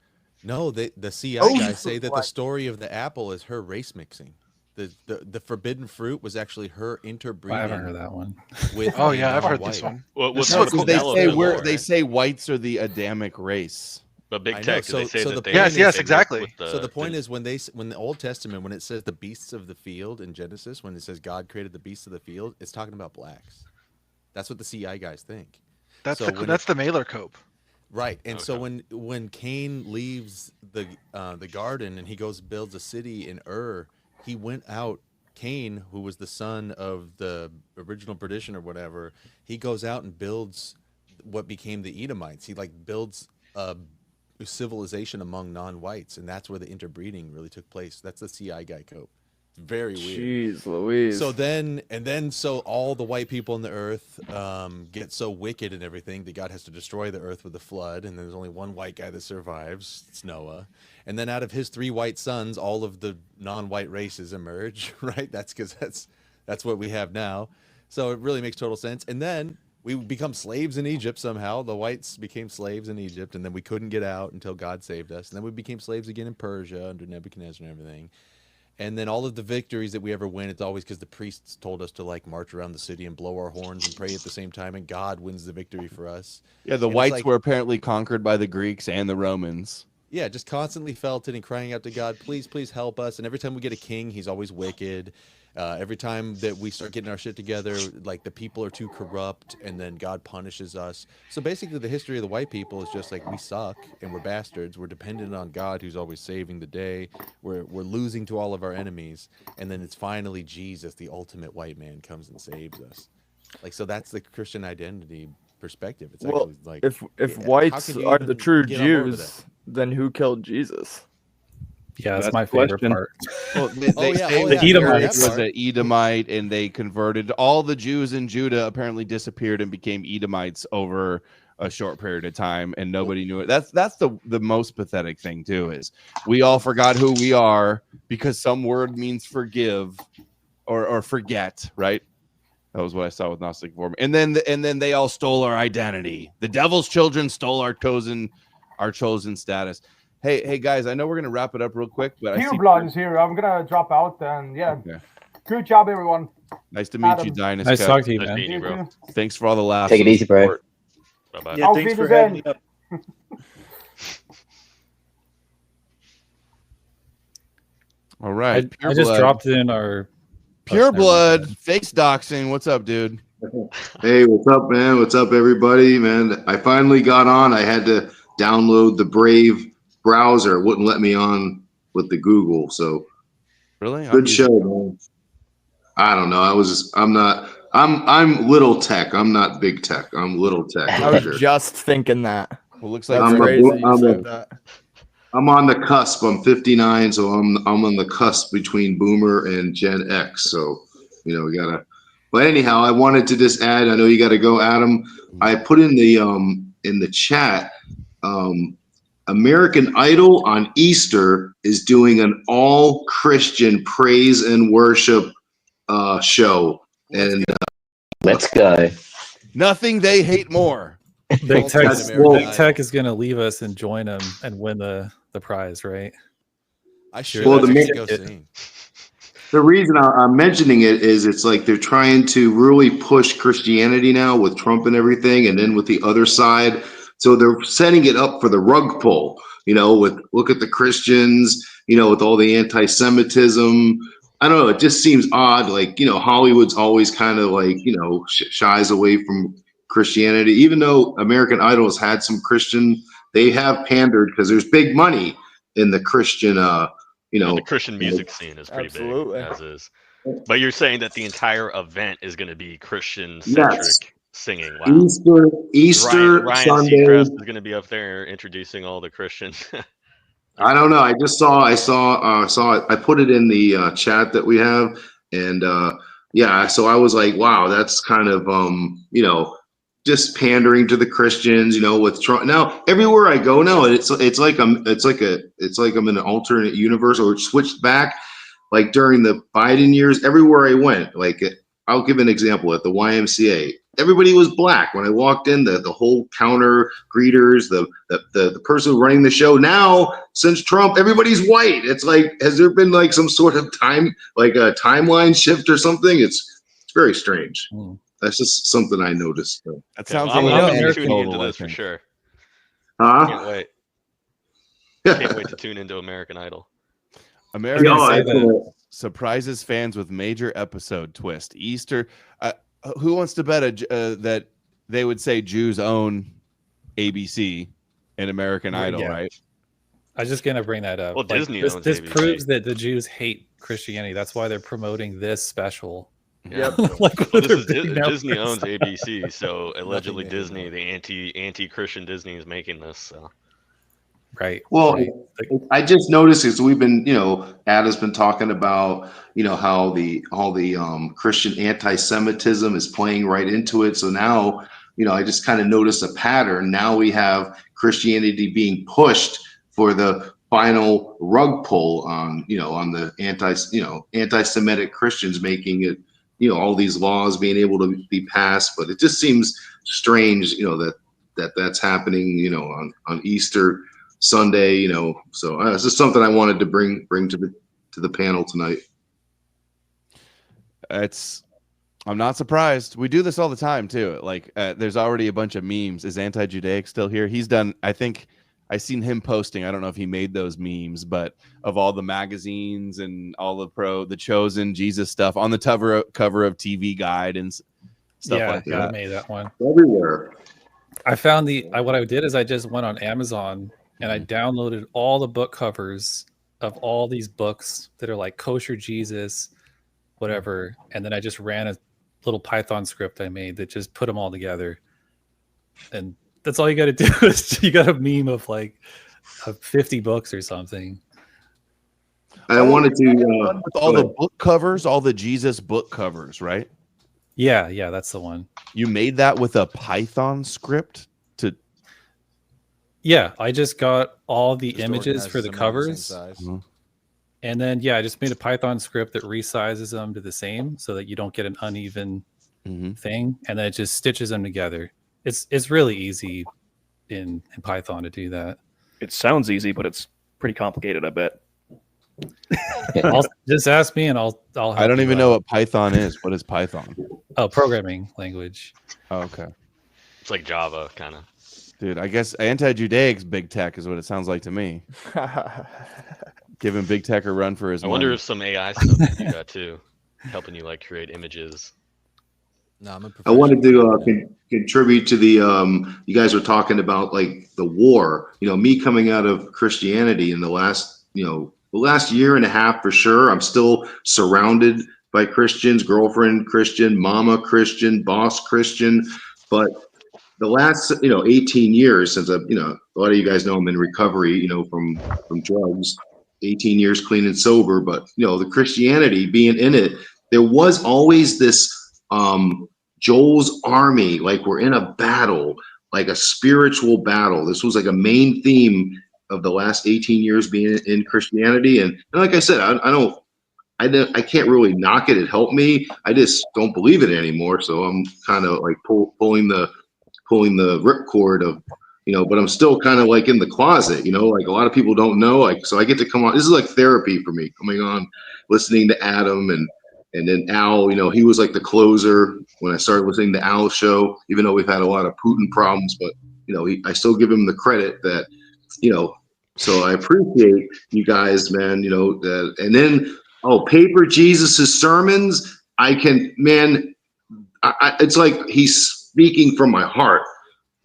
No, the CI Oh, guys say that the story of the apple is her race mixing. The forbidden fruit was actually her interbreeding. I haven't heard that one. With Oh yeah, I've heard non-white. this one. Well, This what's is the cool. They Penelope say lore, they right? say whites are the Adamic race. But Big I know, Tech, so- they say so that the they point Yes, they exactly. work with So the point is when the Old Testament, when it says the beasts of the field in Genesis, when it says God created the beasts of the field, it's talking about blacks. That's what the CI guys think. That's So when the Mailer Cope. Right, and so when Cain leaves the garden and he goes builds a city in Ur, he went out. Cain, who was the son of the original perdition or whatever, he goes out and builds what became the Edomites. He builds a civilization among non-whites, and that's where the interbreeding really took place. That's the CI guy Cope. Very weird. Jeez Louise. So all the white people on the earth get so wicked and everything that God has to destroy the earth with a flood, and there's only one white guy that survives. It's Noah. And then out of his 3 white sons, all of the non-white races emerge, right? That's because that's what we have now. So it really makes total sense. And then we become slaves in Egypt somehow. The whites became slaves in Egypt, and then we couldn't get out until God saved us. And then we became slaves again in Persia under Nebuchadnezzar and everything. And then all of the victories that we ever win, it's always because the priests told us to like march around the city and blow our horns and pray at the same time, and God wins the victory for us. Yeah, the and whites like, were apparently conquered by the Greeks and the Romans. Yeah, just constantly felt it and crying out to God, please, please help us. And every time we get a king, he's always wicked. Every time that we start getting our shit together, like the people are too corrupt, and then God punishes us. So basically the history of the white people is just like we suck and we're bastards. We're dependent on God who's always saving the day. We're losing to all of our enemies. And then it's finally Jesus, the ultimate white man, comes and saves us. Like, so that's the Christian identity perspective. It's Well, actually like, if how whites can you are even the true get on board with Jews, then who killed Jesus? Yeah, that's That's my the favorite question. part. Well, they say The that Edomites. Herod was an Edomite, and they converted. All the Jews in Judah apparently disappeared and became Edomites over a short period of time, and nobody knew it. That's the most pathetic thing too. Is we all forgot who we are because some word means forgive or forget, right? That was what I saw with Gnostic form, and then they all stole our identity. The devil's children stole our chosen status. Hey guys, I know we're gonna wrap it up real quick, but I see Pureblood is here. I'm gonna drop out, and yeah, Okay. good job, everyone. Nice to meet Adam. you, Dynasty. Nice talking to you, Nice man. meeting you, bro. Thanks for all the laughs. Take it and easy, bro. support. Bye-bye. Yeah, Auf thanks for Wiedersehen. having me up. All right, I just dropped in our Pure Blood face doxing. What's up, dude? Hey, what's up, man? What's up, everybody? Man, I finally got on. I had to download the Brave browser. It wouldn't let me on with the Google. So Really? good show, man. I don't know. I'm little tech. I'm not big tech. I'm little tech. I was just thinking that. Well, looks That's like crazy you said that. I'm on the cusp. I'm 59, so I'm on the cusp between Boomer and Gen X. So, we gotta. But anyhow, I wanted to just add. I know you got to go, Adam. I put in the chat. American Idol on Easter is doing an all Christian praise and worship show, and let's go. Nothing they hate more. Big Tech is going to leave us and join them and win the prize, right? I sure. Well, the reason I'm mentioning it is it's like they're trying to really push Christianity now with Trump and everything, and then with the other side. So they're setting it up for the rug pull, with look at the Christians, with all the anti-Semitism. I don't know. It just seems odd. Like, Hollywood's always kind of like, shies away from Christianity, even though American Idol has had some Christian, they have pandered because there's big money in the Christian, the Christian music scene is pretty big, as is. But you're saying that the entire event is going to be Christian-centric singing. Wow. Easter Ryan Sunday. Seacrest is going to be up there introducing all the Christian. I don't know. I just saw it. I put it in the chat that we have, and so I was like, wow, that's kind of just pandering to the Christians, with Trump. Now everywhere I go now, it's like I'm in an alternate universe, or switched back. Like during the Biden years, everywhere I went, like I'll give an example at the YMCA. Everybody was black when I walked in. The whole counter greeters, the person running the show. Now, since Trump, everybody's white. It's like, has there been like some sort of timeline shift or something? It's very strange. That's just something I noticed. That sounds I'm like going to be tuning into this for sure. Can't wait. Can't wait to tune into American Idol. American surprises fans with major episode twist. Easter. Who wants to bet that they would say Jews own ABC and American Idol, right? I was just going to bring that up. Well, Disney owns this ABC. proves that the Jews hate Christianity. That's why they're promoting this special. Yeah. Disney owns ABC, so allegedly Disney, the anti-Christian Disney, is making this. So Right. Well, Right. I just noticed is we've been, Adam's been talking about, how all the Christian anti-Semitism is playing right into it. So now, I just kind of noticed a pattern. Now we have Christianity being pushed for the final rug pull on, on the anti-Semitic Christians, making it, all these laws being able to be passed. But it just seems strange, that's happening, on Easter Sunday, so it's just something I wanted to bring to the panel tonight. I'm not surprised. We do this all the time too. Like there's already a bunch of memes. Is Anti-Judaic still here? He's done, I think I seen him posting. I don't know if he made those memes, but of all the magazines and all the Chosen, Jesus stuff on the cover of TV Guide and stuff like that. Yeah, I made that one. Everywhere. I found what I did is I just went on Amazon and I downloaded all the book covers of all these books that are like Kosher Jesus, whatever. And then I just ran a little Python script I made that just put them all together. And that's all you got to do is you got a meme of like 50 books or something. I wanted to with all the book covers, all the Jesus book covers, right? Yeah, that's the one. You made that with a Python script to. Yeah, I just got all the images for the covers. Mm-hmm. And then, I just made a Python script that resizes them to the same so that you don't get an uneven thing. And then it just stitches them together. It's really easy in Python to do that. It sounds easy, but it's pretty complicated, I bet. Just ask me and I'll help I don't you even out. know what Python is. What is Python? Oh, programming language. Oh, okay. It's like Java, kind of. Dude, I guess Anti-Judaic's big tech is what it sounds like to me. Giving big tech a run for his I money. wonder if some AI stuff can do that too, helping you like create images. No, I'm a I wanted to contribute to the you guys were talking about like the war. Me coming out of Christianity in the last year and a half for sure. I'm still surrounded by Christians, girlfriend Christian, mama Christian, boss Christian, but the last 18 years since a lot of you guys know I'm in recovery from drugs, 18 years clean and sober, but the Christianity being in it, there was always this Joel's army, like we're in a battle, like a spiritual battle. This was like a main theme of the last 18 years being in Christianity. And like I said, I can't really knock it. It helped me. I just don't believe it anymore. So I'm kind of like pulling the ripcord of, but I'm still kind of like in the closet, like a lot of people don't know. Like, so I get to come on. This is like therapy for me, coming on, listening to Adam and then Al, he was like the closer when I started listening to Al's show, even though we've had a lot of Putin problems, but I still give him the credit that, so I appreciate you guys, man, and then, Paper Jesus's sermons. It's like he's speaking from my heart.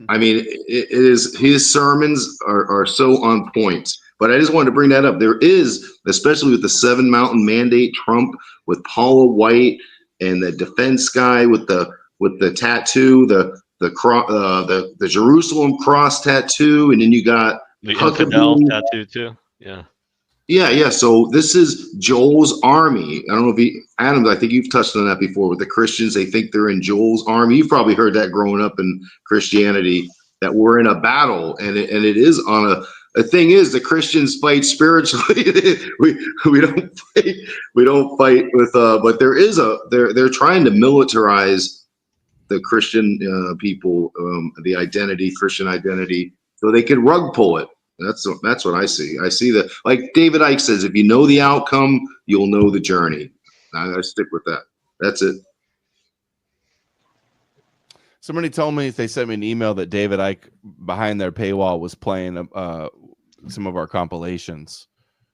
I mean, it is, his sermons are so on point. But I just wanted to bring that up. There is, especially with the 7 Mountain Mandate, Trump with Paula White and the defense guy with the tattoo, the Jerusalem cross tattoo, and then you got the infidel tattoo too. Yeah. Yeah. So this is Joel's army. I don't know if Adam, I think you've touched on that before with the Christians. They think they're in Joel's army. You've probably heard that growing up in Christianity, that we're in a battle, and it is on a. The thing is, the Christians fight spiritually. we don't fight with. But there is they're trying to militarize the Christian people, the identity, Christian identity, so they can rug pull it. That's what I see. I see that, like David Icke says, if you know the outcome, you'll know the journey. I stick with that. That's it. Somebody told me, they sent me an email that David Icke behind their paywall was playing some of our compilations.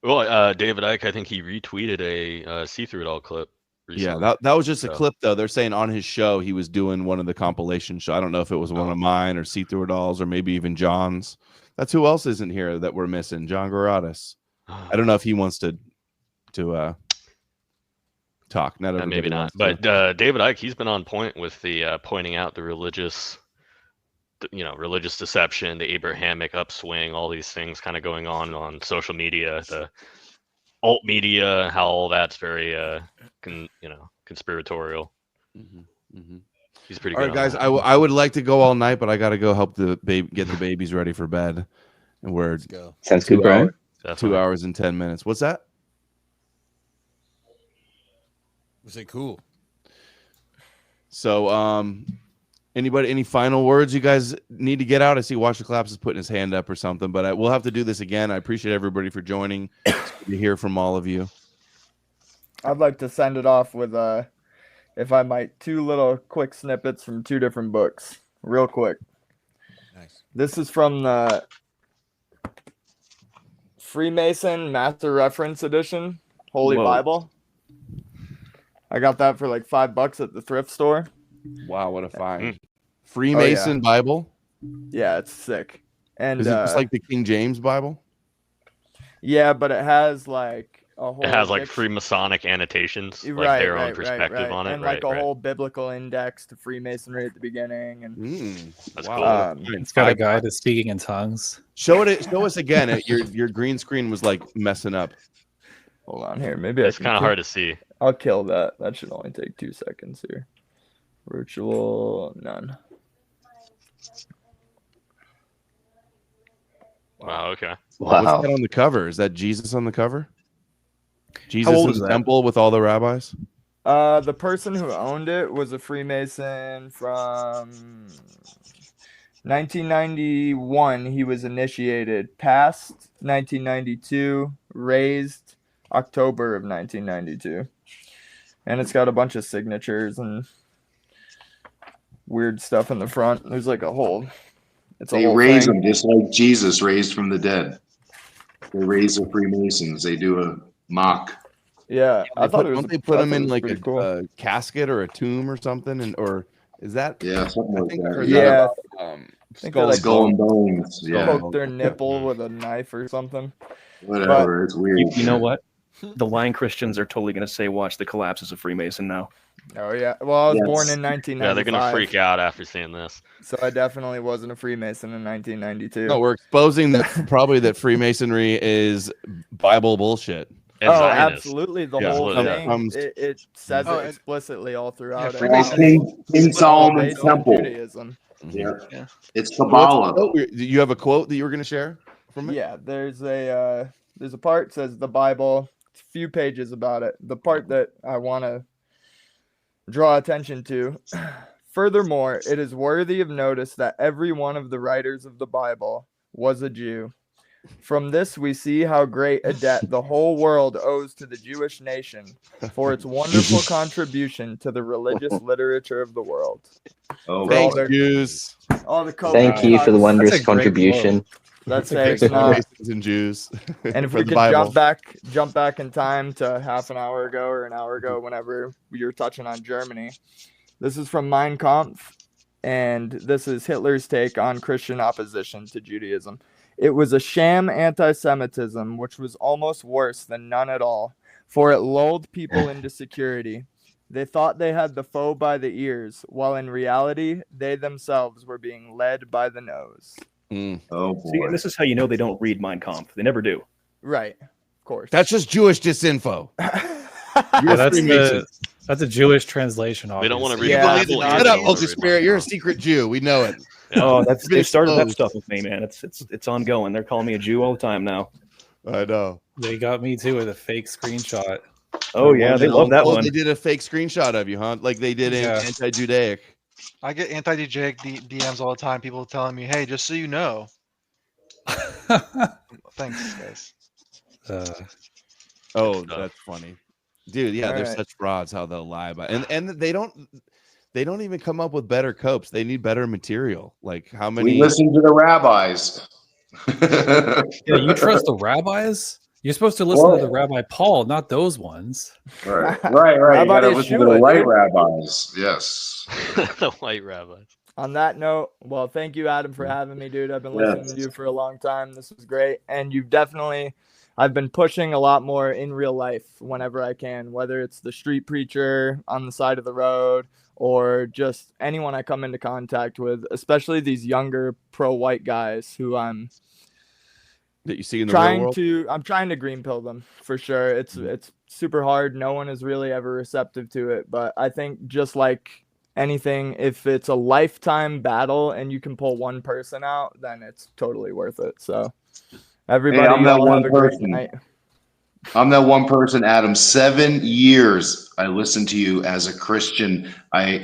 Well, David Icke, I think he retweeted a See Through It All clip recently. Yeah, that was just a clip, though. They're saying on his show he was doing one of the compilation show. I don't know if it was one of mine or See Through It All's or maybe even John's. That's who else isn't here that we're missing. John Garadas. I don't know if he wants to talk. Not maybe not. But David Icke, he's been on point with the pointing out the religious religious deception, the Abrahamic upswing, all these things kind of going on social media, the alt media, how all that's very conspiratorial. He's pretty All good right, guys. on I would like to go all night, but I got to go help the get the babies ready for bed, and we're go. Sounds good, bro. 2 hours and 10 minutes. What's that? Say cool. So, anybody, any final words you guys need to get out? I see Watch the Collapse is putting his hand up or something, but we'll have to do this again. I appreciate everybody for joining. It's good to hear from all of you. I'd like to send it off with, if I might, 2 little quick snippets from 2 different books, real quick. Nice. This is from the Freemason Master Reference Edition, Holy Whoa. Bible. I got that for like $5 at the thrift store. Wow, what a find! Freemason Bible. Yeah, it's sick. And Is it just like the King James Bible? Yeah, but it has like a whole. It has like Freemasonic annotations, like right, their right, own perspective on it, and right? like a whole biblical index to Freemasonry at the beginning, and That's wow. cool. It's got a guide to speaking in tongues. Show us again. Your green screen was like messing up. Hold on here. Maybe It's kind of hard to see. I'll kill that. That should only take 2 seconds here. Virtual none. Wow. Okay. What's that on the cover? Is that Jesus on the cover? Jesus old in is the that? temple with all the rabbis? The person who owned it was a Freemason from 1991. He was initiated. Passed 1992. Raised October of 1992. And it's got a bunch of signatures and weird stuff in the front. There's like a whole. They raise them just like Jesus raised from the dead. They raise the Freemasons. They do a mock. Yeah, I thought it was. Don't they put them in like pretty a casket or a tomb or something? Or is that? Yeah, something like that. Yeah. Skull and bones. Yeah. Poke their nipple with a knife or something. Whatever. It's weird. You know what? The lying Christians are totally going to say, "Watch the collapse as a Freemason." Now. Oh yeah. Well, I was born in 1995. Yeah, they're gonna freak out after seeing this. So I definitely wasn't a Freemason in 1992. No, we're exposing that probably that Freemasonry is Bible bullshit. And oh, Zionist. absolutely. The Yeah. whole Yeah. thing. It says it explicitly all throughout it. King Solomon's Based on temple. Judaism. Yeah. It's Kabbalah. Do you have a quote that you were going to share from it? Yeah, there's a part that says the Bible. It's a few pages about it. The part that I want to draw attention to. Furthermore, it is worthy of notice that every one of the writers of the Bible was a Jew. From this, we see how great a debt the whole world owes to the Jewish nation for its wonderful contribution to the religious literature of the world. Oh, thanks, Jews. All the Thank you for the wondrous contribution. Let's say Thanks, it's not. Freemasons and Jews. And if for we the could Bible. jump back in time to half an hour ago or an hour ago, whenever you were touching on Germany. This is from Mein Kampf, and this is Hitler's take on Christian opposition to Judaism. It was a sham anti-Semitism, which was almost worse than none at all, for it lulled people into security. They thought they had the foe by the ears, while in reality, they themselves were being led by the nose. Oh, boy. See, and this is how you know they don't read Mein Kampf. They never do. Right, of course. That's just Jewish disinfo. That's a Jewish translation. They don't want to obviously. read the Bible. Shut up, Uncle Spirit. You're a secret Jew. We know it. Oh, It's been they started that exposed. stuff with me, man. It's ongoing. They're calling me a Jew all the time now. I know. They got me too with a fake screenshot. Oh yeah, they love that Oh, one. they did a fake screenshot of you, huh? Like they did in Yeah. Anti-Judaic. I get anti-Judaic DMs all the time. People telling me, "Hey, just so you know." Thanks, guys. Oh, that's funny, dude. Yeah, All they're right. such frauds. How they'll lie about, and they don't even come up with better copes. They need better material. Like how many? We listen to the rabbis. Yeah, you trust the rabbis? You're supposed to listen to the Rabbi Paul, not those ones. Right. You gotta listen to the white rabbis. Yes. The white rabbis. On that note, well, thank you, Adam, for having me, dude. I've been listening to you for a long time. This was great. And I've been pushing a lot more in real life whenever I can, whether it's the street preacher on the side of the road or just anyone I come into contact with, especially these younger pro-white guys who I'm that you see in the real world? I'm trying to green pill them for sure. It's super hard. No one is really ever receptive to it, but I think just like anything, if it's a lifetime battle and you can pull one person out, then it's totally worth it. So everybody, I'm that y'all one have a great person. night. I'm that one person, Adam. 7 years I listened to you as a Christian. I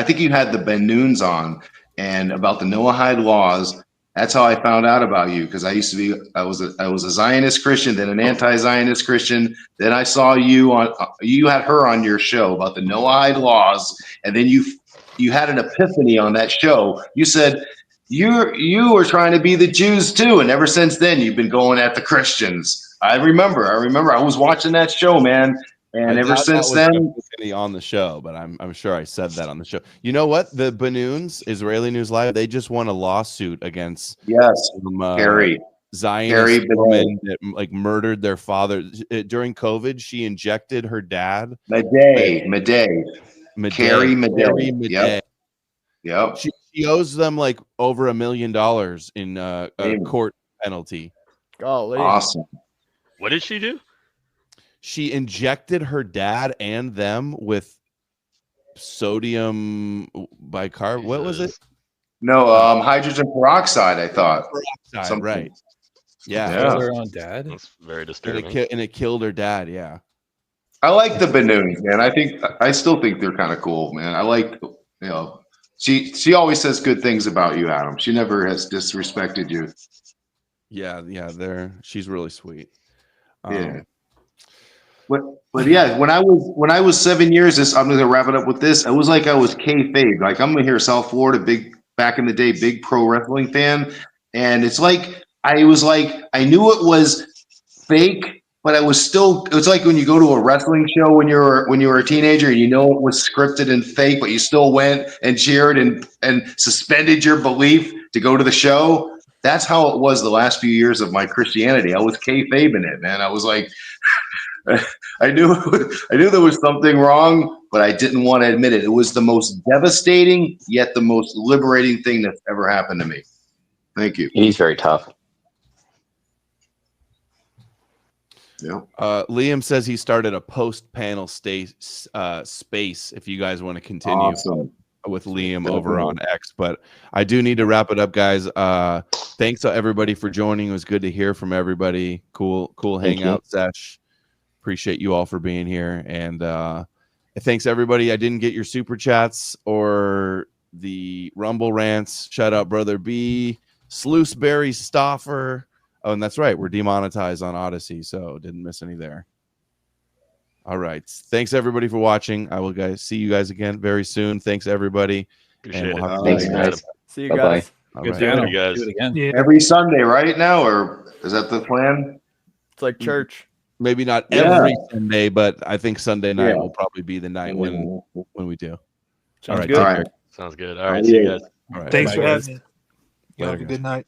think you had the Ben Noons on and about the Noahide laws. That's how I found out about you, because I was a Zionist Christian, then an anti-Zionist Christian. Then I saw you had her on your show about the Noahide laws, and then you had an epiphany on that show. You said you were trying to be the Jews too, and ever since then you've been going at the Christians. I remember. I was watching that show, man, and ever since then. On the show, but I'm sure I said that on the show. You know what? The Banoons, Israeli News Live, they just won a lawsuit against Zionist woman that like murdered their father during COVID. She injected her dad. Carrie Madej. Yep. She owes them like over $1 million in a court penalty. Golly. Awesome. What did she do? She injected her dad and them with sodium bicarbonate. What was it? No, hydrogen peroxide, I thought. Peroxide, right. Yeah. Killed her own dad? That's very disturbing. And it killed her dad, yeah. I like the Banoons, man. I still think they're kind of cool, man. I like, she always says good things about you, Adam. She never has disrespected you. Yeah, she's really sweet. Yeah. But yeah, when I was 7 years, I'm gonna wrap it up with this. It was like I was kayfabe. Like I'm here, South Florida, back in the day, big pro wrestling fan, and it's like I knew it was fake, but it was like when you go to a wrestling show when you were a teenager and you know it was scripted and fake, but you still went and cheered and suspended your belief to go to the show. That's how it was the last few years of my Christianity. I was kayfabing it, man. I was like, I knew there was something wrong, but I didn't want to admit it. It was the most devastating, yet the most liberating thing that's ever happened to me. Thank you. It is very tough. Yeah. Liam says he started a post-panel space if you guys want to continue with Liam over on X. But I do need to wrap it up, guys. Thanks to everybody for joining. It was good to hear from everybody. Cool hangout sesh. Appreciate you all for being here. And thanks everybody. I didn't get your super chats or the Rumble rants. Shout out Brother B, Sluiceberry Stoffer. Oh, and that's right. We're demonetized on Odysee, so didn't miss any there. All right. Thanks everybody for watching. I will see you guys again very soon. Thanks everybody. Appreciate it. Thanks, guys. See you guys. Good seeing you guys. Do it again. Yeah. Every Sunday, right now, or is that the plan? It's like church. Maybe not every Sunday, but I think Sunday night will probably be the night when we do. Sounds all right. good. All right. Sounds good. All right. See you guys. All right. Thanks Bye, for guys. having me. You have a good night.